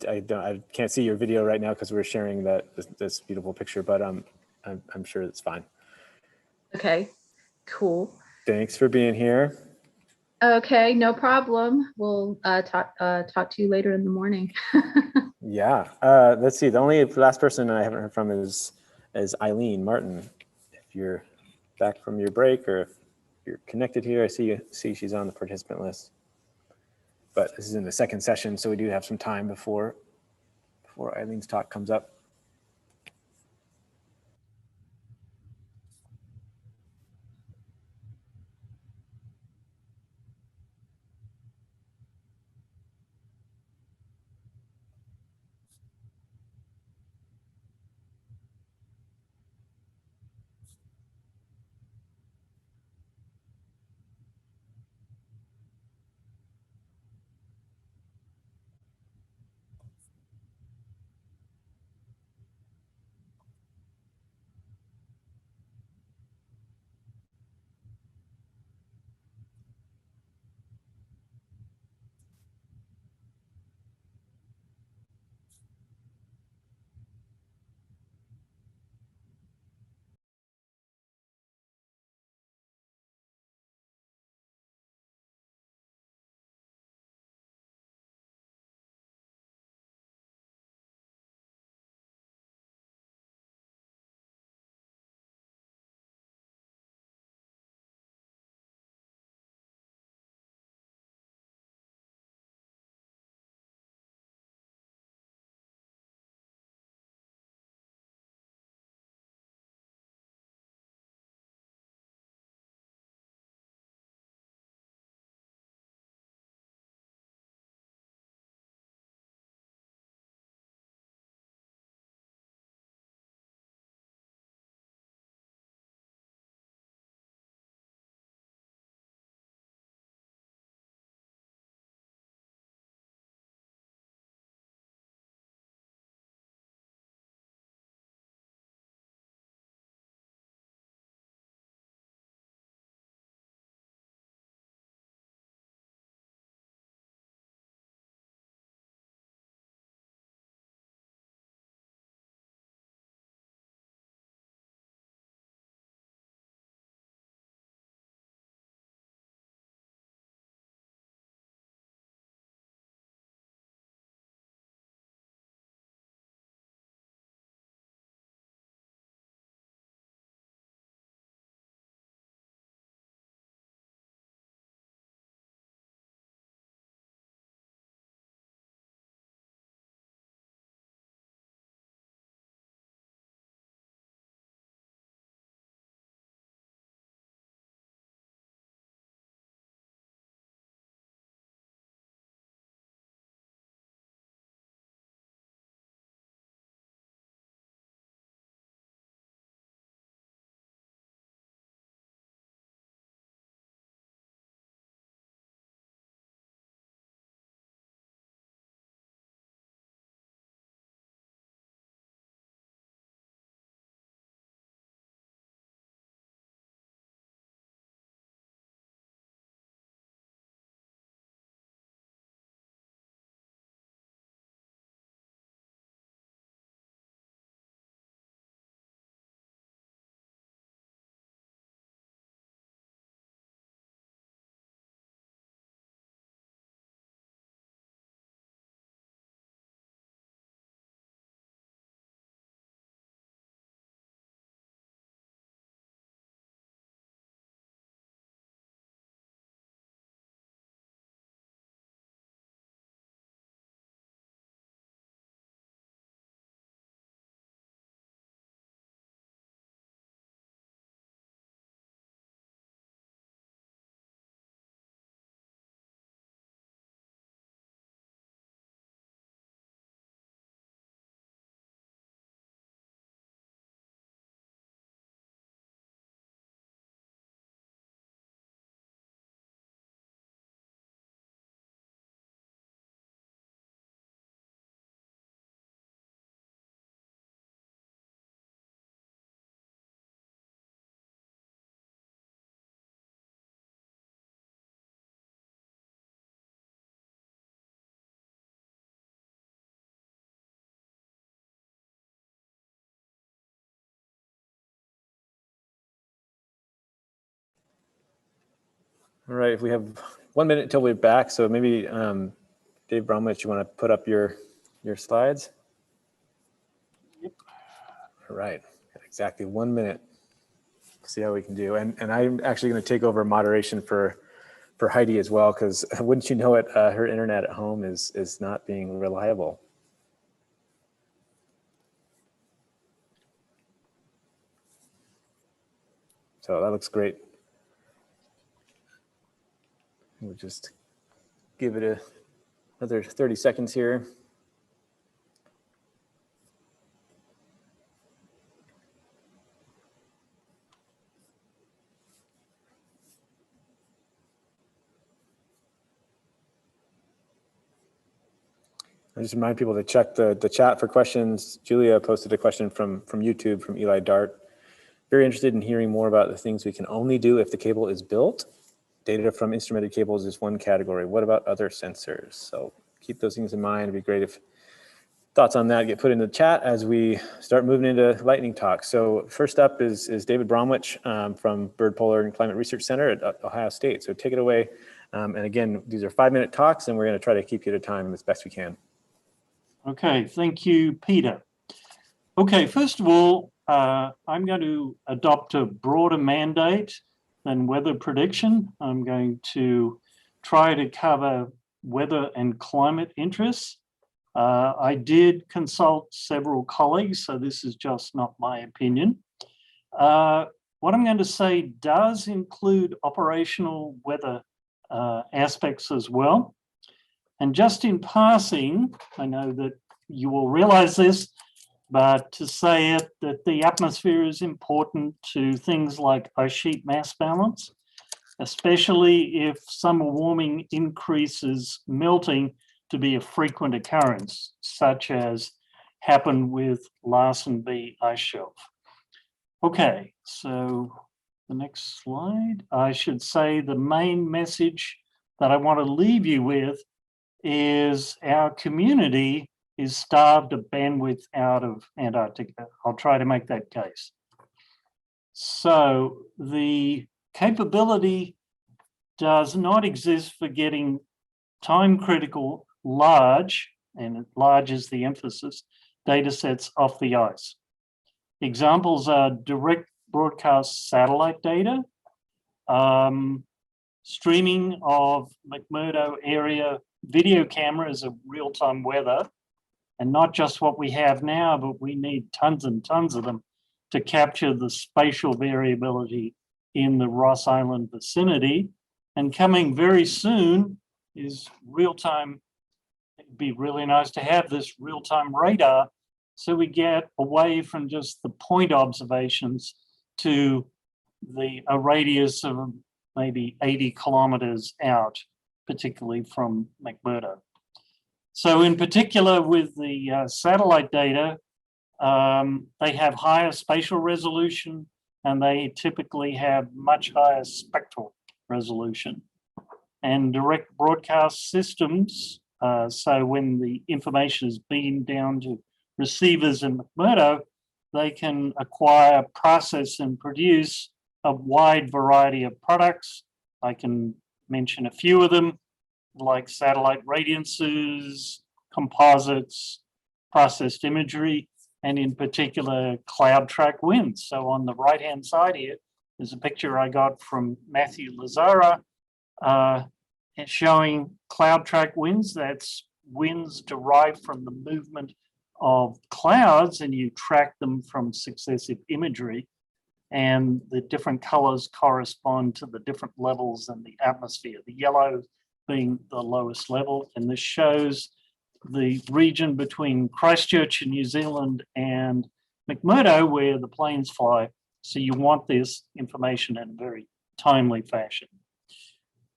I can't see your video right now because we're sharing this beautiful picture, but I'm sure it's fine. Okay, cool. Thanks for being here. Okay, no problem. We'll talk to you later in the morning. Yeah, let's see. The only last person I haven't heard from is Eileen Martin. If you're back from your break or if you're connected here, I see she's on the participant list. But this is in the second session, so we do have some time before Eileen's talk comes up. All right, if we have 1 minute until we're back, so maybe Dave Bromwich, you want to put up your slides? Yep. All right, got exactly 1 minute. See how we can do. And I'm actually going to take over moderation for Heidi as well, because wouldn't you know it, her internet at home is not being reliable. So that looks great. We'll just give it another 30 seconds here. I just remind people to check the chat for questions. Julia posted a question from YouTube from Eli Dart. Very interested in hearing more about the things we can only do if the cable is built. Data from instrumented cables is one category. What about other sensors? So keep those things in mind. It'd be great if thoughts on that get put into the chat as we start moving into lightning talk. So first up is David Bromwich from Bird Polar and Climate Research Center at Ohio State. So take it away. And again, these are 5-minute talks, and we're going to try to keep you to time as best we can. Okay, thank you, Peter. Okay, first of all, I'm going to adopt a broader mandate than weather prediction. I'm going to try to cover weather and climate interests. I did consult several colleagues, so this is just not my opinion. What I'm going to say does include operational weather aspects as well. And just in passing, I know that you will realize this, but to say it, that the atmosphere is important to things like ice sheet mass balance, especially if summer warming increases melting to be a frequent occurrence, such as happened with Larsen B ice shelf. Okay, so the next slide, I should say the main message that I want to leave you with is our community is starved of bandwidth out of Antarctica. I'll try to make that case. So the capability does not exist for getting time critical large, and large is the emphasis, data sets off the ice. Examples are direct broadcast satellite data, streaming of McMurdo area video cameras of real-time weather, and not just what we have now, but we need tons and tons of them to capture the spatial variability in the Ross Island vicinity. And coming very soon is real-time. It'd be really nice to have this real-time radar so we get away from just the point observations to a radius of maybe 80 kilometers out, particularly from McMurdo. So in particular with the satellite data, they have higher spatial resolution and they typically have much higher spectral resolution. And direct broadcast systems, so when the information is beamed down to receivers in McMurdo, they can acquire, process and produce a wide variety of products. I can mention a few of them, like satellite radiances, composites, processed imagery, and in particular, cloud track winds. So on the right-hand side here, there's a picture I got from Matthew Lazara showing cloud track winds. That's winds derived from the movement of clouds, and you track them from successive imagery. And the different colors correspond to the different levels in the atmosphere, the yellow being the lowest level. And this shows the region between Christchurch in New Zealand and McMurdo where the planes fly. So you want this information in a very timely fashion.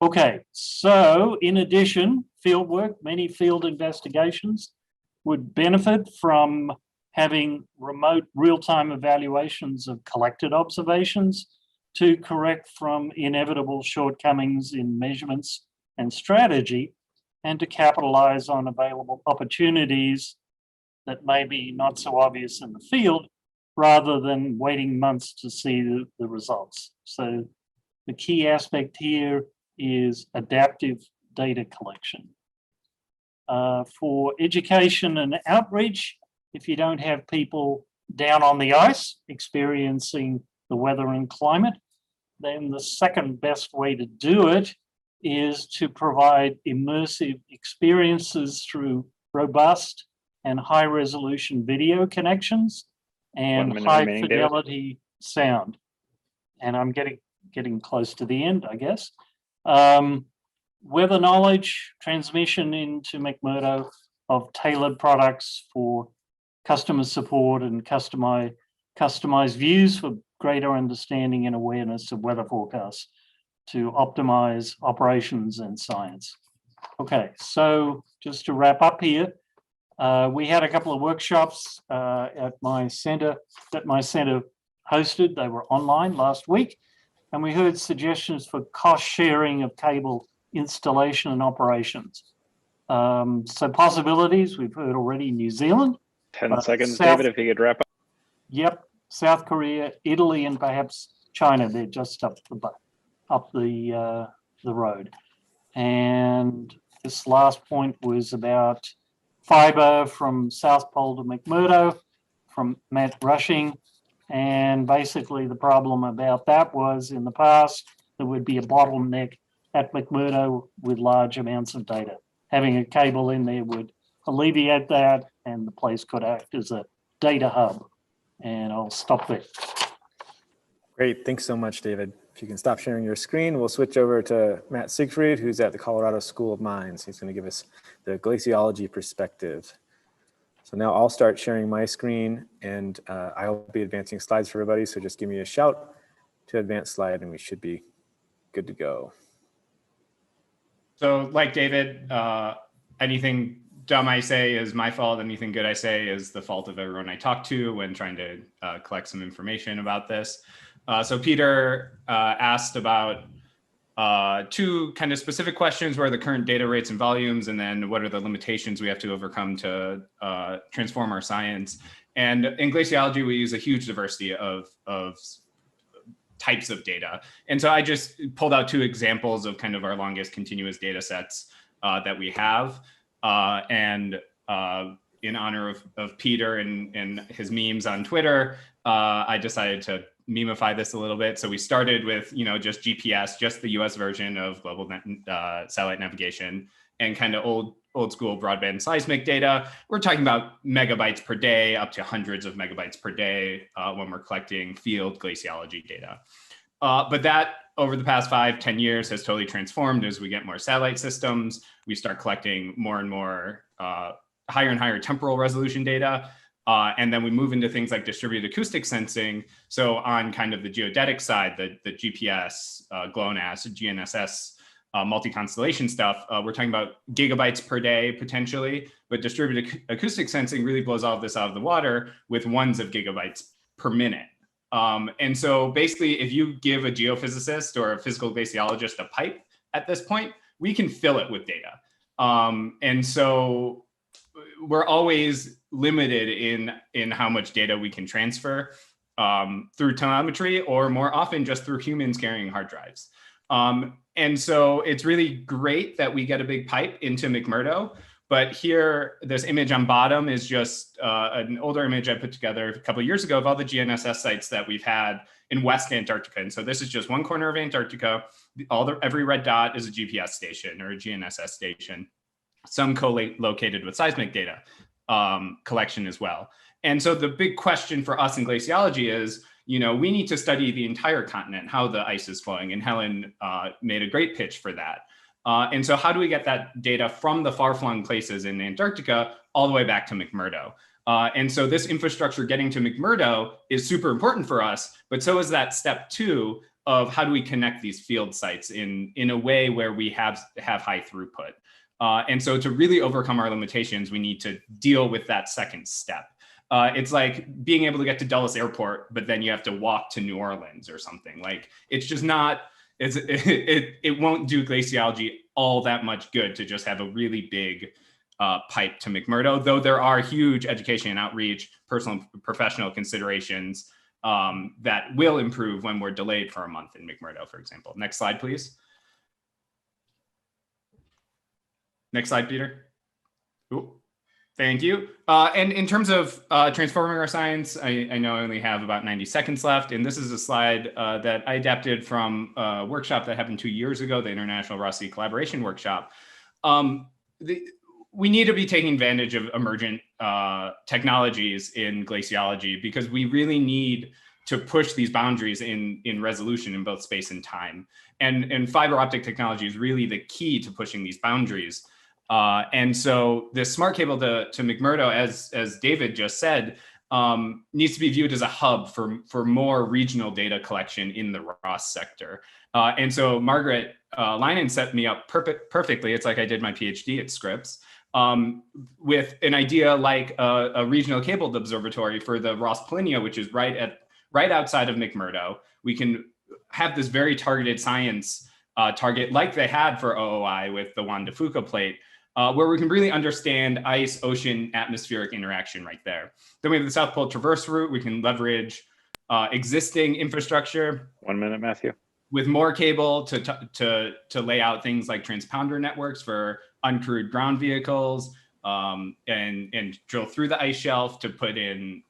Okay, so in addition, field work, many field investigations would benefit from having remote real-time evaluations of collected observations to correct from inevitable shortcomings in measurements and strategy, and to capitalize on available opportunities that may be not so obvious in the field, rather than waiting months to see the results. So the key aspect here is adaptive data collection. For education and outreach, if you don't have people down on the ice experiencing the weather and climate, then the second best way to do it is to provide immersive experiences through robust and high resolution video connections and 1 minute high remaining, David. fidelity sound. And I'm getting close to the end, I guess. Weather knowledge transmission into McMurdo of tailored products for customer support and customized views for greater understanding and awareness of weather forecasts to optimize operations and science. Okay, so just to wrap up here, we had a couple of workshops at my center that my center hosted. They were online last week, and we heard suggestions for cost sharing of cable installation and operations. So possibilities we've heard already: New Zealand, 10 seconds, David, if you could wrap up. Yep, South Korea, Italy, and perhaps China. They're just up the road. And this last point was about fiber from South Pole to McMurdo from Matt Rushing. And basically the problem about that was in the past, there would be a bottleneck at McMurdo with large amounts of data. Having a cable in there would alleviate that, and the place could act as a data hub. And I'll stop there. Great, thanks so much, David. If you can stop sharing your screen, we'll switch over to Matt Siegfried, who's at the Colorado School of Mines. He's going to give us the glaciology perspective. So now I'll start sharing my screen, and I'll be advancing slides for everybody. So just give me a shout to advance slide, and we should be good to go. So like David, anything dumb I say is my fault. Anything good I say is the fault of everyone I talk to when trying to collect some information about this. So Peter asked about two kind of specific questions: what are the current data rates and volumes, and then what are the limitations we have to overcome to transform our science? And in glaciology, we use a huge diversity of types of data. And so I just pulled out two examples of kind of our longest continuous data sets that we have. And in honor of Peter and his memes on Twitter, I decided to memify this a little bit. So we started with, just GPS, just the US version of global satellite navigation, and kind of old school broadband seismic data. We're talking about megabytes per day, up to hundreds of megabytes per day when we're collecting field glaciology data. But that over the past 5-10 years has totally transformed as we get more satellite systems. We start collecting more and more higher and higher temporal resolution data. And then we move into things like distributed acoustic sensing. So on kind of the geodetic side, the GPS, GLONASS, GNSS, multi-constellation stuff, we're talking about gigabytes per day potentially, but distributed acoustic sensing really blows all of this out of the water with ones of gigabytes per minute. And so basically, if you give a geophysicist or a physical glaciologist a pipe at this point, we can fill it with data. And so we're always limited in how much data we can transfer through telemetry, or more often just through humans carrying hard drives. And so it's really great that we get a big pipe into McMurdo. But here, this image on bottom is just an older image I put together a couple of years ago of all the GNSS sites that we've had in West Antarctica. And so this is just one corner of Antarctica. Every red dot is a GPS station or a GNSS station, some co-located with seismic data collection as well. And so the big question for us in glaciology is, we need to study the entire continent, how the ice is flowing. And Helen made a great pitch for that. And so how do we get that data from the far-flung places in Antarctica all the way back to McMurdo? And so this infrastructure getting to McMurdo is super important for us, but so is that step 2 of how do we connect these field sites in a way where we have high throughput. And so to really overcome our limitations, we need to deal with that second step. It's like being able to get to Dulles Airport, but then you have to walk to New Orleans or something. Like, it's just not, it won't do glaciology all that much good to just have a really big pipe to McMurdo, though there are huge education and outreach, personal and professional considerations that will improve when we're delayed for a month in McMurdo, for example. Next slide, please. Next slide, Peter. Ooh, thank you. And in terms of transforming our science, I know I only have about 90 seconds left. And this is a slide that I adapted from a workshop that happened 2 years ago, the International Ross Sea Collaboration Workshop. We need to be taking advantage of emergent technologies in glaciology because we really need to push these boundaries in resolution in both space and time. And fiber optic technology is really the key to pushing these boundaries. And so this smart cable to McMurdo, as David just said, needs to be viewed as a hub for more regional data collection in the Ross sector. And so Margaret Leinen set me up perfectly. It's like I did my PhD at Scripps with an idea like a regional cabled observatory for the Ross Polynya, which is right outside of McMurdo. We can have this very targeted science target like they had for OOI with the Juan de Fuca plate, where we can really understand ice, ocean, atmospheric interaction right there. Then we have the South Pole Traverse route. We can leverage existing infrastructure. 1 minute, Matthew. With more cable to lay out things like transponder networks for uncrewed ground vehicles and drill through the ice shelf to put in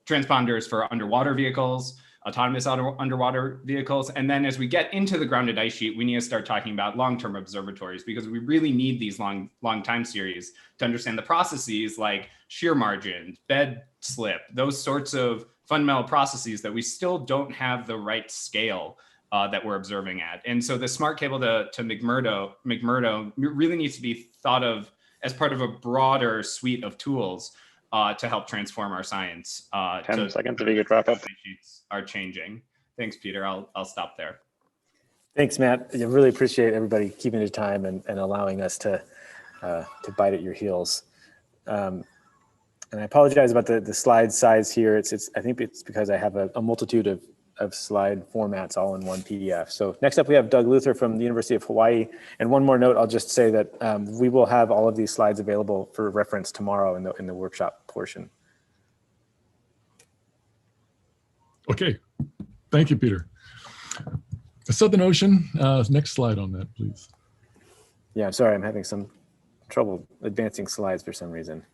transponders for underwater vehicles, autonomous underwater vehicles. And then as we get into the grounded ice sheet, we need to start talking about long-term observatories because we really need these long time series to understand the processes like shear margin, bed slip, those sorts of fundamental processes that we still don't have the right scale that we're observing at. And so the smart cable to McMurdo really needs to be thought of as part of a broader suite of tools to help transform our science. 10 seconds if you could wrap up. Are changing. Thanks, Peter. I'll stop there. Thanks, Matt. I really appreciate everybody keeping the time and allowing us to bite at your heels. And I apologize about the slide size here. I think it's because I have a multitude of slide formats all in one PDF. So next up we have Doug Luther from the University of Hawaii. And one more note, I'll just say that we will have all of these slides available for reference tomorrow in the workshop portion. Okay, thank you, Peter. The Southern Ocean, next slide on that, please. Yeah, I'm sorry, I'm having some trouble advancing slides for some reason.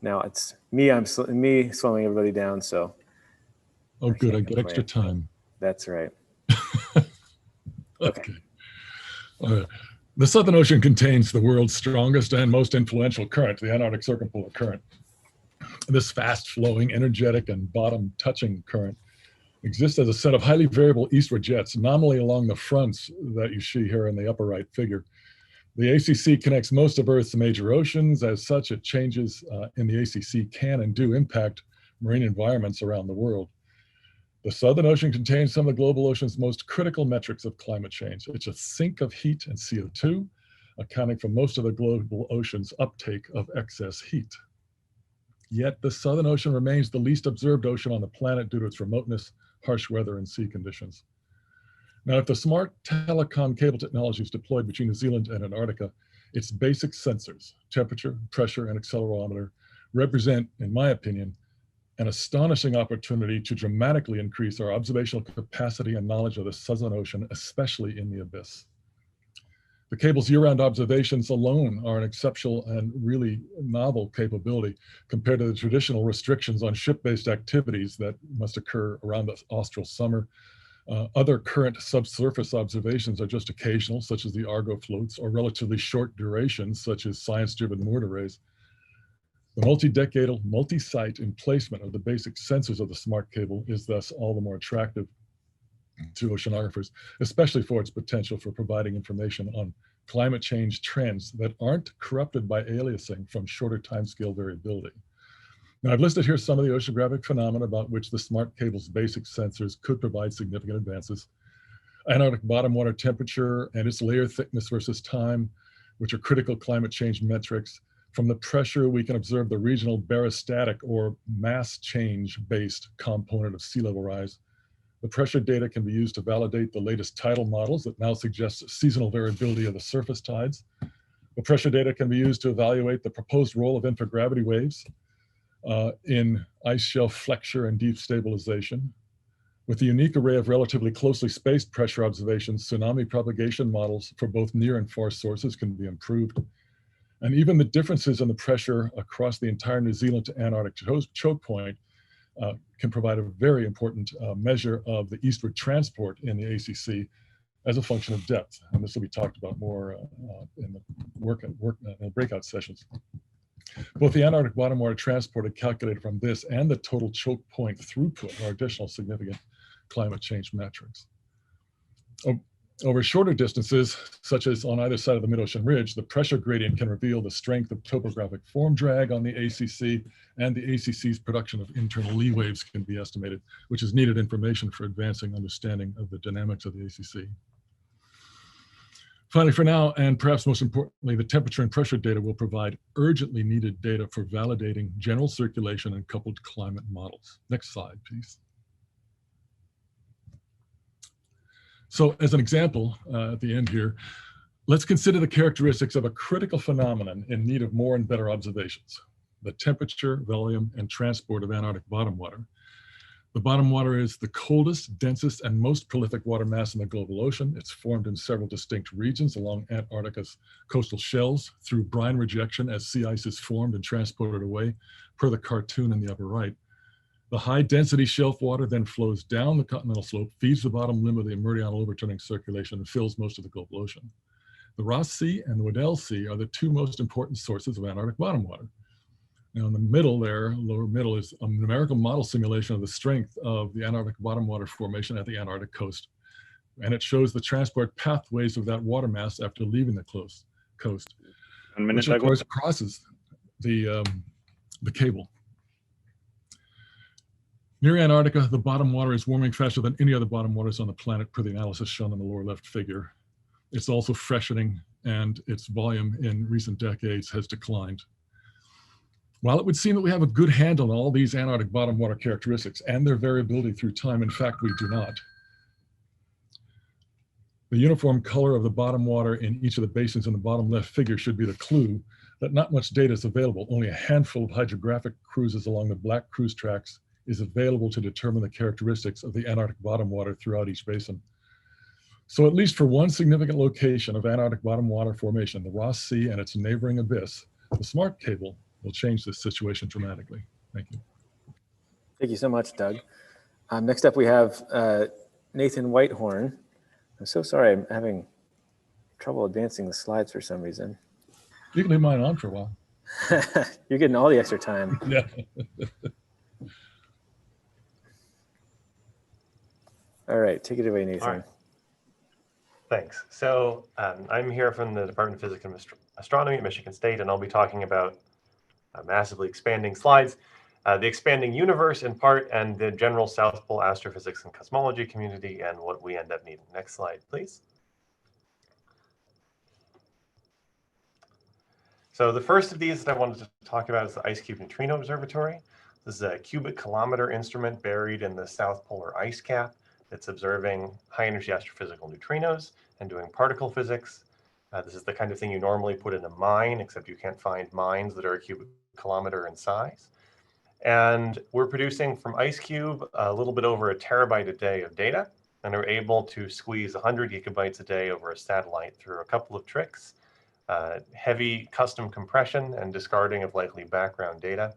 Now it's me, me slowing everybody down, so. Oh, good, I get extra time. That's right. Okay. All right. The Southern Ocean contains the world's strongest and most influential current, the Antarctic Circumpolar Current. This fast-flowing, energetic, and bottom-touching current exists as a set of highly variable eastward jets, nominally along the fronts that you see here in the upper right figure. The ACC connects most of Earth's major oceans. As such, it changes in the ACC can and do impact marine environments around the world. The Southern Ocean contains some of the global ocean's most critical metrics of climate change. It's a sink of heat and CO2, accounting for most of the global ocean's uptake of excess heat. Yet the Southern Ocean remains the least observed ocean on the planet due to its remoteness, harsh weather, and sea conditions. Now, if the smart telecom cable technology is deployed between New Zealand and Antarctica, its basic sensors, temperature, pressure, and accelerometer, represent, in my opinion, an astonishing opportunity to dramatically increase our observational capacity and knowledge of the Southern Ocean, especially in the abyss. The cable's year-round observations alone are an exceptional and really novel capability compared to the traditional restrictions on ship-based activities that must occur around the austral summer. Other current subsurface observations are just occasional, such as the Argo floats, or relatively short durations, such as science-driven moored arrays. The multi-decadal, multi-site emplacement of the basic sensors of the smart cable is thus all the more attractive to oceanographers, especially for its potential for providing information on climate change trends that aren't corrupted by aliasing from shorter timescale variability. Now, I've listed here some of the oceanographic phenomena about which the smart cable's basic sensors could provide significant advances. Antarctic bottom water temperature and its layer thickness versus time, which are critical climate change metrics. From the pressure, we can observe the regional barostatic or mass change-based component of sea level rise. The pressure data can be used to validate the latest tidal models that now suggest seasonal variability of the surface tides. The pressure data can be used to evaluate the proposed role of infragravity waves in ice shelf flexure and deep stabilization. With the unique array of relatively closely spaced pressure observations, tsunami propagation models for both near and far sources can be improved. And even the differences in the pressure across the entire New Zealand to Antarctic choke point can provide a very important measure of the eastward transport in the ACC as a function of depth. And this will be talked about more in the breakout sessions. Both the Antarctic bottom water transport calculated from this and the total choke point throughput are additional significant climate change metrics. Over shorter distances, such as on either side of the mid-ocean ridge, the pressure gradient can reveal the strength of topographic form drag on the ACC, and the ACC's production of internal lee waves can be estimated, which is needed information for advancing understanding of the dynamics of the ACC. Finally, for now, and perhaps most importantly, the temperature and pressure data will provide urgently needed data for validating general circulation and coupled climate models. Next slide, please. So as an example, at the end here, let's consider the characteristics of a critical phenomenon in need of more and better observations: the temperature, volume, and transport of Antarctic bottom water. The bottom water is the coldest, densest, and most prolific water mass in the global ocean. It's formed in several distinct regions along Antarctica's coastal shelves through brine rejection as sea ice is formed and transported away, per the cartoon in the upper right. The high density shelf water then flows down the continental slope, feeds the bottom limb of the meridional overturning circulation, and fills most of the global ocean. The Ross Sea and the Weddell Sea are the two most important sources of Antarctic bottom water. Now in the middle there, lower middle, is a numerical model simulation of the strength of the Antarctic bottom water formation at the Antarctic coast. And it shows the transport pathways of that water mass after leaving the coast, which of course crosses the cable. Near Antarctica, the bottom water is warming faster than any other bottom waters on the planet, per the analysis shown in the lower left figure. It's also freshening, and its volume in recent decades has declined. While it would seem that we have a good handle on all these Antarctic bottom water characteristics and their variability through time, in fact, we do not. The uniform color of the bottom water in each of the basins in the bottom left figure should be the clue that not much data is available. Only a handful of hydrographic cruises along the black cruise tracks is available to determine the characteristics of the Antarctic bottom water throughout each basin. So at least for one significant location of Antarctic bottom water formation, the Ross Sea and its neighboring abyss, the SMART cable will change this situation dramatically. Thank you. Thank you so much, Doug. Next up, we have Nathan Whitehorn. I'm so sorry, I'm having trouble advancing the slides for some reason. You can leave mine on for a while. You're getting all the extra time. Yeah. All right, take it away, Nathan. All right. Thanks. So I'm here from the Department of Physics and Astronomy at Michigan State, and I'll be talking about massively expanding slides, the expanding universe in part, and the general South Pole astrophysics and cosmology community, and what we end up needing. Next slide, please. So the first of these that I wanted to talk about is the Ice Cube Neutrino Observatory. This is a cubic kilometer instrument buried in the South Polar ice cap. It's observing high-energy astrophysical neutrinos and doing particle physics. This is the kind of thing you normally put in a mine, except you can't find mines that are a cubic kilometer in size. And we're producing from IceCube a little bit over 1 terabyte a day of data, and are able to squeeze 100 gigabytes a day over a satellite through a couple of tricks: heavy custom compression and discarding of likely background data.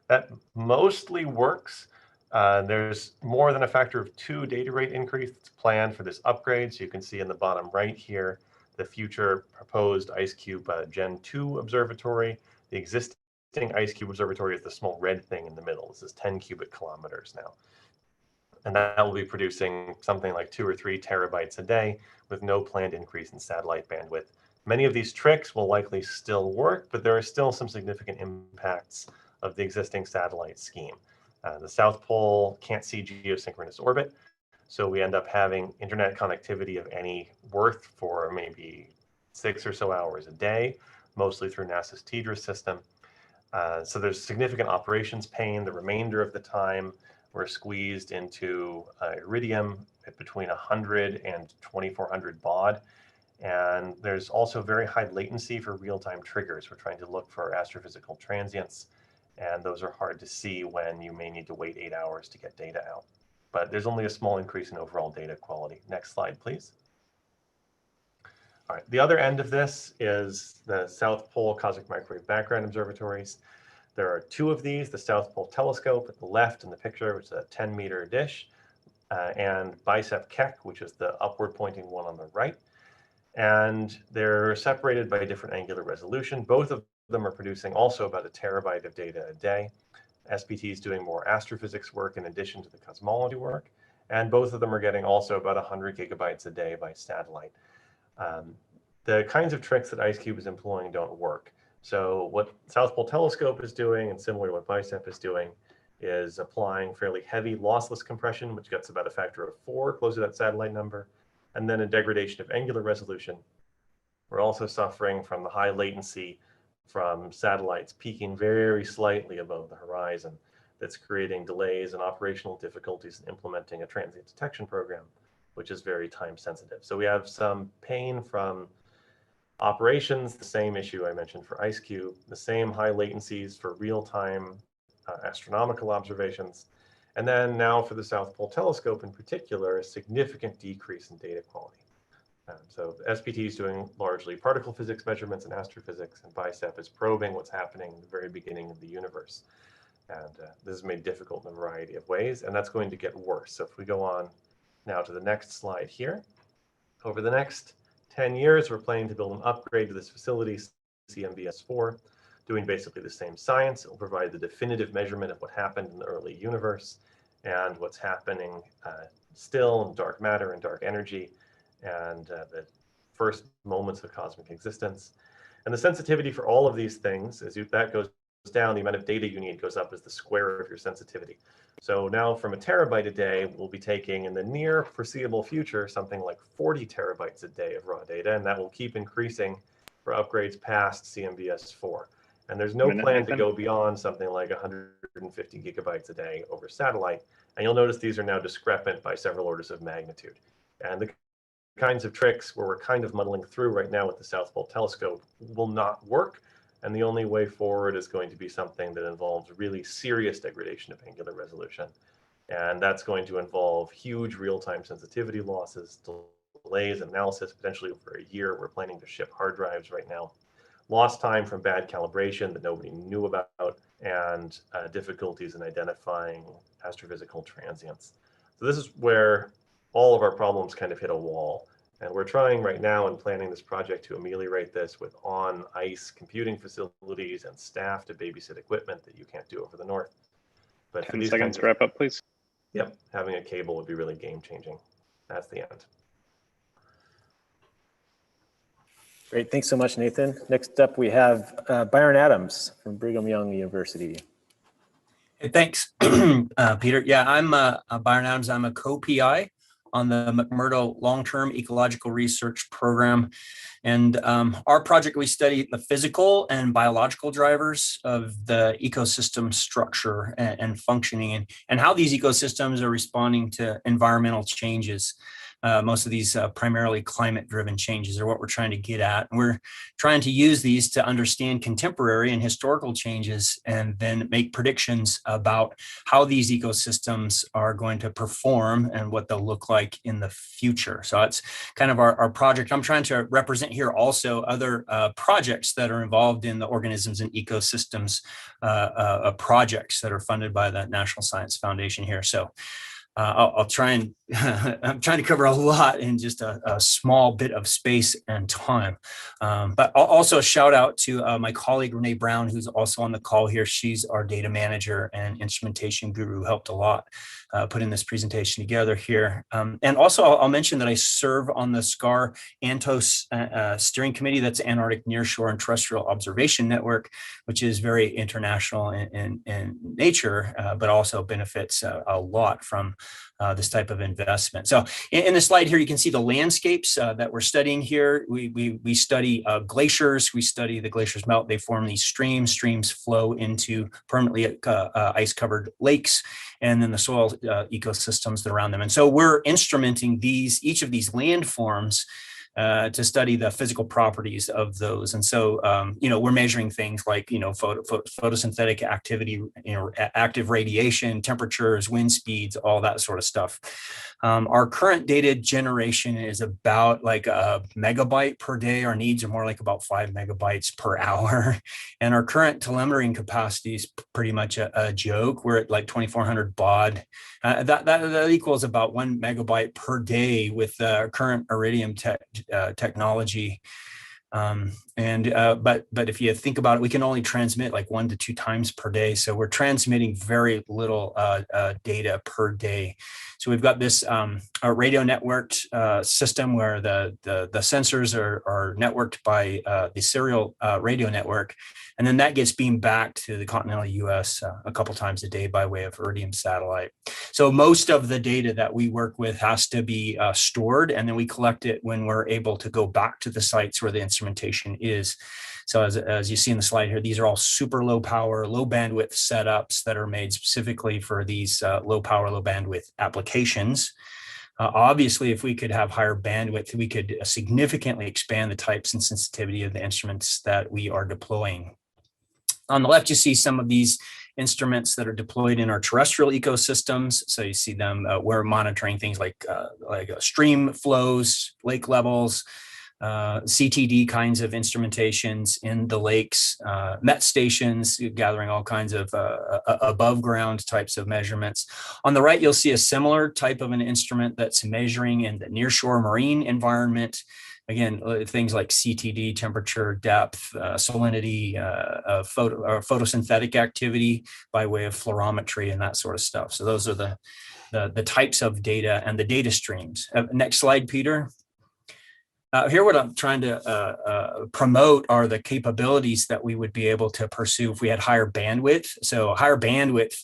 That mostly works. There's more than a factor of 2 data rate increase that's planned for this upgrade. So you can see in the bottom right here, the future proposed IceCube Gen 2 observatory. The existing IceCube observatory is the small red thing in the middle. This is 10 cubic kilometers now. And that will be producing something like 2 or 3 terabytes a day with no planned increase in satellite bandwidth. Many of these tricks will likely still work, but there are still some significant impacts of the existing satellite scheme. The South Pole can't see geosynchronous orbit, so we end up having internet connectivity of any worth for maybe 6 or so hours a day, mostly through NASA's TDRS system. So there's significant operations pain. The remainder of the time, we're squeezed into iridium at between 100 and 2400 baud. And there's also very high latency for real-time triggers. We're trying to look for astrophysical transients, and those are hard to see when you may need to wait 8 hours to get data out. but there's only a small increase in overall data quality. Next slide, please. All right, the other end of this is the South Pole Cosmic Microwave Background Observatories. There are two of these, the South Pole Telescope at the left in the picture, which is a 10-meter dish, and Bicep Keck, which is the upward pointing one on the right. And they're separated by a different angular resolution. Both of them are producing also about a terabyte of data a day. SPT is doing more astrophysics work in addition to the cosmology work. And both of them are getting also about 100 gigabytes a day by satellite. The kinds of tricks that IceCube is employing don't work. So what South Pole Telescope is doing, and similar to what Bicep is doing, is applying fairly heavy lossless compression, which gets about a factor of 4 close to that satellite number, and then a degradation of angular resolution. We're also suffering from the high latency from satellites peaking very slightly above the horizon. That's creating delays and operational difficulties in implementing a transient detection program, which is very time sensitive. So we have some pain from operations, the same issue I mentioned for IceCube, the same high latencies for real-time astronomical observations. And then now for the South Pole Telescope in particular, a significant decrease in data quality. So SPT is doing largely particle physics measurements and astrophysics, and Bicep is probing what's happening in the very beginning of the universe. And this is made difficult in a variety of ways, and that's going to get worse. So if we go on now to the next slide here, over the next 10 years, we're planning to build an upgrade to this facility, CMBS-4, doing basically the same science. It will provide the definitive measurement of what happened in the early universe and what's happening still in dark matter and dark energy and the first moments of cosmic existence. And the sensitivity for all of these things, as that goes down, the amount of data you need goes up as the square of your sensitivity. So now from a terabyte a day, we'll be taking in the near foreseeable future something like 40 terabytes a day of raw data, and that will keep increasing for upgrades past CMBS-4. And there's no plan to go beyond something like 150 gigabytes a day over satellite. And you'll notice these are now discrepant by several orders of magnitude. And the kinds of tricks where we're kind of muddling through right now with the South Pole Telescope will not work. And the only way forward is going to be something that involves really serious degradation of angular resolution. And that's going to involve huge real-time sensitivity losses, delays, analysis, potentially over a year. We're planning to ship hard drives right now. Lost time from bad calibration that nobody knew about, and difficulties in identifying astrophysical transients. So this is where all of our problems kind of hit a wall. And we're trying right now in planning this project to ameliorate this with on-ice computing facilities and staff to babysit equipment that you can't do over the north. But 10 seconds to wrap up, please. Yep, having a cable would be really game-changing. That's the end. Great, thanks so much, Nathan. Next up, we have Byron Adams from Brigham Young University. Hey, thanks, Peter. Yeah, I'm Byron Adams. I'm a co-PI on the McMurdo Long-Term Ecological Research Program. And our project, we study the physical and biological drivers of the ecosystem structure and functioning, and how these ecosystems are responding to environmental changes. Most of these primarily climate-driven changes are what we're trying to get at. And we're trying to use these to understand contemporary and historical changes and then make predictions about how these ecosystems are going to perform and what they'll look like in the future. So that's kind of our project. I'm trying to represent here also other projects that are involved in the organisms and ecosystems projects that are funded by the National Science Foundation here. So I'll try and I'm trying to cover a lot in just a small bit of space and time. But I'll also shout out to my colleague, Renee Brown, who's also on the call here. She's our data manager and instrumentation guru, helped a lot putting this presentation together here. And also I'll mention that I serve on the SCAR ANTOS steering committee. That's Antarctic Nearshore and Terrestrial Observation Network, which is very international in nature, but also benefits a lot from this type of investment. So in the slide here, you can see the landscapes that we're studying here. We study glaciers. We study the glaciers melt. They form these streams. Streams flow into permanently ice-covered lakes, and then the soil ecosystems that are around them. And so we're instrumenting each of these landforms to study the physical properties of those. And so, we're measuring things like, photosynthetic activity, active radiation, temperatures, wind speeds, all that sort of stuff. Our current data generation is about like a megabyte per day. Our needs are more like about 5 megabytes per hour. And our current telemetering capacity is pretty much a joke. We're at like 2,400 baud. That equals about 1 megabyte per day with current iridium technology. But if you think about it, we can only transmit like 1 to 2 times per day. So we're transmitting very little data per day. So we've got this a radio networked system where the sensors are networked by the serial radio network. And then that gets beamed back to the continental US a couple times a day by way of Iridium satellite. So most of the data that we work with has to be stored, and then we collect it when we're able to go back to the sites where the instrumentation is. So as you see in the slide here, these are all super low power, low bandwidth setups that are made specifically for these low power, low bandwidth applications. Obviously, if we could have higher bandwidth, we could significantly expand the types and sensitivity of the instruments that we are deploying. On the left, you see some of these instruments that are deployed in our terrestrial ecosystems. So you see them, we're monitoring things like stream flows, lake levels, CTD kinds of instrumentations in the lakes, met stations, gathering all kinds of above ground types of measurements. On the right, you'll see a similar type of an instrument that's measuring in the nearshore marine environment. Again, things like CTD, temperature, depth, salinity, photosynthetic activity by way of fluorometry and that sort of stuff. So those are the types of data and the data streams. Next slide, Peter. Here, what I'm trying to promote are the capabilities that we would be able to pursue if we had higher bandwidth. So higher bandwidth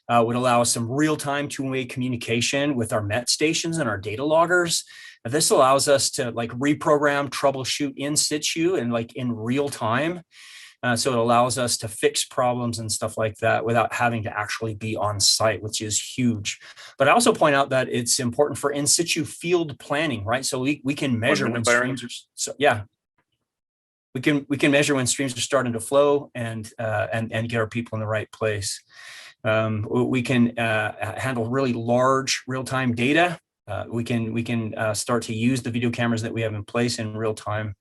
would allow us some real-time two-way communication with our MET stations and our data loggers. This allows us to like reprogram, troubleshoot in situ and like in real time. So it allows us to fix problems and stuff like that without having to actually be on site, which is huge. But I also point out that it's important for in situ field planning, right? So we can measure when streams are, we can measure when streams are starting to flow and get our people in the right place. We can handle really large real-time data. We can start to use the video cameras that we have in place in real time.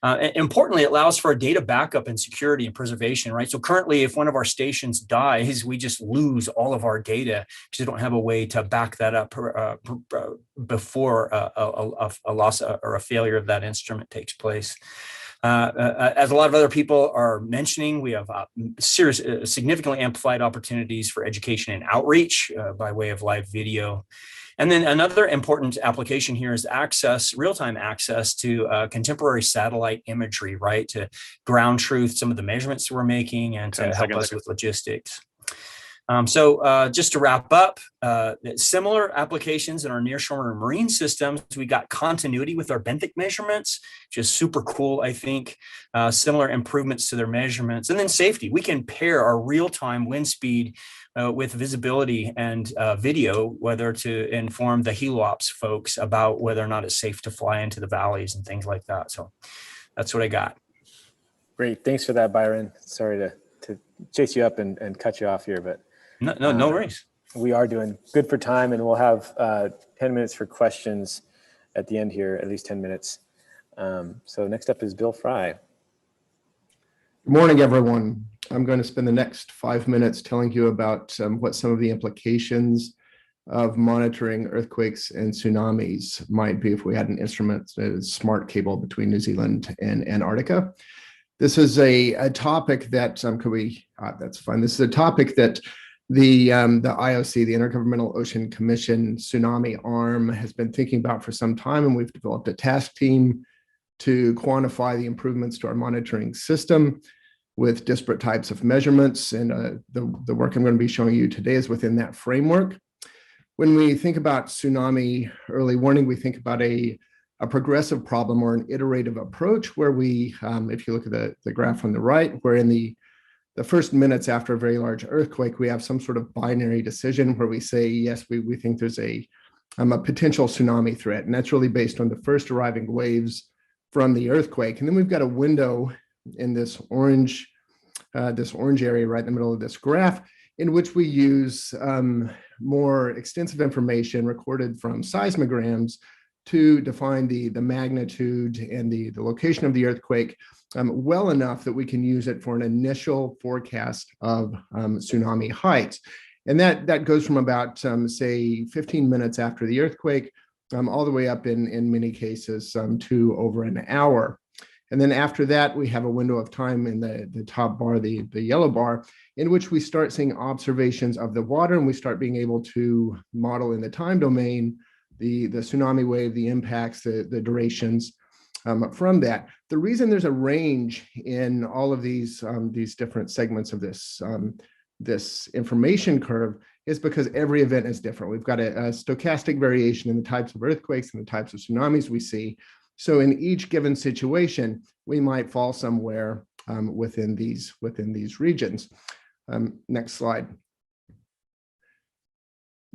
Importantly, it allows for a data backup and security and preservation, right? So currently, if one of our stations dies, we just lose all of our data because we don't have a way to back that up before a loss or a failure of that instrument takes place. As a lot of other people are mentioning, we have significantly amplified opportunities for education and outreach by way of live video. And then another important application here is real-time access to contemporary satellite imagery, right? To ground truth some of the measurements we're making and to help us with logistics. So just to wrap up, similar applications in our nearshore marine systems, we got continuity with our benthic measurements, which is super cool, I think. Similar improvements to their measurements. And then safety. We can pair our real-time wind speed with visibility and video, whether to inform the heliops folks about whether or not it's safe to fly into the valleys and things like that. So that's what I got. Great. Thanks for that, Byron. Sorry to chase you up and cut you off here, but no worries. We are doing good for time, and we'll have 10 minutes for questions at the end here, at least 10 minutes. So next up is Bill Fry. Good morning, everyone. I'm going to spend the next 5 minutes telling you about what some of the implications of monitoring earthquakes and tsunamis might be if we had an instrument, a smart cable between New Zealand and Antarctica. This is a topic that that's fine. This is a topic that the IOC, the Intergovernmental Ocean Commission tsunami arm, has been thinking about for some time, and we've developed a task team to quantify the improvements to our monitoring system with disparate types of measurements. And the work I'm going to be showing you today is within that framework. When we think about tsunami early warning, we think about a progressive problem or an iterative approach where we, if you look at the graph on the right, where in the first minutes after a very large earthquake, we have some sort of binary decision where we say, yes, we think there's a a potential tsunami threat. And that's really based on the first arriving waves from the earthquake. And then we've got a window in this orange area right in the middle of this graph, in which we use more extensive information recorded from seismograms to define the magnitude and the location of the earthquake well enough that we can use it for an initial forecast of tsunami heights. And that goes from about, say, 15 minutes after the earthquake, all the way up in many cases to over an hour. And then after that, we have a window of time in the top bar, the yellow bar, in which we start seeing observations of the water, and we start being able to model in the time domain the tsunami wave, the impacts, the durations from that. The reason there's a range in all of these different segments of this information curve is because every event is different. We've got a stochastic variation in the types of earthquakes and the types of tsunamis we see. So in each given situation, we might fall somewhere within these regions. Next slide.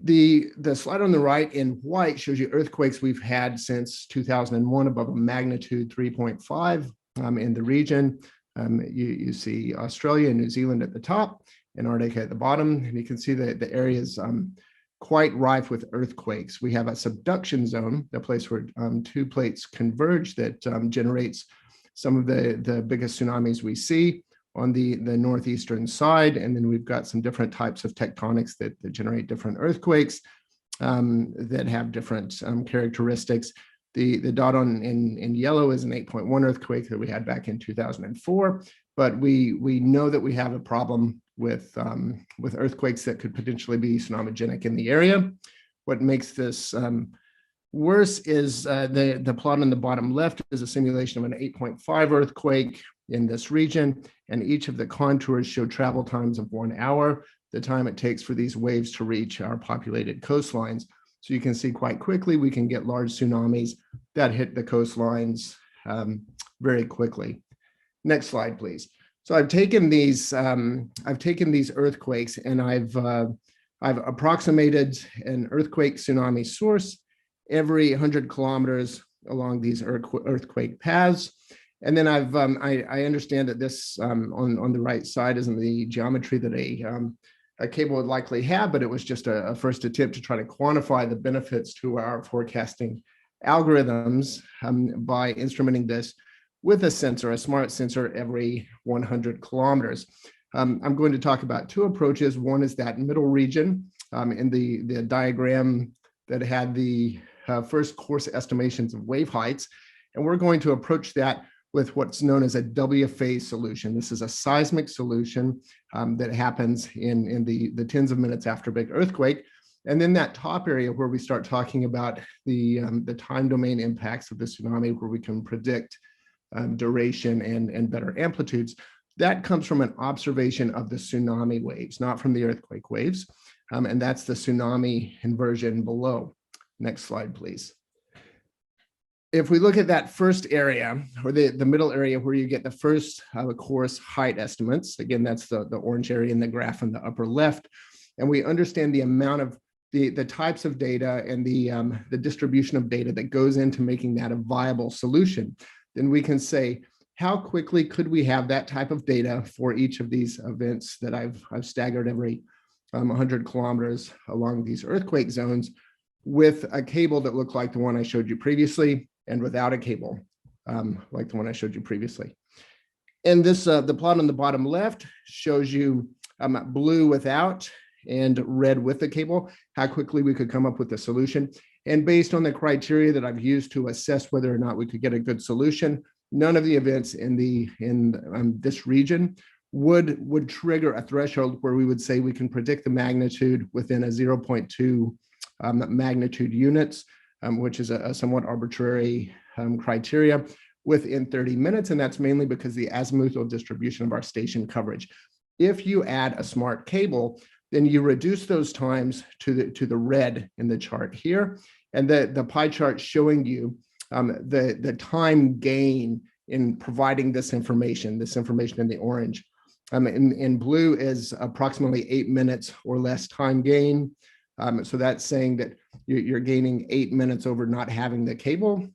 The slide on the right in white shows you earthquakes we've had since 2001 above a magnitude 3.5 in the region. You see Australia and New Zealand at the top, Antarctica at the bottom, and you can see that the area is quite rife with earthquakes. We have a subduction zone, the place where two plates converge, that generates some of the biggest tsunamis we see on the northeastern side. And then we've got some different types of tectonics that generate different earthquakes that have different characteristics. The dot in yellow is an 8.1 earthquake that we had back in 2004, but we know that we have a problem with earthquakes that could potentially be tsunamigenic in the area. What makes this worse is the plot on the bottom left is a simulation of an 8.5 earthquake in this region, and each of the contours show travel times of 1 hour, the time it takes for these waves to reach our populated coastlines. So you can see quite quickly we can get large tsunamis that hit the coastlines very quickly. Next slide, please. So I've taken these earthquakes and I've approximated an earthquake tsunami source every 100 kilometers along these earthquake paths. And then I understand that this on the right side isn't the geometry that a cable would likely have, but it was just a first attempt to try to quantify the benefits to our forecasting algorithms by instrumenting this with a sensor, a smart sensor, every 100 kilometers. I'm going to talk about two approaches. One is that middle region in the diagram that had the first course estimations of wave heights. And we're going to approach that with what's known as a W phase solution. This is a seismic solution that happens in the tens of minutes after a big earthquake. And then that top area where we start talking about the time domain impacts of the tsunami, where we can predict duration and better amplitudes, that comes from an observation of the tsunami waves, not from the earthquake waves. And that's the tsunami inversion below. Next slide, please. If we look at that first area, or the middle area where you get the first course height estimates, again, that's the orange area in the graph in the upper left, and we understand the amount of the types of data and the distribution of data that goes into making that a viable solution, then we can say, how quickly could we have that type of data for each of these events that I've staggered every 100 kilometers along these earthquake zones with a cable that looked like the one I showed you previously, and without a cable, like the one I showed you previously. And this, the plot on the bottom left shows you blue without and red with the cable, how quickly we could come up with a solution. And based on the criteria that I've used to assess whether or not we could get a good solution, none of the events in this region would trigger a threshold where we would say we can predict the magnitude within a 0.2 magnitude units, which is a somewhat arbitrary criteria, within 30 minutes. And that's mainly because the azimuthal distribution of our station coverage. If you add a smart cable, then you reduce those times to the red in the chart here. And the pie chart showing you the time gain in providing this information in the orange. In blue is approximately 8 minutes or less time gain. So that's saying that you're gaining 8 minutes over not having the cable.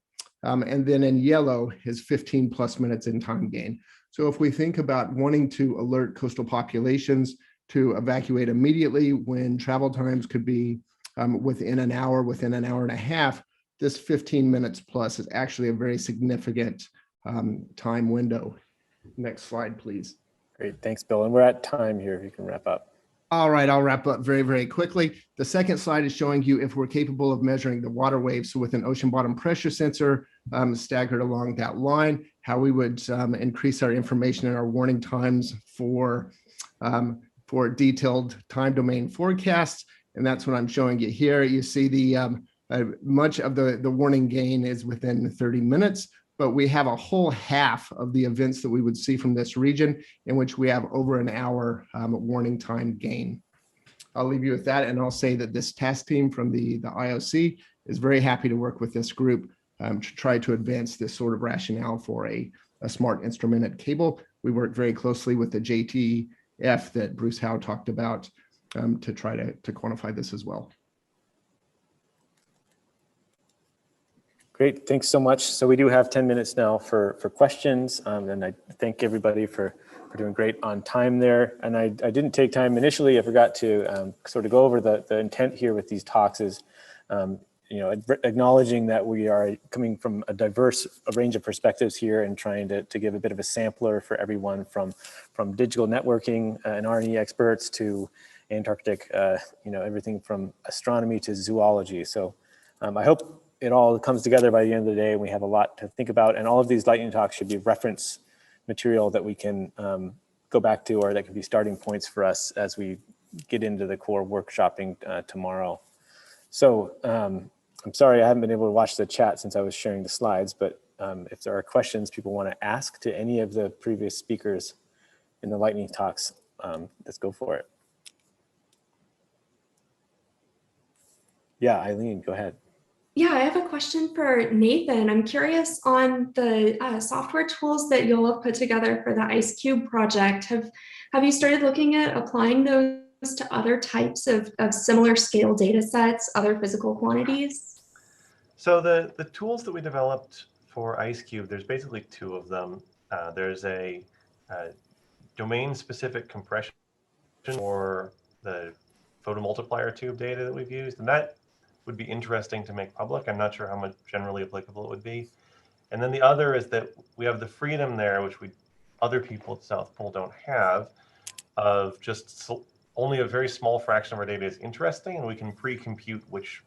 And then in yellow is 15 plus minutes in time gain. So if we think about wanting to alert coastal populations to evacuate immediately when travel times could be within an hour and a half, this 15 minutes plus is actually a very significant time window. Next slide, please. Great, thanks, Bill. And we're at time here, if you can wrap up. All right, I'll wrap up very, very quickly. The second slide is showing you if we're capable of measuring the water waves. So with an ocean bottom pressure sensor staggered along that line, how we would increase our information and our warning times for detailed time domain forecasts. And that's what I'm showing you here. You see the much of the warning gain is within 30 minutes, but we have a whole half of the events that we would see from this region in which we have over an hour warning time gain. I'll leave you with that, and I'll say that this task team from the IOC is very happy to work with this group to try to advance this sort of rationale for a smart instrumented cable. We work very closely with the JTF that Bruce Howe talked about to try to quantify this as well. Great, thanks so much. So we do have 10 minutes now for questions, and I thank everybody for doing great on time there. And I didn't take time initially. I forgot to sort of go over the intent here with these talks is, acknowledging that we are coming from a diverse range of perspectives here and trying to give a bit of a sampler for everyone from digital networking and R&E experts to Antarctic, everything from astronomy to zoology. So I hope it all comes together by the end of the day, and we have a lot to think about. And all of these lightning talks should be reference material that we can go back to, or that could be starting points for us as we get into the core workshopping tomorrow. So I'm sorry I haven't been able to watch the chat since I was sharing the slides, but if there are questions people want to ask to any of the previous speakers in the lightning talks, let's go for it. Yeah, Eileen, go ahead. Yeah, I have a question for Nathan. I'm curious on the software tools that you'll have put together for the IceCube project. Have you started looking at applying those to other types of similar scale data sets, other physical quantities? So the tools that we developed for IceCube, there's basically two of them. There's a domain-specific compression for the photomultiplier tube data that we've used, and that would be interesting to make public. I'm not sure how much generally applicable it would be. And then the other is that we have the freedom there, which other people at South Pole don't have, of just only a very small fraction of our data is interesting, and we can pre-compute which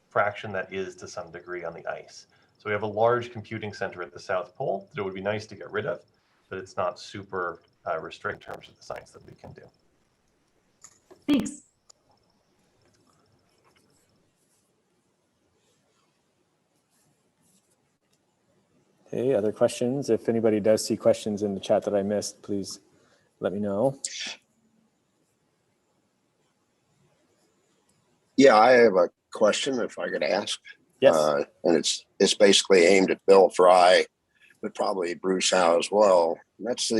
fraction that is to some degree on the ice. So we have a large computing center at the South Pole that it would be nice to get rid of, but it's not super restricted in terms of the science that we can do. Thanks. Okay, other questions? If anybody does see questions in the chat that I missed, please let me know. Yeah, I have a question if I could ask. Yes. And it's basically aimed at Bill Fry, but probably Bruce Howe as well. And that's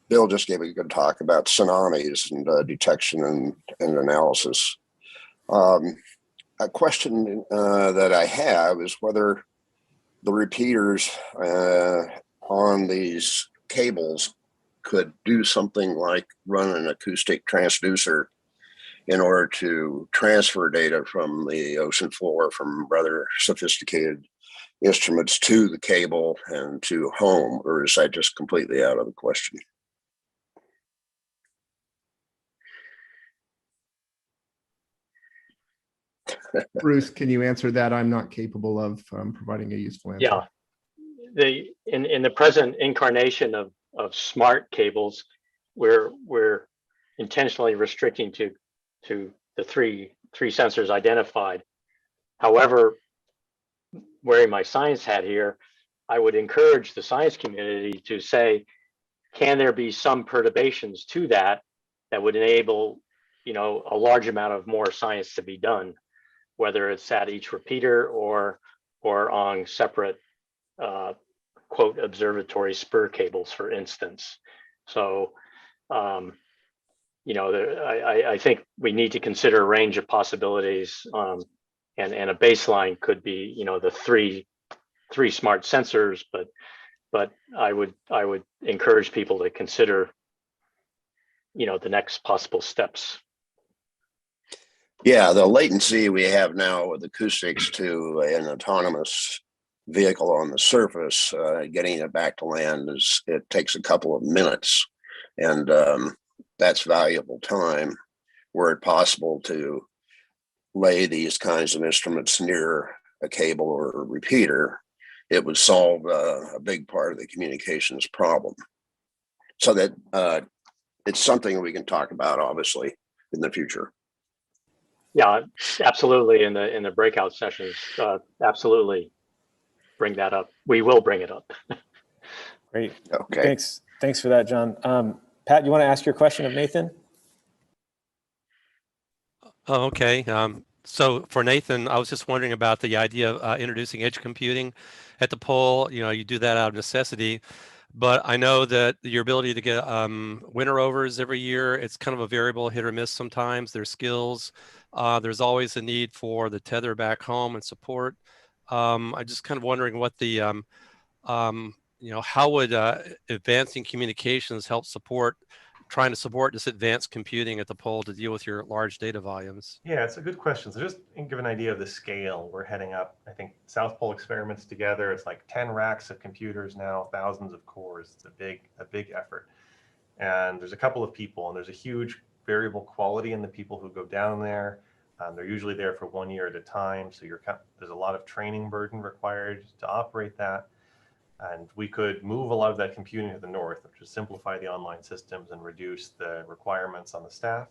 Bill just gave a good talk about tsunamis and detection and analysis. A question that I have is whether the repeaters on these cables could do something like run an acoustic transducer in order to transfer data from the ocean floor from rather sophisticated instruments to the cable and to home, or is that just completely out of the question? Bruce, can you answer that? I'm not capable of providing a useful answer. Yeah, in the present incarnation of smart cables, we're intentionally restricting to the three sensors identified. However, wearing my science hat here, I would encourage the science community to say, can there be some perturbations to that would enable, a large amount of more science to be done, whether it's at each repeater or on separate quote observatory spur cables, for instance. So I think we need to consider a range of possibilities, and a baseline could be, the three smart sensors, but I would encourage people to consider, the next possible steps. Yeah, the latency we have now with acoustics to an autonomous vehicle on the surface, getting it back to land it takes a couple of minutes, and that's valuable time. Were it possible to lay these kinds of instruments near a cable or a repeater, it would solve a big part of the communications problem. So that it's something we can talk about, obviously, in the future. Yeah, absolutely. In the breakout sessions, absolutely bring that up. We will bring it up. Great. Okay. Thanks for that, John. Pat, you want to ask your question of Nathan? Oh, okay. So for Nathan, I was just wondering about the idea of introducing edge computing at the pole. You do that out of necessity, but I know that your ability to get winter overs every year, it's kind of a variable, hit or miss sometimes. There's skills. There's always a need for the tether back home and support. I'm just kind of wondering what the, how would advancing communications help trying to support this advanced computing at the pole to deal with your large data volumes? Yeah, it's a good question. So just to give an idea of the scale, we're heading up, I think, South Pole experiments together. It's like 10 racks of computers now, thousands of cores. It's a big effort. And there's a couple of people, and there's a huge variable quality in the people who go down there. They're usually there for 1 year at a time. So there's a lot of training burden required to operate that. And we could move a lot of that computing to the north, which would simplify the online systems and reduce the requirements on the staff.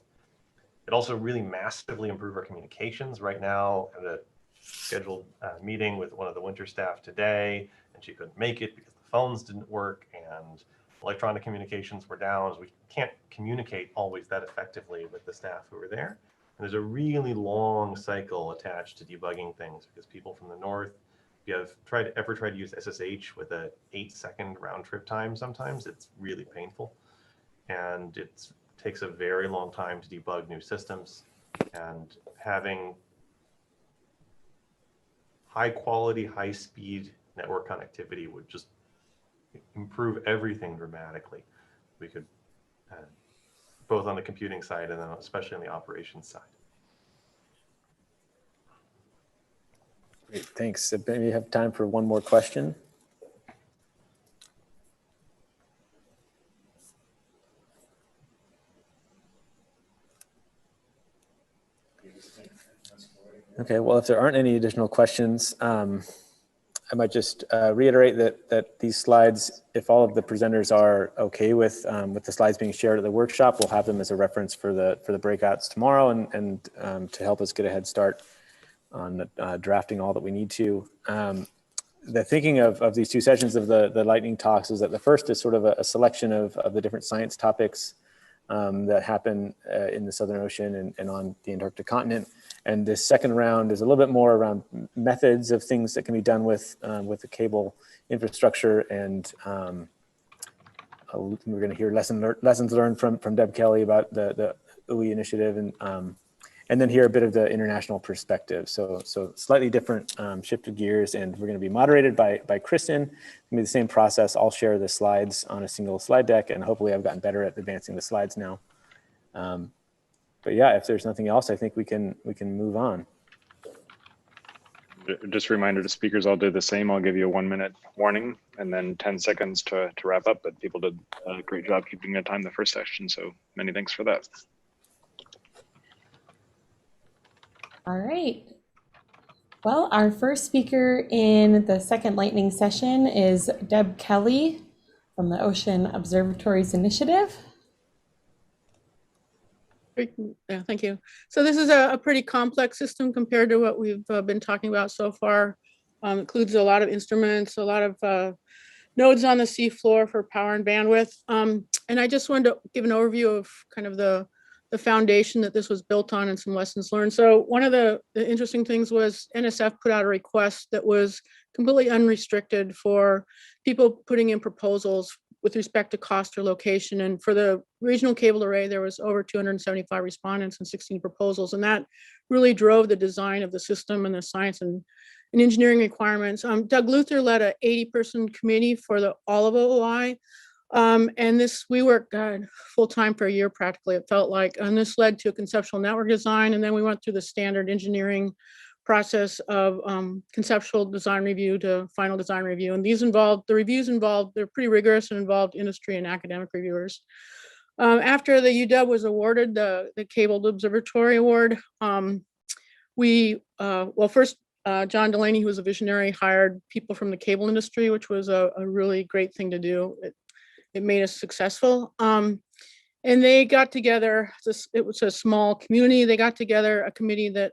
It also really massively improve our communications. Right now, I had a scheduled meeting with one of the winter staff today, and she couldn't make it because the phones didn't work and electronic communications were down. So we can't communicate always that effectively with the staff who are there. And there's a really long cycle attached to debugging things because people from the north, if you have ever tried to use SSH with a 8-second round trip time, sometimes it's really painful. And it takes a very long time to debug new systems. And having high quality, high speed network connectivity would just improve everything dramatically. We could, both on the computing side and then especially on the operations side. Great, thanks. Maybe we have time for one more question. Okay, well, if there aren't any additional questions, I might just reiterate that these slides, if all of the presenters are okay with the slides being shared at the workshop, we'll have them as a reference for the breakouts tomorrow and to help us get a head start on drafting all that we need to. The thinking of these two sessions of the lightning talks is that the first is sort of a selection of the different science topics that happen in the Southern Ocean and on the Antarctic continent. And this second round is a little bit more around methods of things that can be done with the cable infrastructure. And we're going to hear lessons learned from Deb Kelly about the UWI initiative, and then hear a bit of the international perspective. So slightly different shifted gears, and we're going to be moderated by Kristen. It's going to be the same process. I'll share the slides on a single slide deck, and hopefully I've gotten better at advancing the slides now. But yeah, if there's nothing else, I think we can move on. Just a reminder to speakers, I'll do the same. I'll give you a 1-minute warning and then 10 seconds to wrap up. But people did a great job keeping their time the first session. So many thanks for that. All right. Well, our first speaker in the second lightning session is Deb Kelly from the Ocean Observatories Initiative. Yeah, thank you. So this is a pretty complex system compared to what we've been talking about so far. Includes a lot of instruments, a lot of nodes on the seafloor for power and bandwidth. And I just wanted to give an overview of kind of the foundation that this was built on and some lessons learned. So one of the interesting things was NSF put out a request that was completely unrestricted for people putting in proposals with respect to cost or location. And for the regional cable array, there was over 275 respondents and 16 proposals. And that really drove the design of the system and the science and engineering requirements. Doug Luther led a 80-person committee for all of OOI. And we worked full time for a year practically, it felt like. And this led to a conceptual network design. And then we went through the standard engineering process of conceptual design review to final design review. And the reviews involved, they're pretty rigorous and involved industry and academic reviewers. After the UW was awarded the Cabled Observatory Award, first, John Delaney, who was a visionary, hired people from the cable industry, which was a really great thing to do. It made us successful. And they got together, it was a small community, they got together a committee that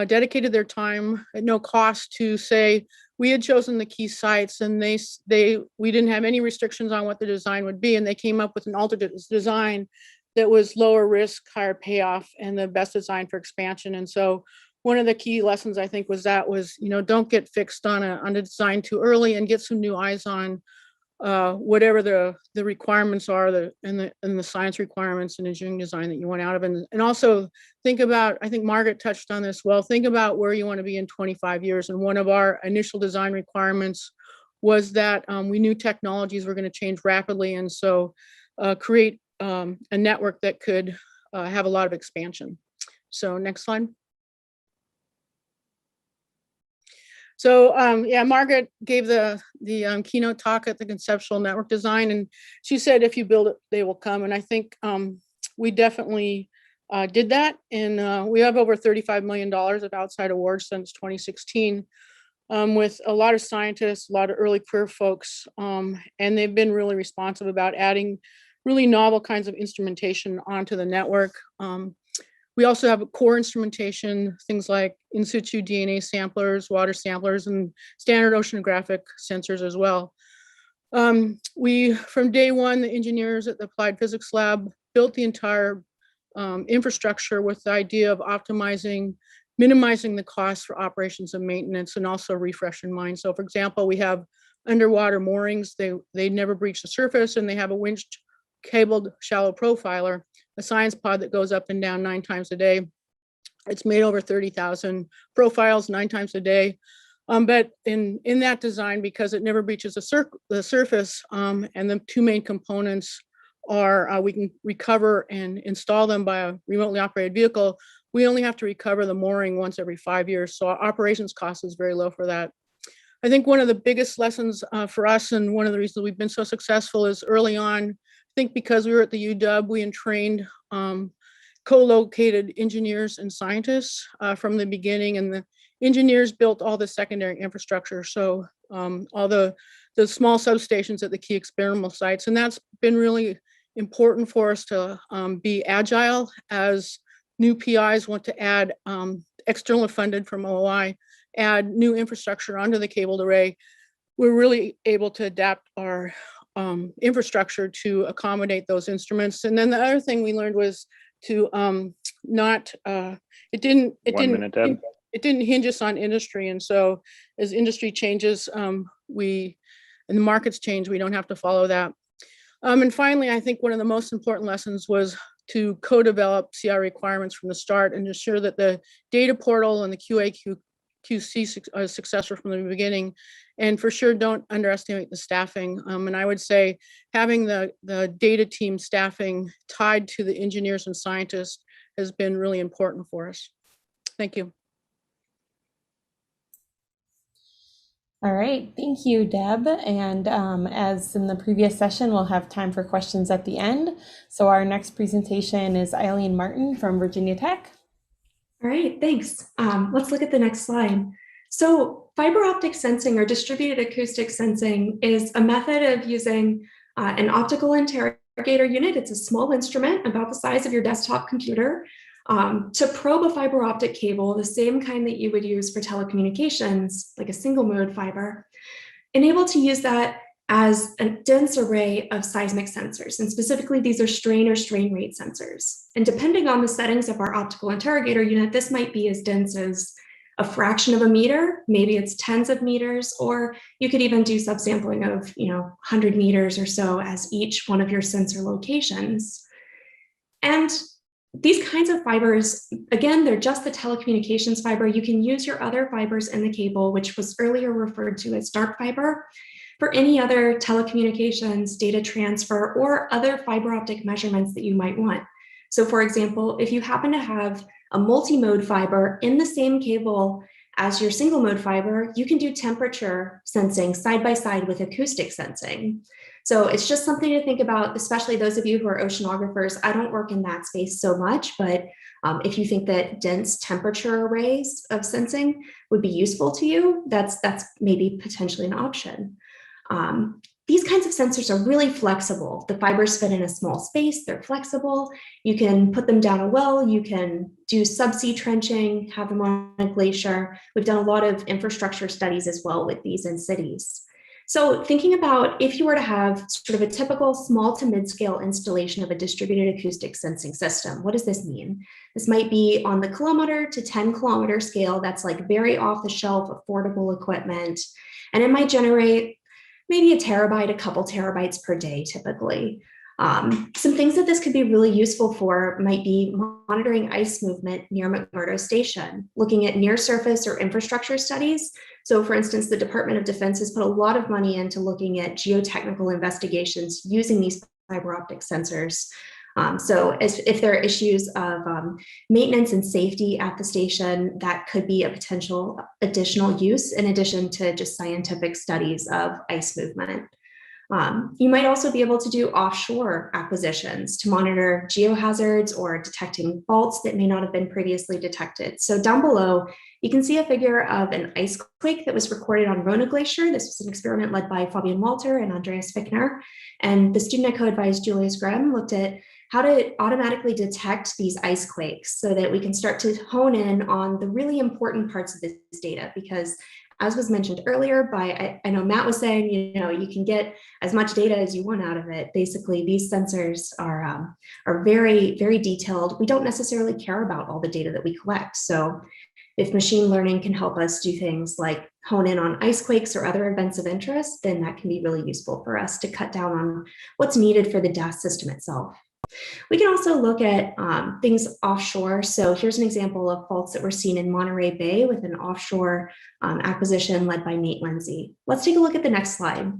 dedicated their time at no cost to say, we had chosen the key sites and we didn't have any restrictions on what the design would be. And they came up with an alternate design that was lower risk, higher payoff, and the best design for expansion. And so one of the key lessons I think was, don't get fixed on a design too early and get some new eyes on whatever the requirements are, and the science requirements and engineering design that you want out of it. And also think about, I think Margaret touched on this well, think about where you want to be in 25 years. And one of our initial design requirements was that we knew technologies were going to change rapidly. And so create a network that could have a lot of expansion. So next slide. So Margaret gave the keynote talk at the conceptual network design, and she said, if you build it, they will come. And I think we definitely did that. And we have over $35 million of outside awards since 2016 with a lot of scientists, a lot of early career folks, and they've been really responsive about adding really novel kinds of instrumentation onto the network. We also have core instrumentation, things like in situ DNA samplers, water samplers, and standard oceanographic sensors as well. From day one, the engineers at the Applied Physics Lab built the entire infrastructure with the idea of minimizing the costs for operations and maintenance, and also refresh in mind. So for example, we have underwater moorings. They never breach the surface, and they have a winched cabled shallow profiler, a science pod that goes up and down 9 times a day. It's made over 30,000 profiles 9 times a day. But in that design, because it never breaches the surface, and the 2 main components are we can recover and install them by a remotely operated vehicle, we only have to recover the mooring once every 5 years. So our operations cost is very low for that. I think one of the biggest lessons for us, and one of the reasons we've been so successful, is early on, I think because we were at the UW, we trained co-located engineers and scientists from the beginning, and the engineers built all the secondary infrastructure. So all the small substations at the key experimental sites, and that's been really important for us to be agile as new PIs want to add externally funded from OOI, add new infrastructure onto the cabled array. We're really able to adapt our infrastructure to accommodate those instruments. And then the other thing we learned was to it didn't hinge us on industry. And so as industry changes, and the markets change, we don't have to follow that. And finally, I think one of the most important lessons was to co-develop CR requirements from the start and ensure that the data portal and the QC is successful from the beginning. And for sure, don't underestimate the staffing. And I would say having the data team staffing tied to the engineers and scientists has been really important for us. Thank you. All right, thank you, Deb. And as in the previous session, we'll have time for questions at the end. So our next presentation is Eileen Martin from Virginia Tech. All right, thanks. Let's look at the next slide. So fiber optic sensing, or distributed acoustic sensing, is a method of using an optical interrogator unit. It's a small instrument about the size of your desktop computer to probe a fiber optic cable, the same kind that you would use for telecommunications, like a single mode fiber, and able to use that as a dense array of seismic sensors. And specifically, these are strain or strain rate sensors. And depending on the settings of our optical interrogator unit, this might be as dense as a fraction of a meter, maybe it's tens of meters, or you could even do subsampling of 100 meters or so as each one of your sensor locations. And these kinds of fibers, again, they're just the telecommunications fiber. You can use your other fibers in the cable, which was earlier referred to as dark fiber, for any other telecommunications, data transfer, or other fiber optic measurements that you might want. So for example, if you happen to have a multi-mode fiber in the same cable as your single mode fiber, you can do temperature sensing side by side with acoustic sensing. So it's just something to think about, especially those of you who are oceanographers. I don't work in that space so much, but if you think that dense temperature arrays of sensing would be useful to you, that's maybe potentially an option. These kinds of sensors are really flexible. The fibers fit in a small space, they're flexible. You can put them down a well, you can do subsea trenching, have them on a glacier. We've done a lot of infrastructure studies as well with these in cities. So thinking about if you were to have sort of a typical small to mid-scale installation of a distributed acoustic sensing system, what does this mean? This might be on the kilometer to 10 kilometer scale. That's like very off the shelf, affordable equipment. And it might generate maybe a terabyte, a couple terabytes per day typically. Some things that this could be really useful for might be monitoring ice movement near McMurdo Station, looking at near surface or infrastructure studies. So for instance, the Department of Defense has put a lot of money into looking at geotechnical investigations using these fiber optic sensors. So if there are issues of maintenance and safety at the station, that could be a potential additional use in addition to just scientific studies of ice movement. You might also be able to do offshore acquisitions to monitor geohazards or detecting faults that may not have been previously detected. So down below, you can see a figure of an ice quake that was recorded on Rona Glacier. This was an experiment led by Fabian Walter and Andreas Fichtner. And the student I co-advised, Julius Graham, looked at how to automatically detect these ice quakes so that we can start to hone in on the really important parts of this data. Because as was mentioned earlier by, I know Matt was saying, you can get as much data as you want out of it. Basically, these sensors are very, very detailed. We don't necessarily care about all the data that we collect. So if machine learning can help us do things like hone in on ice quakes or other events of interest, then that can be really useful for us to cut down on what's needed for the DAS system itself. We can also look at things offshore. So here's an example of faults that were seen in Monterey Bay with an offshore acquisition led by Nate Lindsay. Let's take a look at the next slide.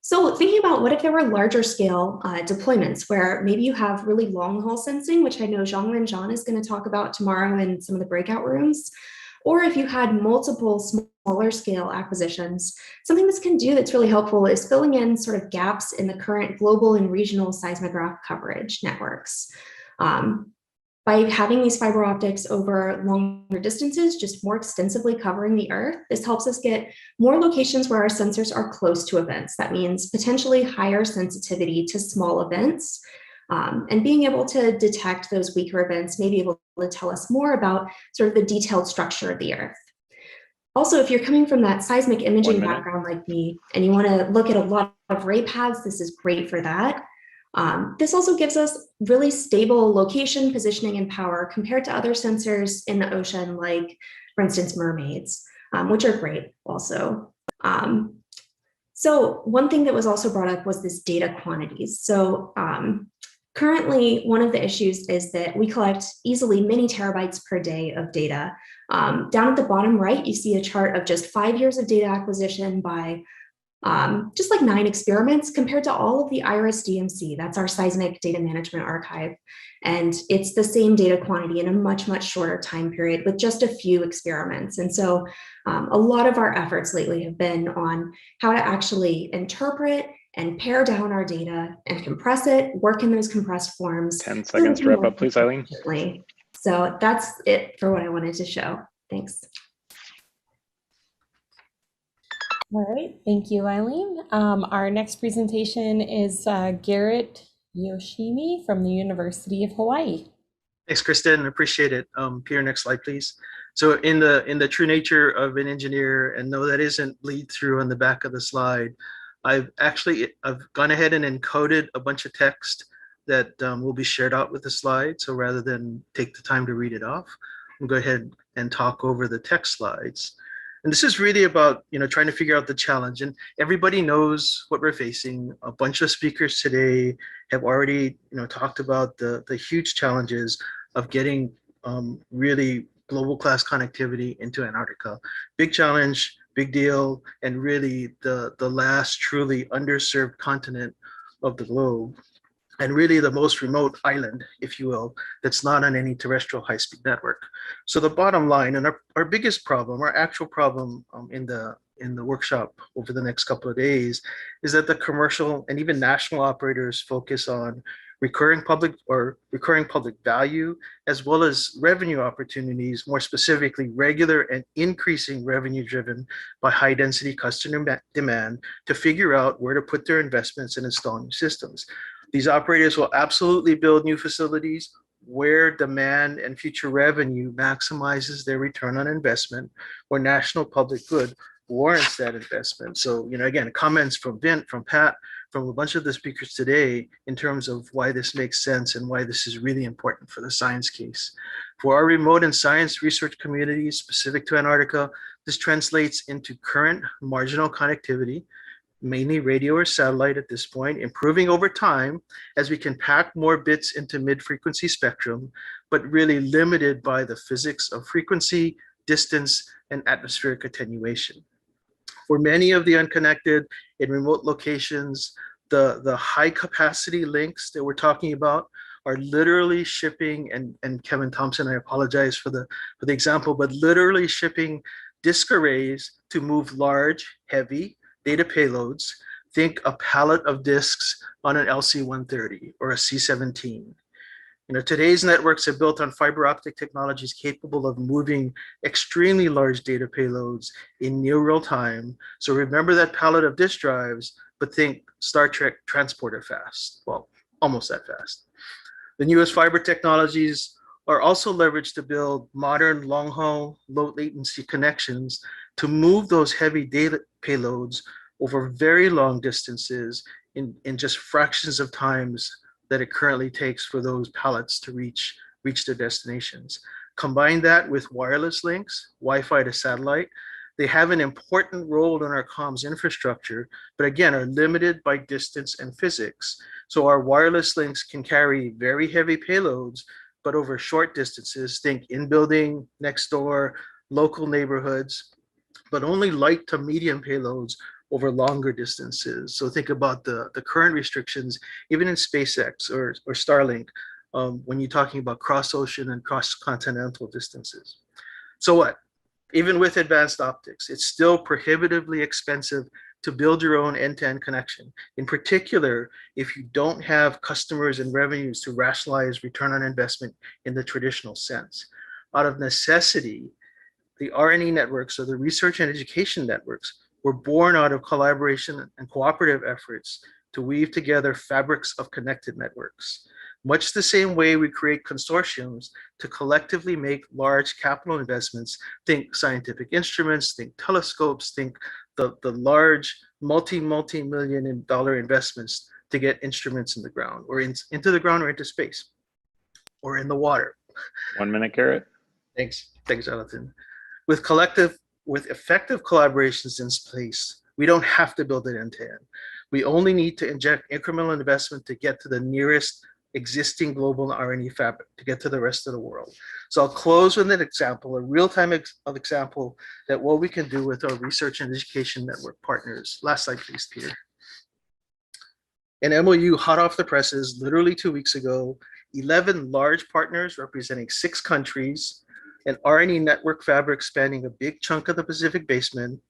So thinking about what if there were larger scale deployments where maybe you have really long haul sensing, which I know Zhonglin Zhan is going to talk about tomorrow in some of the breakout rooms, or if you had multiple smaller scale acquisitions. Something this can do that's really helpful is filling in sort of gaps in the current global and regional seismograph coverage networks. By having these fiber optics over longer distances, just more extensively covering the Earth, this helps us get more locations where our sensors are close to events. That means potentially higher sensitivity to small events. And being able to detect those weaker events may be able to tell us more about sort of the detailed structure of the Earth. Also, if you're coming from that seismic imaging background like me, and you want to look at a lot of ray paths, this is great for that. This also gives us really stable location, positioning, and power compared to other sensors in the ocean, like, for instance, mermaids, which are great also. So one thing that was also brought up was this data quantities. So currently, one of the issues is that we collect easily many terabytes per day of data. Down at the bottom right, you see a chart of just 5 years of data acquisition by just like 9 experiments compared to all of the IRIS DMC. That's our seismic data management archive. And it's the same data quantity in a much, much shorter time period with just a few experiments. And so a lot of our efforts lately have been on how to actually interpret and pare down our data and compress it, work in those compressed forms. 10 seconds to wrap up, please, Eileen. So that's it for what I wanted to show. Thanks. All right, thank you, Eileen. Our next presentation is Garrett Yoshimi from the University of Hawaii. Thanks, Kristen. Appreciate it. Peter, next slide, please. So in the true nature of an engineer, and no, that isn't bleed through on the back of the slide, I've gone ahead and encoded a bunch of text that will be shared out with the slide. So rather than take the time to read it off, go ahead and talk over the text slides. And this is really about, trying to figure out the challenge. And everybody knows what we're facing. A bunch of speakers today have already, talked about the huge challenges of getting really global class connectivity into Antarctica. Big challenge, big deal, and really the last truly underserved continent of the globe, and really the most remote island, if you will, that's not on any terrestrial high-speed network. So the bottom line, and our biggest problem, our actual problem in the workshop over the next couple of days, is that the commercial and even national operators focus on recurring public value, as well as revenue opportunities, more specifically regular and increasing revenue driven by high density customer demand, to figure out where to put their investments and install new systems. These operators will absolutely build new facilities where demand and future revenue maximizes their return on investment, where national public good warrants that investment. So, again, comments from Vint, from Pat, from a bunch of the speakers today in terms of why this makes sense and why this is really important for the science case. For our remote and science research communities specific to Antarctica, this translates into current marginal connectivity, mainly radio or satellite at this point, improving over time as we can pack more bits into mid-frequency spectrum, but really limited by the physics of frequency, distance, and atmospheric attenuation. For many of the unconnected in remote locations, the high capacity links that we're talking about are literally shipping, and Kevin Thompson, I apologize for the example, but literally shipping disk arrays to move large, heavy data payloads. Think a pallet of disks on an LC-130 or a C-17. Today's networks are built on fiber optic technologies capable of moving extremely large data payloads in near real time. So remember that pallet of disk drives, but think Star Trek transporter fast. Well, almost that fast. The newest fiber technologies are also leveraged to build modern long-haul, low latency connections to move those heavy data payloads over very long distances in just fractions of times that it currently takes for those pallets to reach their destinations. Combine that with wireless links, Wi-Fi to satellite. They have an important role in our comms infrastructure, but again, are limited by distance and physics. So our wireless links can carry very heavy payloads, but over short distances, think in building, next door, local neighborhoods, but only light to medium payloads over longer distances. So think about the current restrictions, even in SpaceX or Starlink, when you're talking about cross-ocean and cross-continental distances. So what? Even with advanced optics, it's still prohibitively expensive to build your own end-to-end connection. In particular, if you don't have customers and revenues to rationalize return on investment in the traditional sense. Out of necessity, the R&E networks, or the research and education networks, were born out of collaboration and cooperative efforts to weave together fabrics of connected networks. Much the same way we create consortiums to collectively make large capital investments, think scientific instruments, think telescopes, think the large multi-million dollar investments to get instruments in the ground, or into the ground, or into space, or in the water. 1 minute, Garrett. Thanks, Jonathan. With effective collaborations in place, we don't have to build it end to end. We only need to inject incremental investment to get to the nearest existing global R&E fabric, to get to the rest of the world. So I'll close with an example, a real-time example that what we can do with our research and education network partners. Last slide, please, Peter. An MOU hot off the presses, literally 2 weeks ago, 11 large partners representing 6 countries, an R&E network fabric spanning a big chunk of the Pacific basin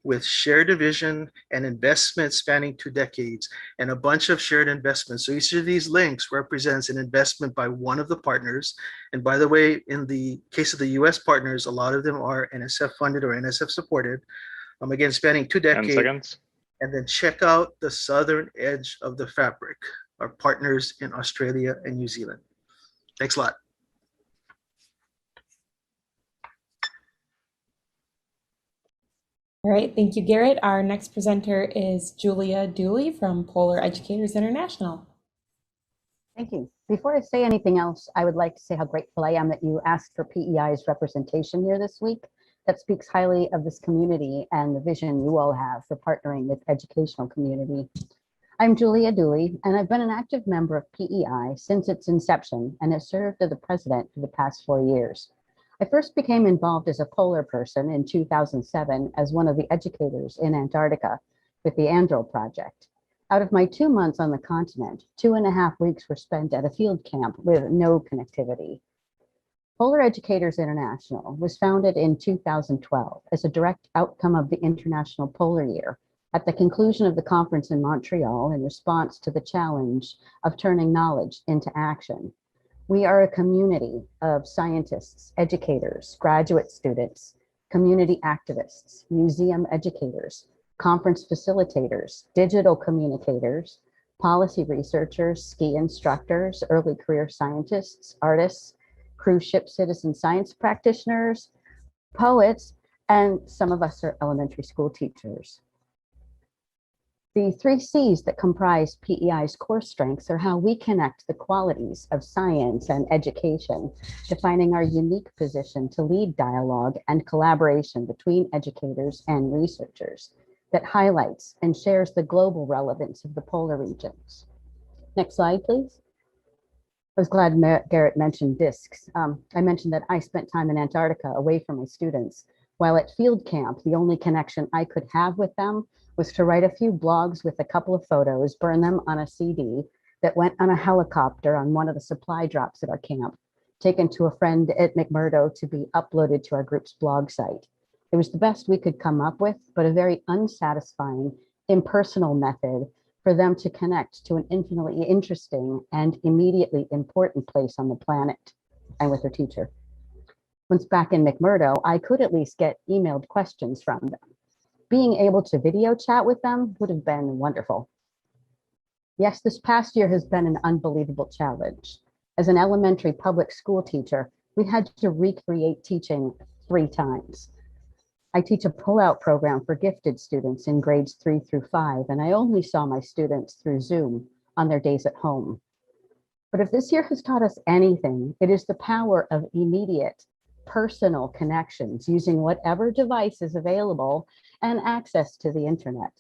with shared vision and investment spanning 2 decades, and a bunch of shared investments. So each of these links represents an investment by one of the partners. And by the way, in the case of the US partners, a lot of them are NSF funded or NSF supported. Again, spanning 2 decades. 10 seconds. And then check out the southern edge of the fabric, our partners in Australia and New Zealand. Thanks a lot. All right, thank you, Garrett. Our next presenter is Julia Dooley from Polar Educators International. Thank you. Before I say anything else, I would like to say how grateful I am that you asked for PEI's representation here this week. That speaks highly of this community and the vision you all have for partnering with educational community. I'm Julia Dooley, and I've been an active member of PEI since its inception and have served as the president for the past 4 years. I first became involved as a polar person in 2007 as one of the educators in Antarctica with the Andril project. Out of my 2 months on the continent, 2.5 weeks were spent at a field camp with no connectivity. Polar Educators International was founded in 2012 as a direct outcome of the International Polar Year at the conclusion of the conference in Montreal in response to the challenge of turning knowledge into action. We are a community of scientists, educators, graduate students, community activists, museum educators, conference facilitators, digital communicators, policy researchers, ski instructors, early career scientists, artists, cruise ship citizen science practitioners, poets, and some of us are elementary school teachers. The 3 C's that comprise PEI's core strengths are how we connect the qualities of science and education, defining our unique position to lead dialogue and collaboration between educators and researchers that highlights and shares the global relevance of the polar regions. Next slide, please. I was glad Garrett mentioned discs. I mentioned that I spent time in Antarctica away from my students. While at field camp, the only connection I could have with them was to write a few blogs with a couple of photos, burn them on a CD that went on a helicopter on one of the supply drops at our camp, taken to a friend at McMurdo to be uploaded to our group's blog site. It was the best we could come up with, but a very unsatisfying, impersonal method for them to connect to an infinitely interesting and immediately important place on the planet and with their teacher. Once back in McMurdo, I could at least get emailed questions from them. Being able to video chat with them would have been wonderful. Yes, this past year has been an unbelievable challenge. As an elementary public school teacher, we had to recreate teaching 3 times. I teach a pull-out program for gifted students in grades 3 through 5, and I only saw my students through Zoom on their days at home. But if this year has taught us anything, it is the power of immediate personal connections using whatever device is available and access to the internet.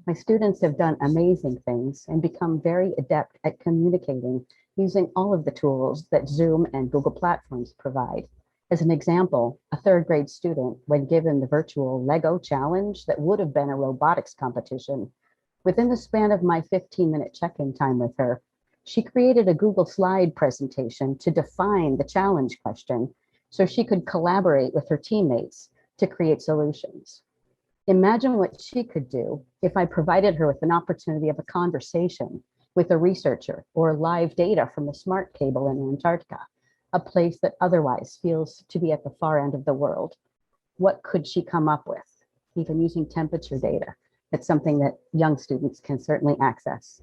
My students have done amazing things and become very adept at communicating using all of the tools that Zoom and Google platforms provide. As an example, a 3rd grade student, when given the virtual Lego challenge that would have been a robotics competition, within the span of my 15-minute check-in time with her, she created a Google slide presentation to define the challenge question so she could collaborate with her teammates to create solutions. Imagine what she could do if I provided her with an opportunity of a conversation with a researcher or live data from the smart cable in Antarctica, a place that otherwise feels to be at the far end of the world. What could she come up with, even using temperature data? It's something that young students can certainly access.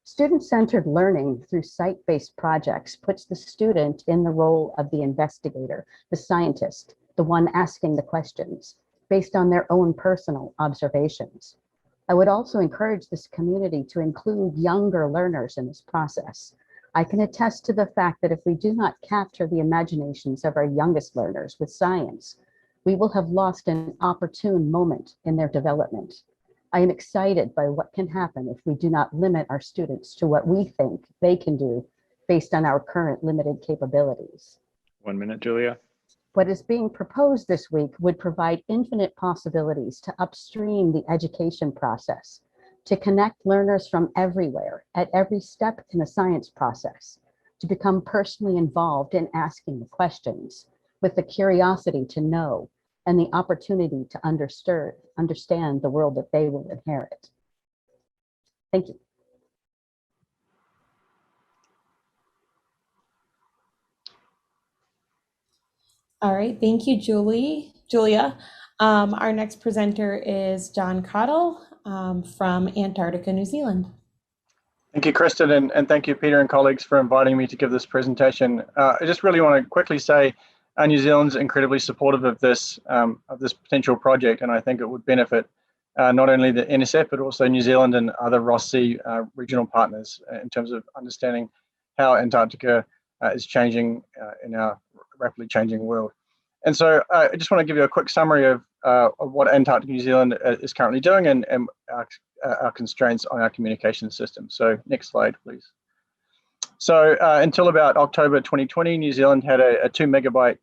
Student-centered learning through site-based projects puts the student in the role of the investigator, the scientist, the one asking the questions based on their own personal observations. I would also encourage this community to include younger learners in this process. I can attest to the fact that if we do not capture the imaginations of our youngest learners with science, we will have lost an opportune moment in their development. I am excited by what can happen if we do not limit our students to what we think they can do based on our current limited capabilities. 1 minute, Julia. What is being proposed this week would provide infinite possibilities to upstream the education process, to connect learners from everywhere at every step in the science process, to become personally involved in asking the questions with the curiosity to know and the opportunity to understand the world that they will inherit. Thank you. All right, thank you, Julia. Our next presenter is John Cottle from Antarctica, New Zealand. Thank you, Kristen, and thank you, Peter and colleagues, for inviting me to give this presentation. I just really want to quickly say New Zealand's incredibly supportive of this potential project, and I think it would benefit not only the NSF, but also New Zealand and other Ross Sea regional partners in terms of understanding how Antarctica is changing in our rapidly changing world. And so I just want to give you a quick summary of what Antarctic New Zealand is currently doing and our constraints on our communication system. So next slide, please. So until about October 2020, New Zealand had a 2 megabyte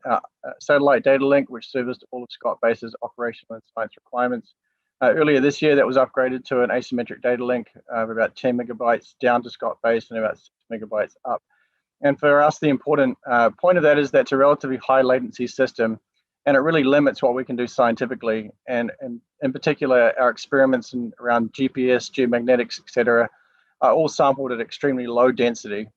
satellite data link, which serviced all of Scott Base's operational and science requirements. Earlier this year, that was upgraded to an asymmetric data link of about 10 megabytes down to Scott Base and about 6 megabytes up. And for us, the important point of that is that it's a relatively high latency system, and it really limits what we can do scientifically. And in particular, our experiments around GPS, geomagnetics, et cetera, are all sampled at extremely low density.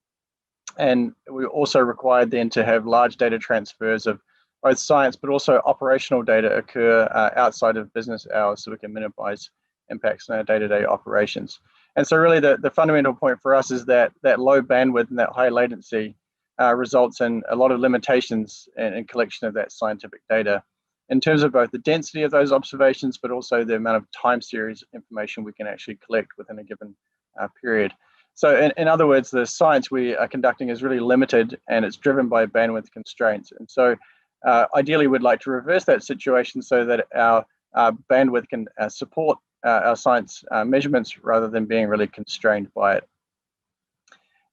And we also required then to have large data transfers of both science, but also operational data occur outside of business hours so we can minimize impacts on our day-to-day operations. And so really the fundamental point for us is that low bandwidth and that high latency results in a lot of limitations in collection of that scientific data in terms of both the density of those observations, but also the amount of time series information we can actually collect within a given period. So in other words, the science we are conducting is really limited and it's driven by bandwidth constraints. And so ideally we'd like to reverse that situation so that our bandwidth can support our science measurements rather than being really constrained by it.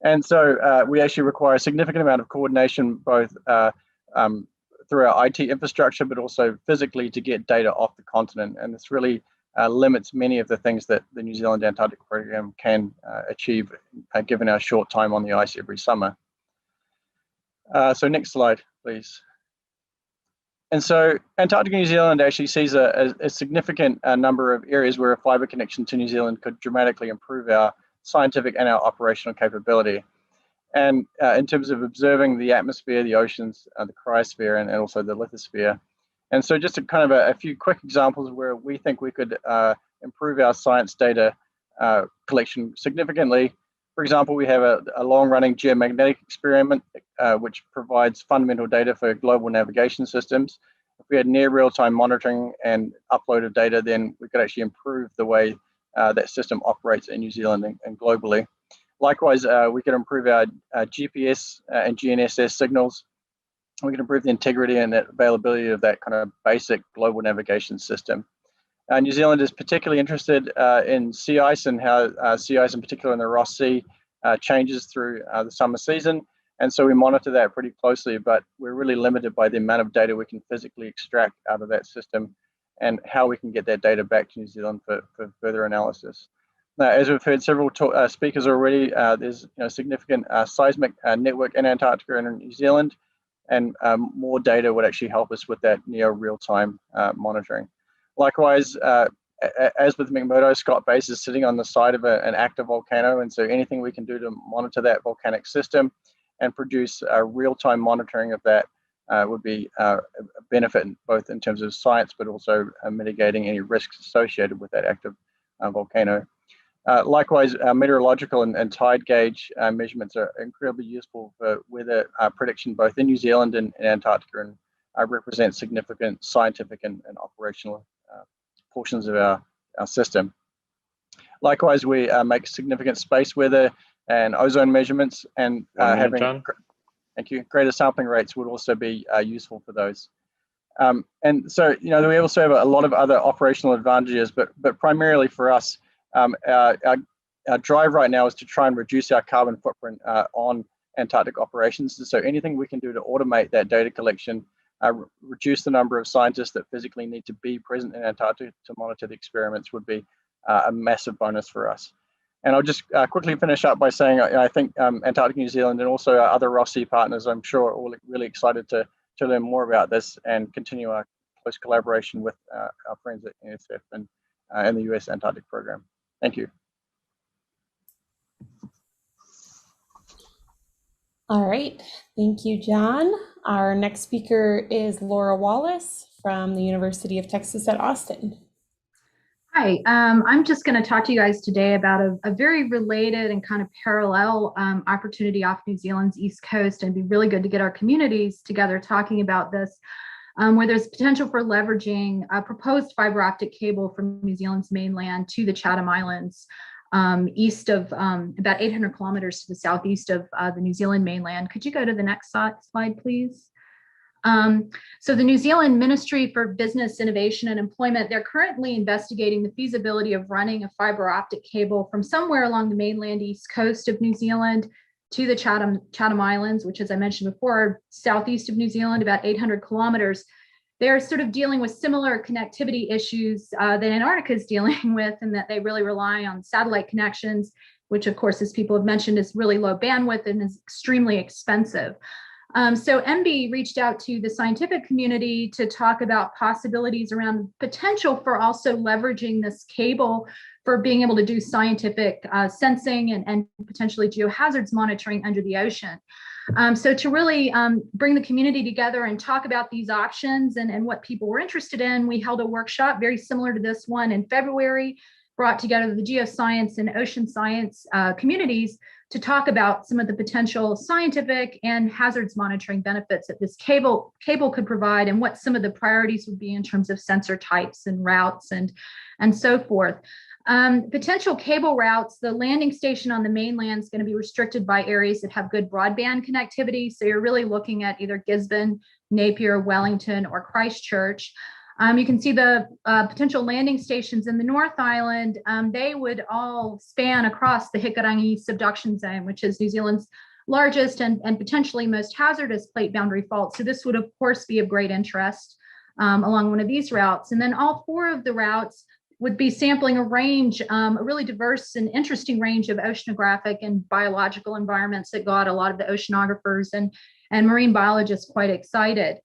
And so we actually require a significant amount of coordination both through our IT infrastructure, but also physically to get data off the continent. And this really limits many of the things that the New Zealand Antarctic program can achieve given our short time on the ice every summer. So next slide, please. And so Antarctica New Zealand actually sees a significant number of areas where a fiber connection to New Zealand could dramatically improve our scientific and our operational capability. And in terms of observing the atmosphere, the oceans, the cryosphere, and also the lithosphere. And so just kind of a few quick examples where we think we could improve our science data collection significantly. For example, we have a long-running geomagnetic experiment which provides fundamental data for global navigation systems. If we had near real-time monitoring and upload of data, then we could actually improve the way that system operates in New Zealand and globally. Likewise, we could improve our GPS and GNSS signals. We can improve the integrity and the availability of that kind of basic global navigation system. New Zealand is particularly interested in sea ice and how sea ice, in particular in the Ross Sea, changes through the summer season. And so we monitor that pretty closely, but we're really limited by the amount of data we can physically extract out of that system and how we can get that data back to New Zealand for further analysis. Now, as we've heard several speakers already, there's significant seismic network in Antarctica and in New Zealand, and more data would actually help us with that near real-time monitoring. Likewise, as with McMurdo, Scott Base is sitting on the side of an active volcano, and so anything we can do to monitor that volcanic system and produce real-time monitoring of that would be a benefit both in terms of science, but also mitigating any risks associated with that active volcano. Likewise, meteorological and tide gauge measurements are incredibly useful for weather prediction both in New Zealand and in Antarctica, and represent significant scientific and operational portions of our system. Likewise, we make significant space weather and ozone measurements, and having greater sampling rates would also be useful for those. And so, we also have a lot of other operational advantages, but primarily for us, our drive right now is to try and reduce our carbon footprint on Antarctic operations. And so anything we can do to automate that data collection, reduce the number of scientists that physically need to be present in Antarctica to monitor the experiments would be a massive bonus for us. And I'll just quickly finish up by saying I think Antarctica New Zealand and also our other Ross Sea partners, I'm sure, are all really excited to learn more about this and continue our close collaboration with our friends at NSF and the US Antarctic program. Thank you. All right, thank you, John. Our next speaker is Laura Wallace from the University of Texas at Austin. Hi, I'm just going to talk to you guys today about a very related and kind of parallel opportunity off New Zealand's East Coast, and it'd be really good to get our communities together talking about this, where there's potential for leveraging a proposed fiber optic cable from New Zealand's mainland to the Chatham Islands. east of about 800 kilometers to the southeast of the New Zealand mainland. Could you go to the next slide, please? So the New Zealand Ministry for Business, Innovation and Employment, they're currently investigating the feasibility of running a fiber optic cable from somewhere along the mainland east coast of New Zealand to the Chatham Islands, which, as I mentioned before, are southeast of New Zealand, about 800 kilometers. They're sort of dealing with similar connectivity issues that Antarctica is dealing with, and that they really rely on satellite connections, which, of course, as people have mentioned, is really low bandwidth and is extremely expensive. So MB reached out to the scientific community to talk about possibilities around potential for also leveraging this cable for being able to do scientific sensing and potentially geohazards monitoring under the ocean. So to really bring the community together and talk about these options and what people were interested in, we held a workshop very similar to this one in February, brought together the geoscience and ocean science communities to talk about some of the potential scientific and hazards monitoring benefits that this cable could provide, and what some of the priorities would be in terms of sensor types and routes and so forth. Potential cable routes, the landing station on the mainland is going to be restricted by areas that have good broadband connectivity. So you're really looking at either Gisborne, Napier, Wellington, or Christchurch. You can see the potential landing stations in the North Island. They would all span across the Hikurangi subduction zone, which is New Zealand's largest and potentially most hazardous plate boundary fault. So this would, of course, be of great interest along one of these routes. And then all four of the routes would be sampling a range, a really diverse and interesting range of oceanographic and biological environments that got a lot of the oceanographers and marine biologists quite excited.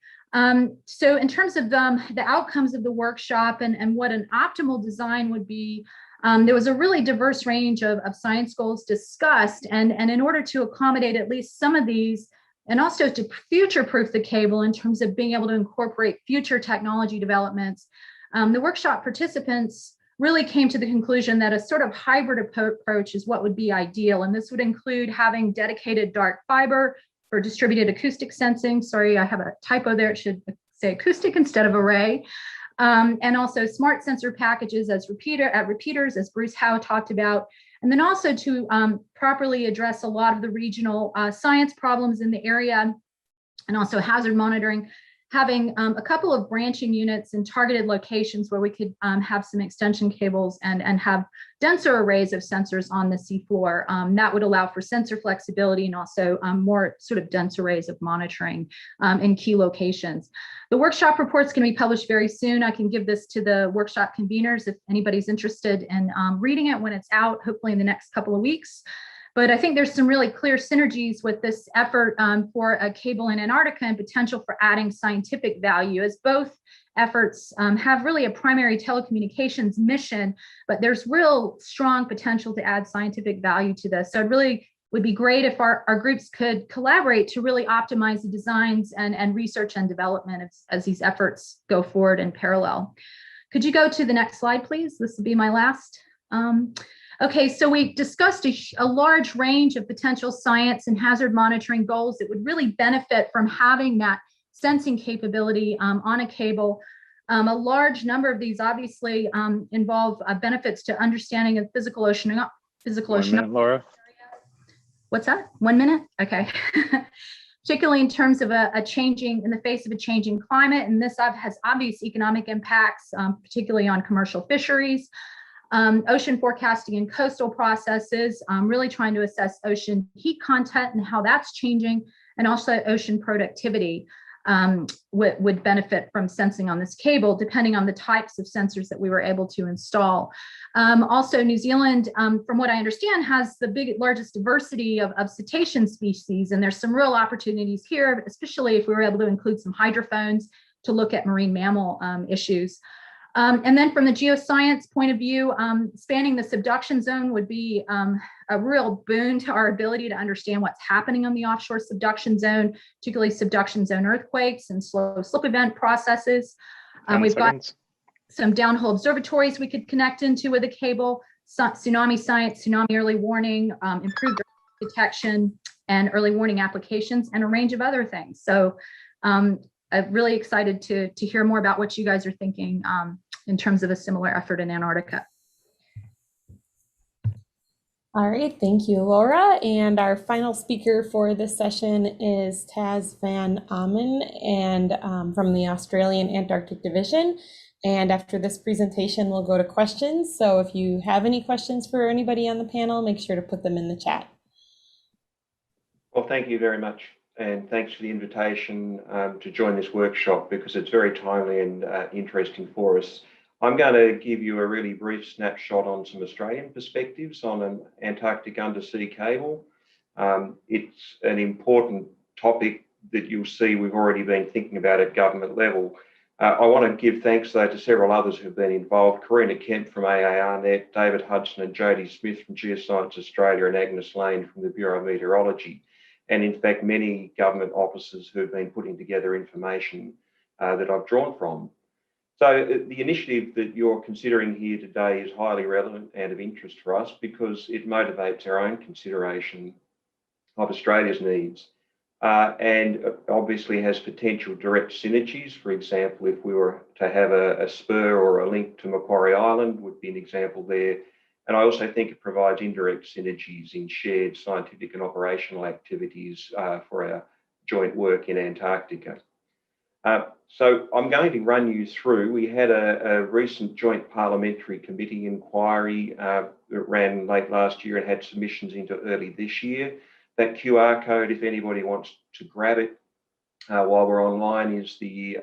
So in terms of the outcomes of the workshop and what an optimal design would be, there was a really diverse range of science goals discussed. And in order to accommodate at least some of these, and also to future-proof the cable in terms of being able to incorporate future technology developments, the workshop participants really came to the conclusion that a sort of hybrid approach is what would be ideal. And this would include having dedicated dark fiber for distributed acoustic sensing. Sorry, I have a typo there. It should say acoustic instead of array. And also smart sensor packages as repeaters, as Bruce Howe talked about. And then also to properly address a lot of the regional science problems in the area, and also hazard monitoring, having a couple of branching units in targeted locations where we could have some extension cables and have denser arrays of sensors on the seafloor. That would allow for sensor flexibility and also more sort of dense arrays of monitoring in key locations. The workshop report's going to be published very soon. I can give this to the workshop conveners if anybody's interested in reading it when it's out, hopefully in the next couple of weeks. But I think there's some really clear synergies with this effort for a cable in Antarctica and potential for adding scientific value, as both efforts have really a primary telecommunications mission, but there's real strong potential to add scientific value to this. So it really would be great if our groups could collaborate to really optimize the designs and research and development as these efforts go forward in parallel. Could you go to the next slide, please? This will be my last. Okay, so we discussed a large range of potential science and hazard monitoring goals that would really benefit from having that sensing capability on a cable. A large number of these obviously involve benefits to understanding of physical ocean. 1 minute, Laura. What's that? 1 minute? Okay. Particularly in terms of in the face of a changing climate, and this has obvious economic impacts, particularly on commercial fisheries. Ocean forecasting and coastal processes, really trying to assess ocean heat content and how that's changing, and also ocean productivity would benefit from sensing on this cable, depending on the types of sensors that we were able to install. Also, New Zealand, from what I understand, has the largest diversity of cetacean species, and there's some real opportunities here, especially if we were able to include some hydrophones to look at marine mammal issues. And then from the geoscience point of view, spanning the subduction zone would be a real boon to our ability to understand what's happening on the offshore subduction zone, particularly subduction zone earthquakes and slow slip event processes. We've got some downhole observatories we could connect into with a cable, tsunami science, tsunami early warning, improved detection and early warning applications, and a range of other things. So I'm really excited to hear more about what you guys are thinking in terms of a similar effort in Antarctica. All right, thank you, Laura. And our final speaker for this session is Taz van Amen and from the Australian Antarctic Division. And after this presentation, we'll go to questions. So if you have any questions for anybody on the panel, make sure to put them in the chat. Well, thank you very much. And thanks for the invitation to join this workshop, because it's very timely and interesting for us. I'm going to give you a really brief snapshot on some Australian perspectives on an Antarctic undersea cable. It's an important topic that you'll see we've already been thinking about at government level. I want to give thanks, though, to several others who've been involved: Karina Kemp from AARNet, David Hudson and Jodie Smith from Geoscience Australia, and Agnes Lane from the Bureau of Meteorology. And in fact, many government officers who've been putting together information that I've drawn from. So the initiative that you're considering here today is highly relevant and of interest for us, because it motivates our own consideration of Australia's needs and obviously has potential direct synergies. For example, if we were to have a spur or a link to Macquarie Island would be an example there. And I also think it provides indirect synergies in shared scientific and operational activities for our joint work in Antarctica. So I'm going to run you through. We had a recent joint parliamentary committee inquiry that ran late last year and had submissions into early this year. That QR code, if anybody wants to grab it while we're online, is the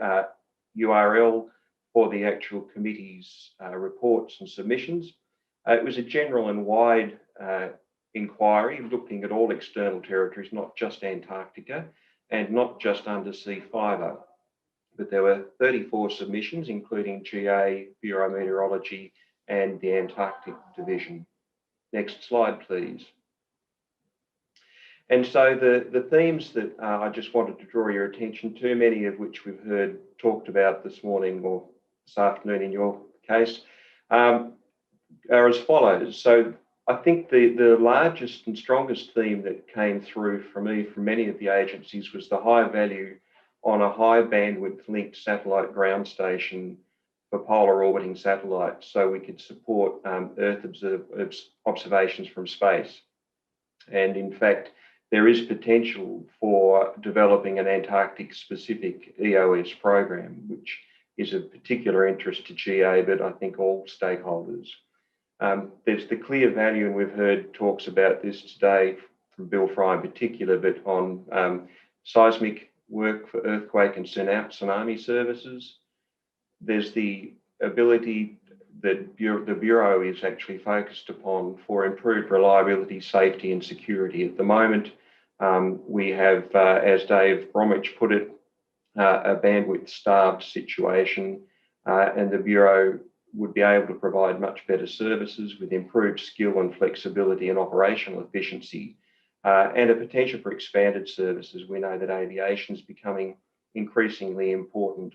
URL for the actual committee's reports and submissions. It was a general and wide inquiry looking at all external territories, not just Antarctica and not just undersea fibre. But there were 34 submissions, including GA, Bureau of Meteorology, and the Antarctic Division. Next slide, please. And so the themes that I just wanted to draw your attention to, many of which we've heard talked about this morning or this afternoon in your case, are as follows. So I think the largest and strongest theme that came through for me from many of the agencies was the high value on a high bandwidth linked satellite ground station for polar orbiting satellites, so we could support Earth observations from space. And in fact, there is potential for developing an Antarctic specific EOS program, which is of particular interest to GA, but I think all stakeholders. There's the clear value, and we've heard talks about this today from Bill Fry in particular, but on seismic work for earthquake and tsunami services. There's the ability that the Bureau is actually focused upon for improved reliability, safety and security. At the moment, we have, as Dave Bromwich put it, a bandwidth starved situation, and the Bureau would be able to provide much better services with improved skill and flexibility and operational efficiency, and a potential for expanded services. We know that aviation is becoming increasingly important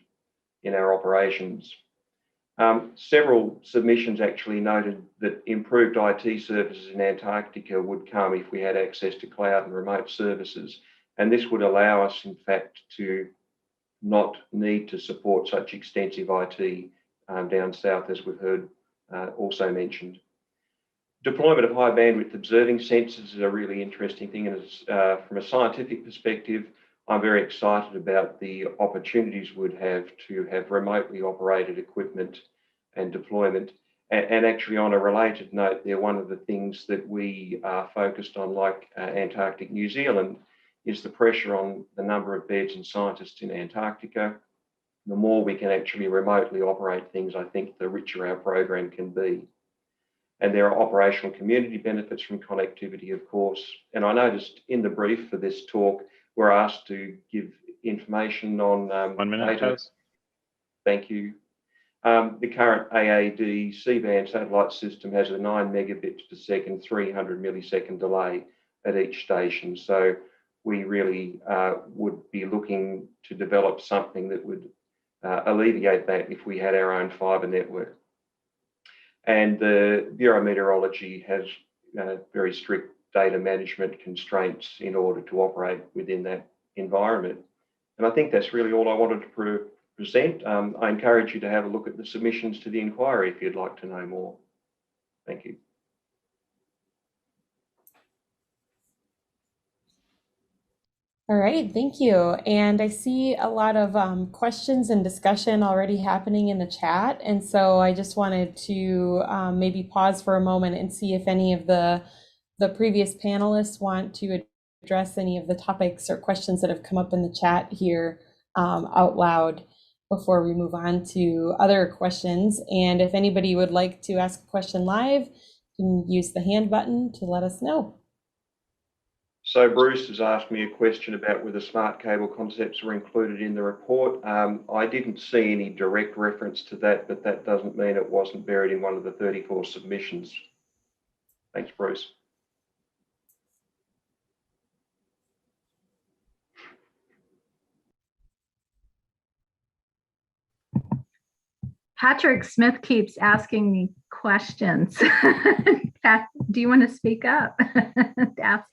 in our operations. Several submissions actually noted that improved IT services in Antarctica would come if we had access to cloud and remote services. And this would allow us, in fact, to not need to support such extensive IT down south, as we've heard also mentioned. Deployment of high bandwidth observing sensors is a really interesting thing. And from a scientific perspective, I'm very excited about the opportunities we'd have to have remotely operated equipment and deployment. And actually, on a related note there, one of the things that we are focused on, like Antarctic New Zealand, is the pressure on the number of beds and scientists in Antarctica. The more we can actually remotely operate things, I think the richer our program can be. And there are operational community benefits from connectivity, of course. And I noticed in the brief for this talk, we're asked to give information on 1 minute, data. Thank you. The current AAD C-band satellite system has a 9 megabits per second, 300 millisecond delay at each station. So we really would be looking to develop something that would alleviate that if we had our own fibre network. And the Bureau of Meteorology has very strict data management constraints in order to operate within that environment. And I think that's really all I wanted to present. I encourage you to have a look at the submissions to the inquiry if you'd like to know more. Thank you. All right, thank you. And I see a lot of questions and discussion already happening in the chat. And so I just wanted to maybe pause for a moment and see if any of the previous panelists want to address any of the topics or questions that have come up in the chat here out loud before we move on to other questions. And if anybody would like to ask a question live, you can use the hand button to let us know. So Bruce has asked me a question about whether smart cable concepts were included in the report. I didn't see any direct reference to that, but that doesn't mean it wasn't buried in one of the 34 submissions. Thanks, Bruce. Patrick Smith keeps asking me questions. Pat, do you want to speak up? Ask.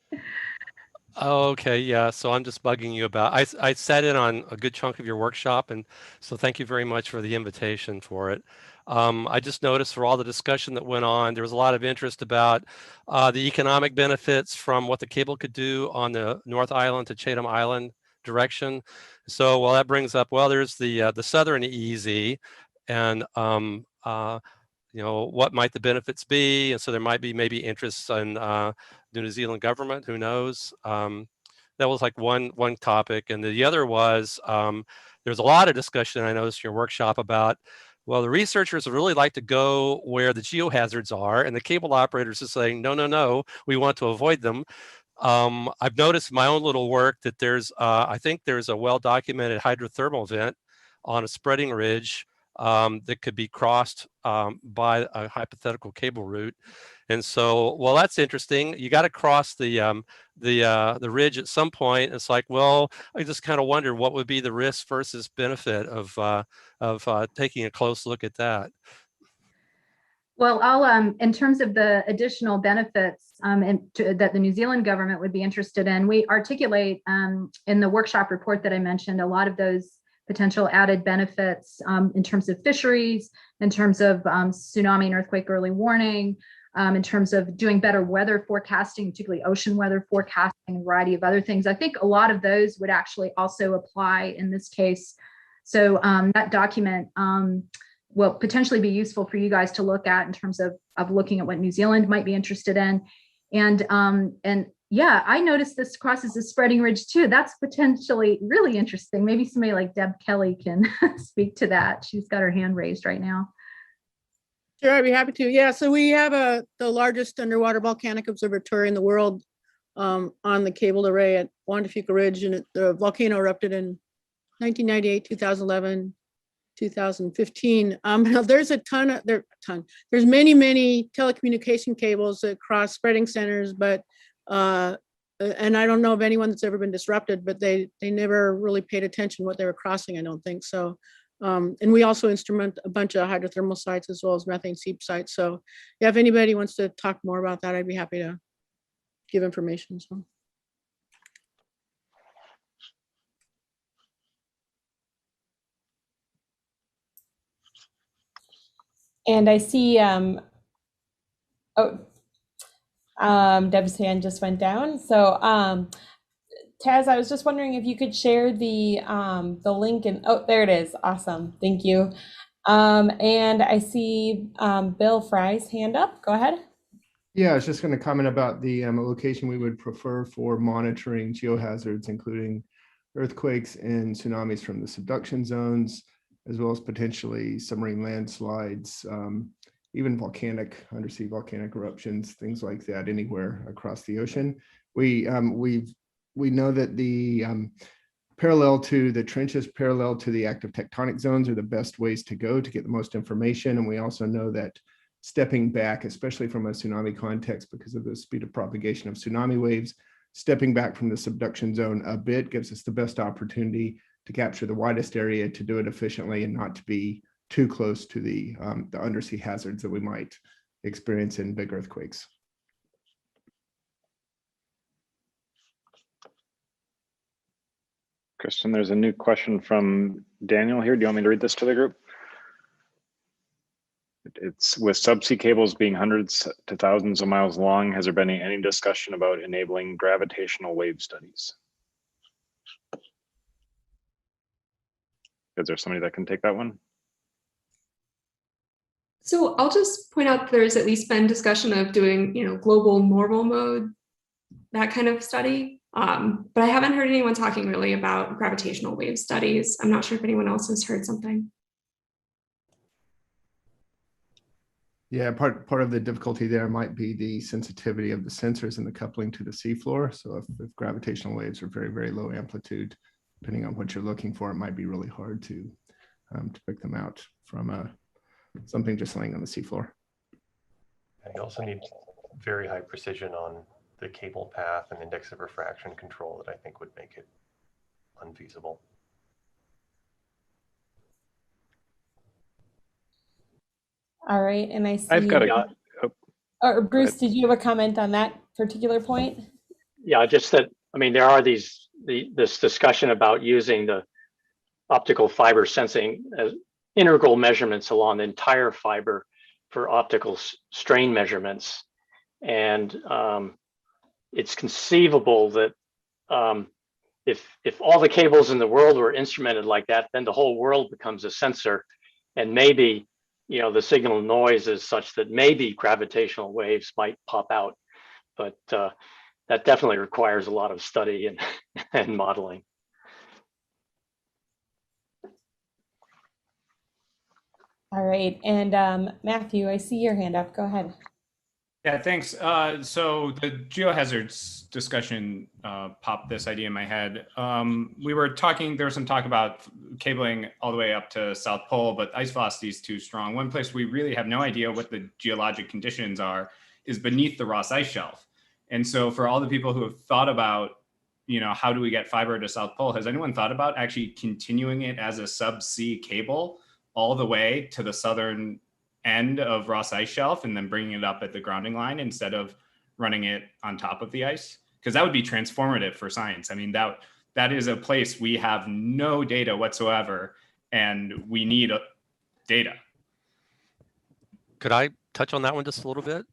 Okay, yeah, so I'm just bugging you about, I sat in on a good chunk of your workshop, and so thank you very much for the invitation for it. I just noticed for all the discussion that went on, there was a lot of interest about the economic benefits from what the cable could do on the North Island to Chatham Island direction. So, well, that brings up, well, there's the southern EEZ, and you know, what might the benefits be? And so there might be maybe interests in the New Zealand government, who knows? That was like one topic. And the other was, there's a lot of discussion, I noticed in your workshop about, well, the researchers would really like to go where the geohazards are, and the cable operators are saying, no, no, no, we want to avoid them. I've noticed in my own little work that there's, I think there's a well-documented hydrothermal vent on a spreading ridge that could be crossed by a hypothetical cable route. And so, well, that's interesting. You got to cross the ridge at some point. It's like, well, I just kind of wonder what would be the risk versus benefit of taking a close look at that. Well, I'll in terms of the additional benefits that the New Zealand government would be interested in, we articulate in the workshop report that I mentioned a lot of those potential added benefits in terms of fisheries, in terms of tsunami and earthquake early warning, in terms of doing better weather forecasting, particularly ocean weather forecasting, a variety of other things. I think a lot of those would actually also apply in this case. So that document will potentially be useful for you guys to look at in terms of looking at what New Zealand might be interested in. And yeah, I noticed this crosses the spreading ridge too. That's potentially really interesting. Maybe somebody like Deb Kelly can speak to that. She's got her hand raised right now. Sure, I'd be happy to. Yeah, so we have the largest underwater volcanic observatory in the world on the cabled array at Juan de Fuca Ridge, and the volcano erupted in 1998, 2011, 2015. There's there's many telecommunication cables that cross spreading centers, but and I don't know of anyone that's ever been disrupted, but they never really paid attention what they were crossing, I don't think so. And we also instrument a bunch of hydrothermal sites as well as methane seep sites. So yeah, if anybody wants to talk more about that, I'd be happy to give information. So. And I see, Deb's hand just went down. So Taz, I was just wondering if you could share the link, and oh, there it is. Awesome, thank you. And I see Bill Fry's hand up. Go ahead. Yeah, I was just going to comment about the location we would prefer for monitoring geohazards, including earthquakes and tsunamis from the subduction zones, as well as potentially submarine landslides, even undersea volcanic eruptions, things like that, anywhere across the ocean. We know that the parallel to the trenches, parallel to the active tectonic zones are the best ways to go to get the most information. And we also know that stepping back, especially from a tsunami context, because of the speed of propagation of tsunami waves, stepping back from the subduction zone a bit gives us the best opportunity to capture the widest area, to do it efficiently, and not to be too close to the undersea hazards that we might experience in big earthquakes. Kristen, there's a new question from Daniel here. Do you want me to read this to the group? It's, with subsea cables being hundreds to thousands of miles long, has there been any discussion about enabling gravitational wave studies? Is there somebody that can take that one? So I'll just point out there's at least been discussion of doing, global normal mode, that kind of study. But I haven't heard anyone talking really about gravitational wave studies. I'm not sure if anyone else has heard something. Yeah, part of the difficulty there might be the sensitivity of the sensors and the coupling to the seafloor. So if gravitational waves are very, very low amplitude, depending on what you're looking for, it might be really hard to pick them out from something just laying on the seafloor. And you also need very high precision on the cable path and index of refraction control that I think would make it unfeasible. All right, and I see. I've got a. Or Bruce, did you have a comment on that particular point? Yeah, just that. I mean, there are this discussion about using the optical fiber sensing as integral measurements along the entire fiber for optical strain measurements, and it's conceivable that if all the cables in the world were instrumented like that, then the whole world becomes a sensor, and maybe the signal noise is such that maybe gravitational waves might pop out, but that definitely requires a lot of study and modeling. All right, and Matthew, I see your hand up. Go ahead. Yeah, thanks. So the geohazards discussion popped this idea in my head. We were talking, there was some talk about cabling all the way up to South Pole, but ice velocity is too strong. One place we really have no idea what the geologic conditions are is beneath the Ross Ice Shelf. And so for all the people who have thought about, how do we get fiber to South Pole, has anyone thought about actually continuing it as a subsea cable all the way to the southern end of Ross Ice Shelf and then bringing it up at the grounding line instead of running it on top of the ice? Because that would be transformative for science. I mean, that is a place we have no data whatsoever, and we need data. Could I touch on that one just a little bit?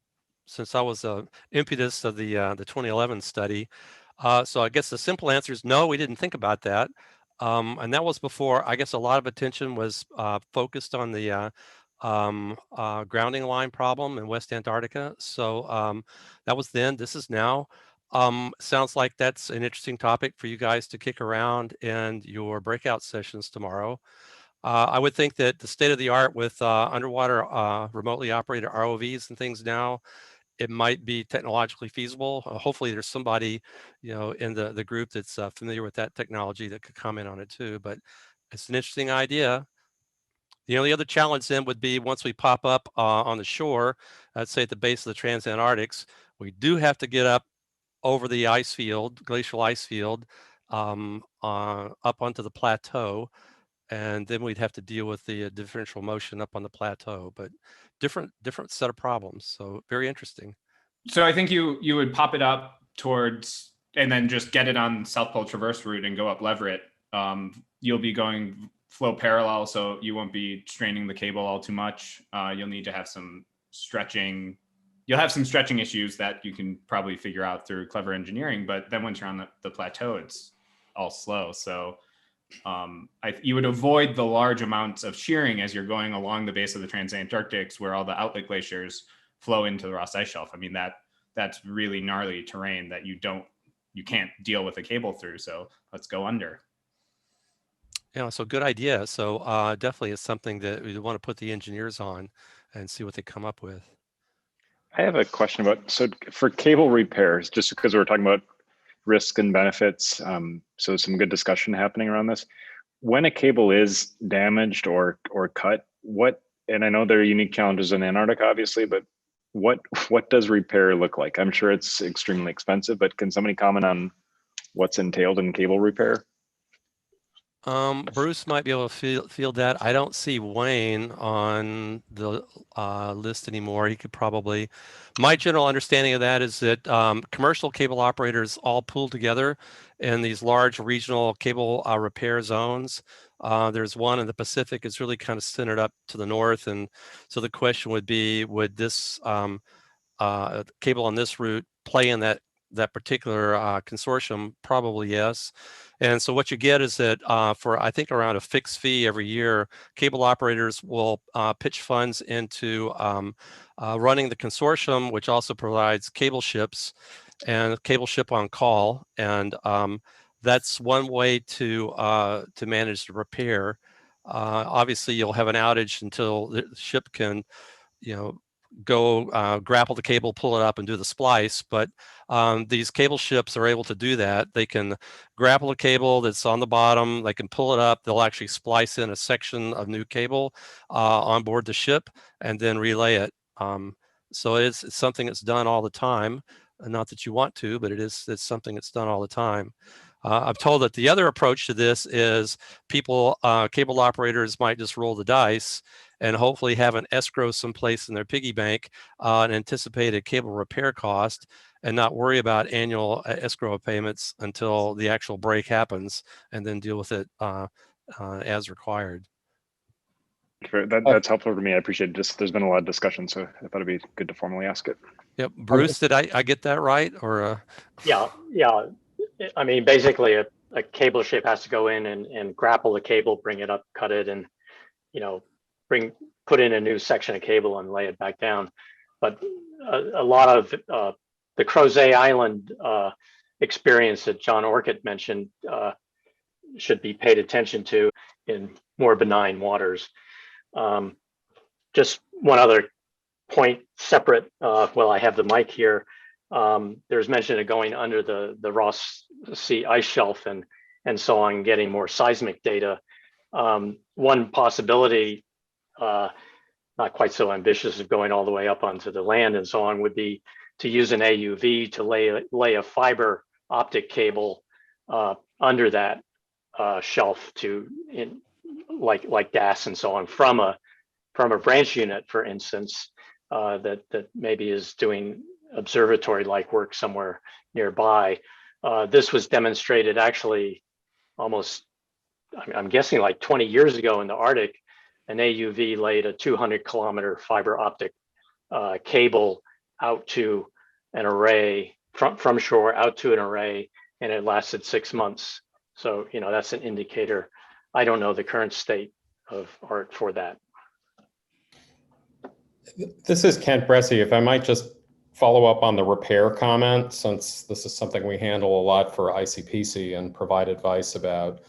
Since I was the impetus of the 2011 study. So I guess the simple answer is no, we didn't think about that. And that was before, I guess a lot of attention was focused on the grounding line problem in West Antarctica. So that was then, this is now. Sounds like that's an interesting topic for you guys to kick around in your breakout sessions tomorrow. I would think that the state of the art with underwater remotely operated ROVs and things now, it might be technologically feasible. Hopefully there's somebody, in the group that's familiar with that technology that could comment on it too, but it's an interesting idea. The only other challenge then would be once we pop up on the shore, let's say at the base of the Transantarctics, we do have to get up over the ice field, glacial ice field, up onto the plateau. And then we'd have to deal with the differential motion up on the plateau, but different set of problems. So very interesting. So I think you would pop it up towards, and then just get it on South Pole Traverse route and go up Leverett. You'll be going flow parallel, so you won't be straining the cable all too much. You'll need to have some stretching. You'll have some stretching issues that you can probably figure out through clever engineering, but then once you're on the plateau, it's all slow. So you would avoid the large amounts of shearing as you're going along the base of the Transantarctics, where all the outlet glaciers flow into the Ross Ice Shelf. I mean, that's really gnarly terrain that you can't deal with a cable through. So let's go under. Yeah, so good idea. So definitely it's something that we want to put the engineers on and see what they come up with. I have a question about, so for cable repairs, just because we're talking about risk and benefits, so some good discussion happening around this. When a cable is damaged or cut, and I know there are unique challenges in Antarctica, obviously, but what does repair look like? I'm sure it's extremely expensive, but can somebody comment on what's entailed in cable repair? Bruce might be able to field that. I don't see Wayne on the list anymore. He could probably. My general understanding of that is that commercial cable operators all pool together in these large regional cable repair zones. There's one in the Pacific. It's really kind of centered up to the north, and so the question would be: would this cable on this route play in that that particular consortium, probably yes. And so what you get is that for, I think, around a fixed fee every year, cable operators will pitch funds into running the consortium, which also provides cable ships and cable ship on call. And that's one way to manage the repair. Obviously, you'll have an outage until the ship can, go grapple the cable, pull it up, and do the splice. But these cable ships are able to do that. They can grapple a cable that's on the bottom. They can pull it up. They'll actually splice in a section of new cable on board the ship and then relay it. So it's something that's done all the time. Not that you want to, but it's something that's done all the time. I'm told that the other approach to this is people, cable operators might just roll the dice and hopefully have an escrow someplace in their piggy bank, an anticipated cable repair cost, and not worry about annual escrow payments until the actual break happens, and then deal with it as required. That's helpful for me. I appreciate it. There's been a lot of discussion, so I thought it'd be good to formally ask it. Yep. Bruce, did I get that right? Or Yeah. I mean, basically, a cable ship has to go in and grapple the cable, bring it up, cut it, and put in a new section of cable and lay it back down. But a lot of the Crozet Island experience that John Orcutt mentioned should be paid attention to in more benign waters. Just one other point separate, I have the mic here. There's mention of going under the Ross Sea ice shelf and so on, getting more seismic data. One possibility, not quite so ambitious, of going all the way up onto the land and so on, would be to use an AUV to lay a fiber optic cable under that shelf like gas and so on from a branch unit, for instance, that maybe is doing observatory-like work somewhere nearby. This was demonstrated actually almost, I'm guessing, like 20 years ago in the Arctic. An AUV laid a 200-kilometer fiber optic cable out to an array from shore out to an array, and it lasted 6 months. So that's an indicator. I don't know the current state of art for that. This is Kent Bressie. If I might just follow up on the repair comment, since this is something we handle a lot for ICPC and provide advice about.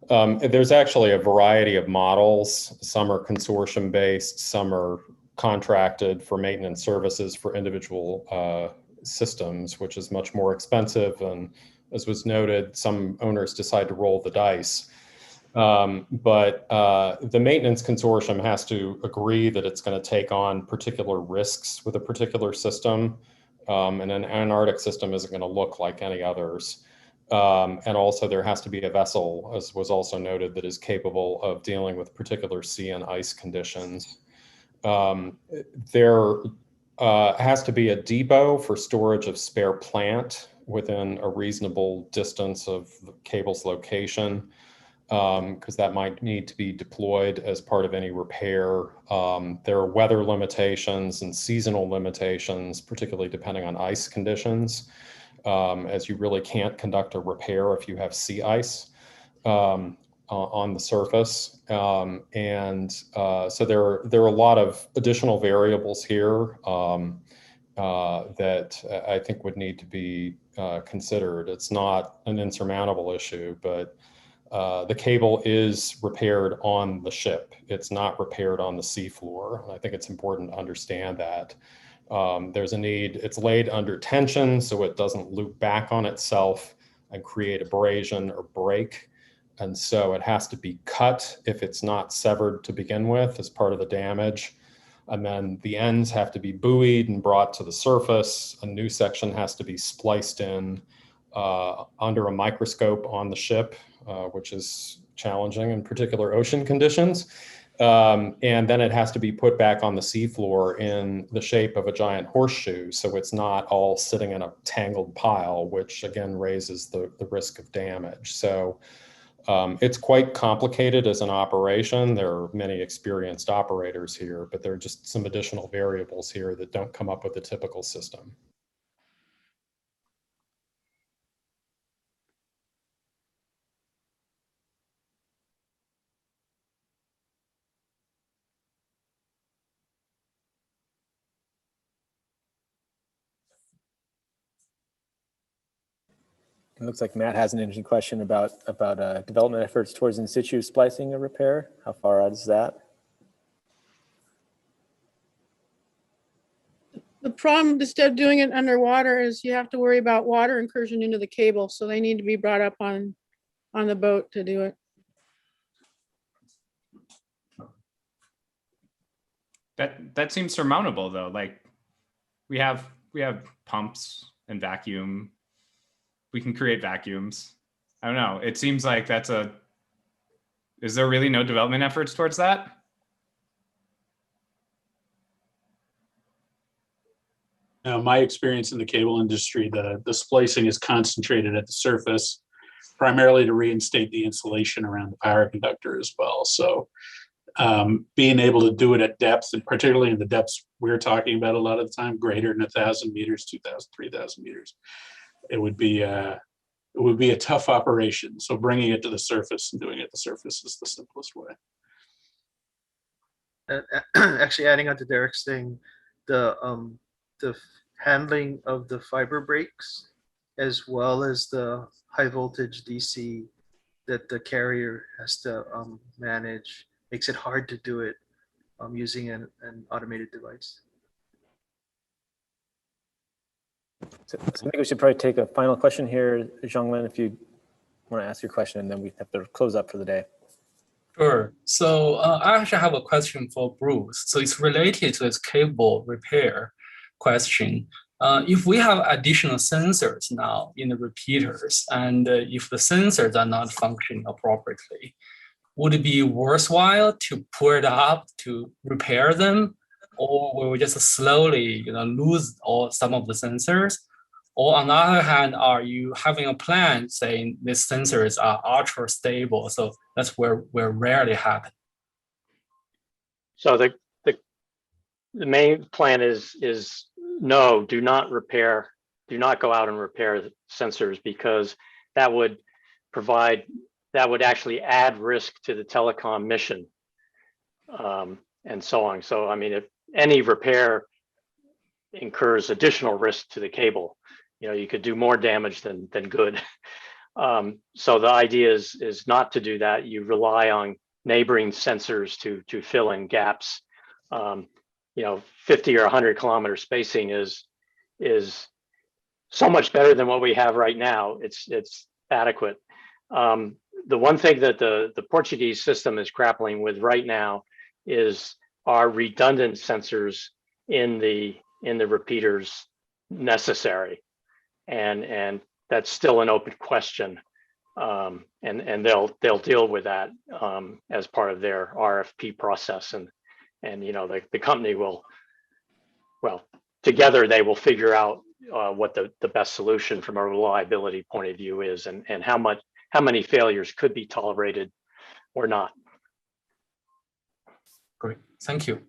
There's actually a variety of models. Some are consortium based, some are contracted for maintenance services for individual systems, which is much more expensive. And as was noted, some owners decide to roll the dice. But the maintenance consortium has to agree that it's going to take on particular risks with a particular system. And an Antarctic system isn't going to look like any others. And also there has to be a vessel, as was also noted, that is capable of dealing with particular sea and ice conditions. There has to be a depot for storage of spare plant within a reasonable distance of the cable's location, because that might need to be deployed as part of any repair. There are weather limitations and seasonal limitations, particularly depending on ice conditions, as you really can't conduct a repair if you have sea ice on the surface. So there are a lot of additional variables here that I think would need to be considered. It's not an insurmountable issue, but the cable is repaired on the ship. It's not repaired on the seafloor. I think it's important to understand that. There's a need, it's laid under tension so it doesn't loop back on itself and create abrasion or break. And so it has to be cut if it's not severed to begin with as part of the damage. And then the ends have to be buoyed and brought to the surface. A new section has to be spliced in under a microscope on the ship, which is challenging in particular ocean conditions. And then it has to be put back on the seafloor in the shape of a giant horseshoe, so it's not all sitting in a tangled pile, which again raises the risk of damage. So it's quite complicated as an operation. There are many experienced operators here, but there are just some additional variables here that don't come up with the typical system. It looks like Matt has an interesting question about development efforts towards in situ splicing or repair. How far out is that? The problem, instead of doing it underwater, is you have to worry about water incursion into the cable. So they need to be brought up on the boat to do it. That seems surmountable though. Like we have pumps and vacuum. We can create vacuums. I don't know. It seems like is there really no development efforts towards that? Now, my experience in the cable industry, the splicing is concentrated at the surface, primarily to reinstate the insulation around the power conductor as well. So being able to do it at depth, and particularly in the depths we're talking about a lot of the time, greater than 1,000 meters, 2,000, 3,000 meters, it would be a tough operation. So bringing it to the surface and doing it at the surface is the simplest way. Actually, adding on to Derek's thing, the handling of the fiber breaks, as well as the high voltage DC that the carrier has to manage, makes it hard to do it using an automated device. So I think we should probably take a final question here, Zhonglin, if you want to ask your question, and then we have to close up for the day. Sure. So I actually have a question for Bruce. So it's related to this cable repair question. If we have additional sensors now in the repeaters, and if the sensors are not functioning appropriately, would it be worthwhile to pull it up to repair them, or will we just slowly, lose some of the sensors? Or on the other hand, are you having a plan saying these sensors are ultra stable, so that's where rarely happen? So the main plan is no, do not go out and repair the sensors, because that would actually add risk to the telecom mission, and so on. So I mean, if any repair incurs additional risk to the cable, you could do more damage than good. So the idea is not to do that. You rely on neighboring sensors to fill in gaps. 50 or 100 kilometer spacing is so much better than what we have right now. It's adequate. The one thing that the Portuguese system is grappling with right now is, are redundant sensors in the repeaters necessary? And that's still an open question. And they'll deal with that as part of their RFP process. And the company will, together they will figure out what the best solution from a reliability point of view is, and how many failures could be tolerated or not. Great, thank you.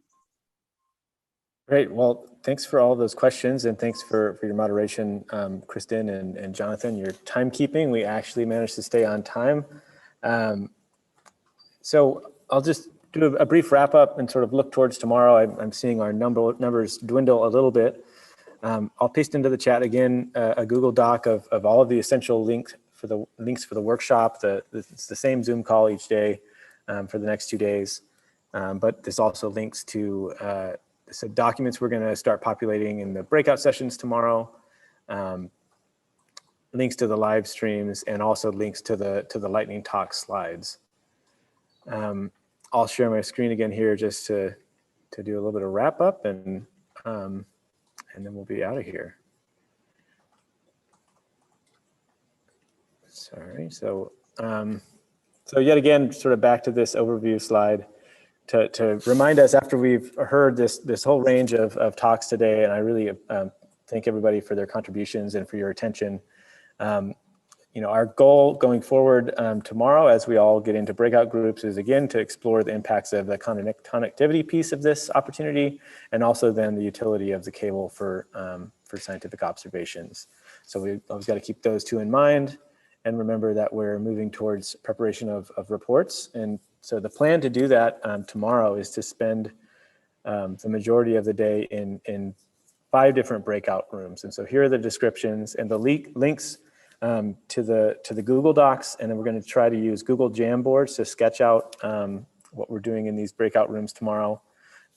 Great, well, thanks for all those questions, and thanks for your moderation, Kristen and Jonathan, your timekeeping. We actually managed to stay on time. So I'll just do a brief wrap up and sort of look towards tomorrow. I'm seeing our numbers dwindle a little bit. I'll paste into the chat again a Google Doc of all of the essential links for the workshop. It's the same Zoom call each day for the next 2 days, but this also links to some documents we're going to start populating in the breakout sessions tomorrow, links to the live streams, and also links to the lightning talk slides. I'll share my screen again here just to do a little bit of wrap up, and then we'll be out of here. Sorry. So yet again, sort of back to this overview slide to remind us, after we've heard this whole range of talks today, and I really thank everybody for their contributions and for your attention. Our goal going forward tomorrow, as we all get into breakout groups, is again to explore the impacts of the connectivity piece of this opportunity, and also then the utility of the cable for scientific observations. So we've always got to keep those two in mind, and remember that we're moving towards preparation of reports. And so the plan to do that tomorrow is to spend the majority of the day in 5 different breakout rooms. And so here are the descriptions, and the links to the Google Docs, and then we're going to try to use Google Jamboards to sketch out what we're doing in these breakout rooms tomorrow.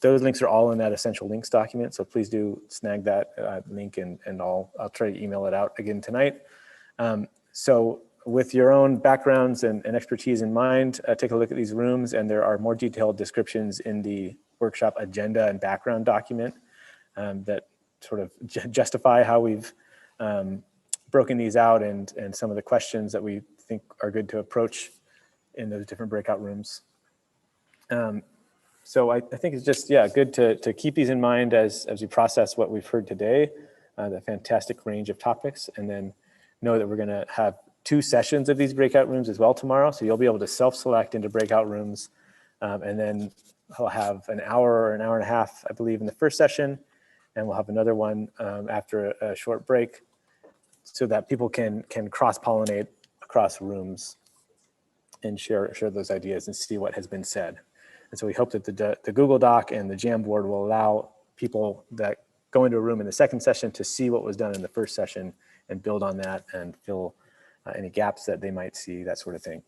Those links are all in that essential links document, so please do snag that link, and I'll try to email it out again tonight. So with your own backgrounds and expertise in mind, take a look at these rooms, and there are more detailed descriptions in the workshop agenda and background document that sort of justify how we've broken these out and some of the questions that we think are good to approach in those different breakout rooms. So I think it's just, yeah, good to keep these in mind as we process what we've heard today, the fantastic range of topics, and then know that we're going to have 2 sessions of these breakout rooms as well tomorrow. So you'll be able to self-select into breakout rooms, and then I'll have an hour or an hour and a half, I believe, in the first session, and we'll have another one after a short break, so that people can cross-pollinate across rooms and share those ideas and see what has been said. And so we hope that the Google Doc and the Jamboard will allow people that go into a room in the second session to see what was done in the first session and build on that and fill any gaps that they might see, that sort of thing.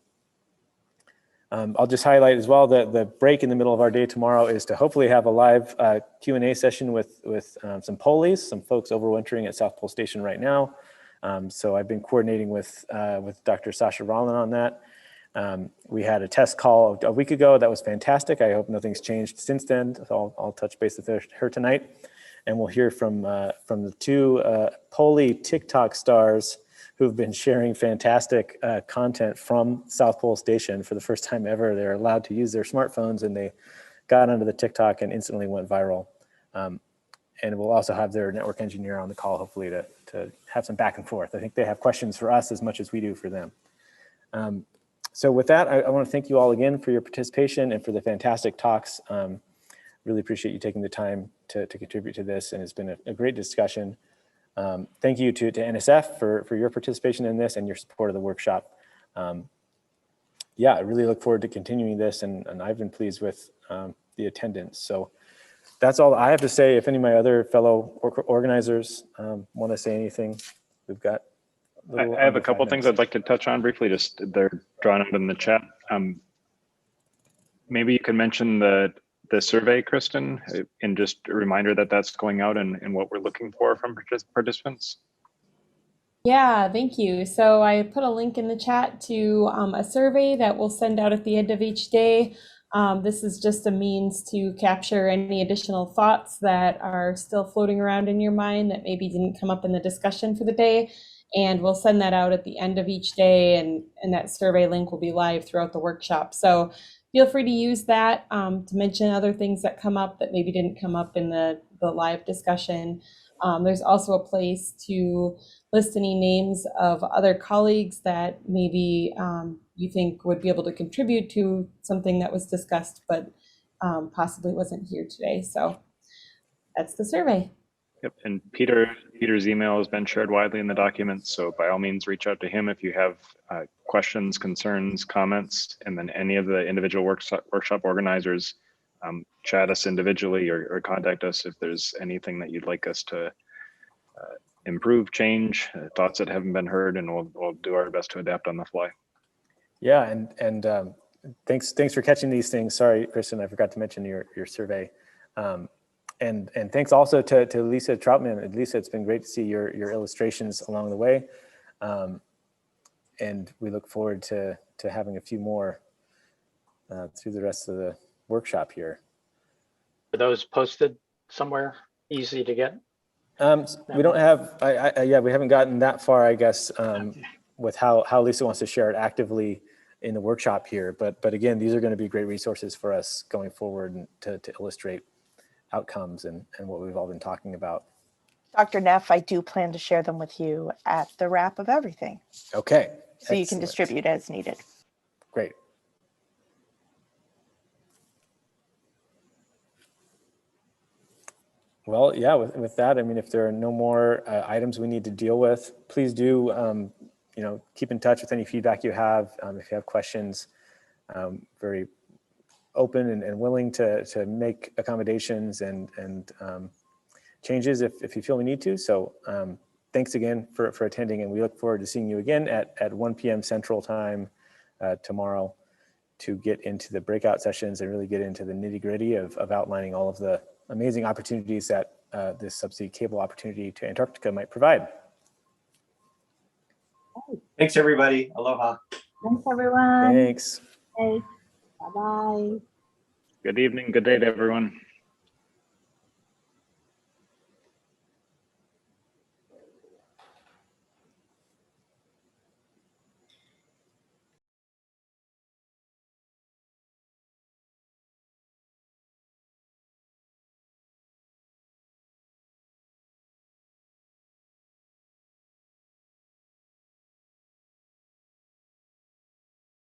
I'll just highlight as well that the break in the middle of our day tomorrow is to hopefully have a live Q&A session with some polies, some folks overwintering at South Pole Station right now. So I've been coordinating with Dr. Sasha Rollin on that. We had a test call a week ago that was fantastic. I hope nothing's changed since then. So I'll touch base with her tonight, and we'll hear from the 2 Poli TikTok stars who've been sharing fantastic content from South Pole Station for the first time ever. They're allowed to use their smartphones, and they got onto the TikTok and instantly went viral. And we'll also have their network engineer on the call, hopefully, to have some back and forth. I think they have questions for us as much as we do for them. So with that, I want to thank you all again for your participation and for the fantastic talks. Really appreciate you taking the time to contribute to this, and it's been a great discussion. Thank you to NSF for your participation in this and your support of the workshop. Yeah, I really look forward to continuing this, and I've been pleased with the attendance. So that's all I have to say. If any of my other fellow organizers want to say anything, we've got I have a couple things I'd like to touch on briefly. Just they're drawn up in the chat. Maybe you can mention the survey, Kristen, and just a reminder that that's going out and what we're looking for from participants. Yeah, thank you. So I put a link in the chat to a survey that we'll send out at the end of each day. This is just a means to capture any additional thoughts that are still floating around in your mind that maybe didn't come up in the discussion for the day. And we'll send that out at the end of each day, and that survey link will be live throughout the workshop. So feel free to use that to mention other things that come up that maybe didn't come up in the live discussion. There's also a place to list any names of other colleagues that maybe you think would be able to contribute to something that was discussed, but possibly wasn't here today. So that's the survey. Yep, and Peter's email has been shared widely in the documents, so by all means reach out to him if you have questions, concerns, comments, and then any of the individual workshop organizers, chat us individually or contact us if there's anything that you'd like us to improve, change, thoughts that haven't been heard, and we'll do our best to adapt on the fly. Yeah, and thanks for catching these things. Sorry, Kristen, I forgot to mention your survey. And thanks also to Lisa Troutman. Lisa, it's been great to see your illustrations along the way. And we look forward to having a few more through the rest of the workshop here. Are those posted somewhere easy to get? We don't have, yeah, we haven't gotten that far, I guess, with how Lisa wants to share it actively in the workshop here. But again, these are going to be great resources for us going forward and to illustrate outcomes and what we've all been talking about. Dr. Neff, I do plan to share them with you at the wrap of everything. Okay. So you can distribute as needed. Great. Well, yeah, with that, I mean, if there are no more items we need to deal with, please do, keep in touch with any feedback you have. If you have questions, very open and willing to make accommodations and changes if you feel we need to. So thanks again for attending, and we look forward to seeing you again at 1 p.m. Central Time tomorrow to get into the breakout sessions and really get into the nitty-gritty of outlining all of the amazing opportunities that this subsea cable opportunity to Antarctica might provide. Thanks, everybody. Aloha. Thanks, everyone. Thanks. Okay. Bye-bye. Good evening, good day to everyone.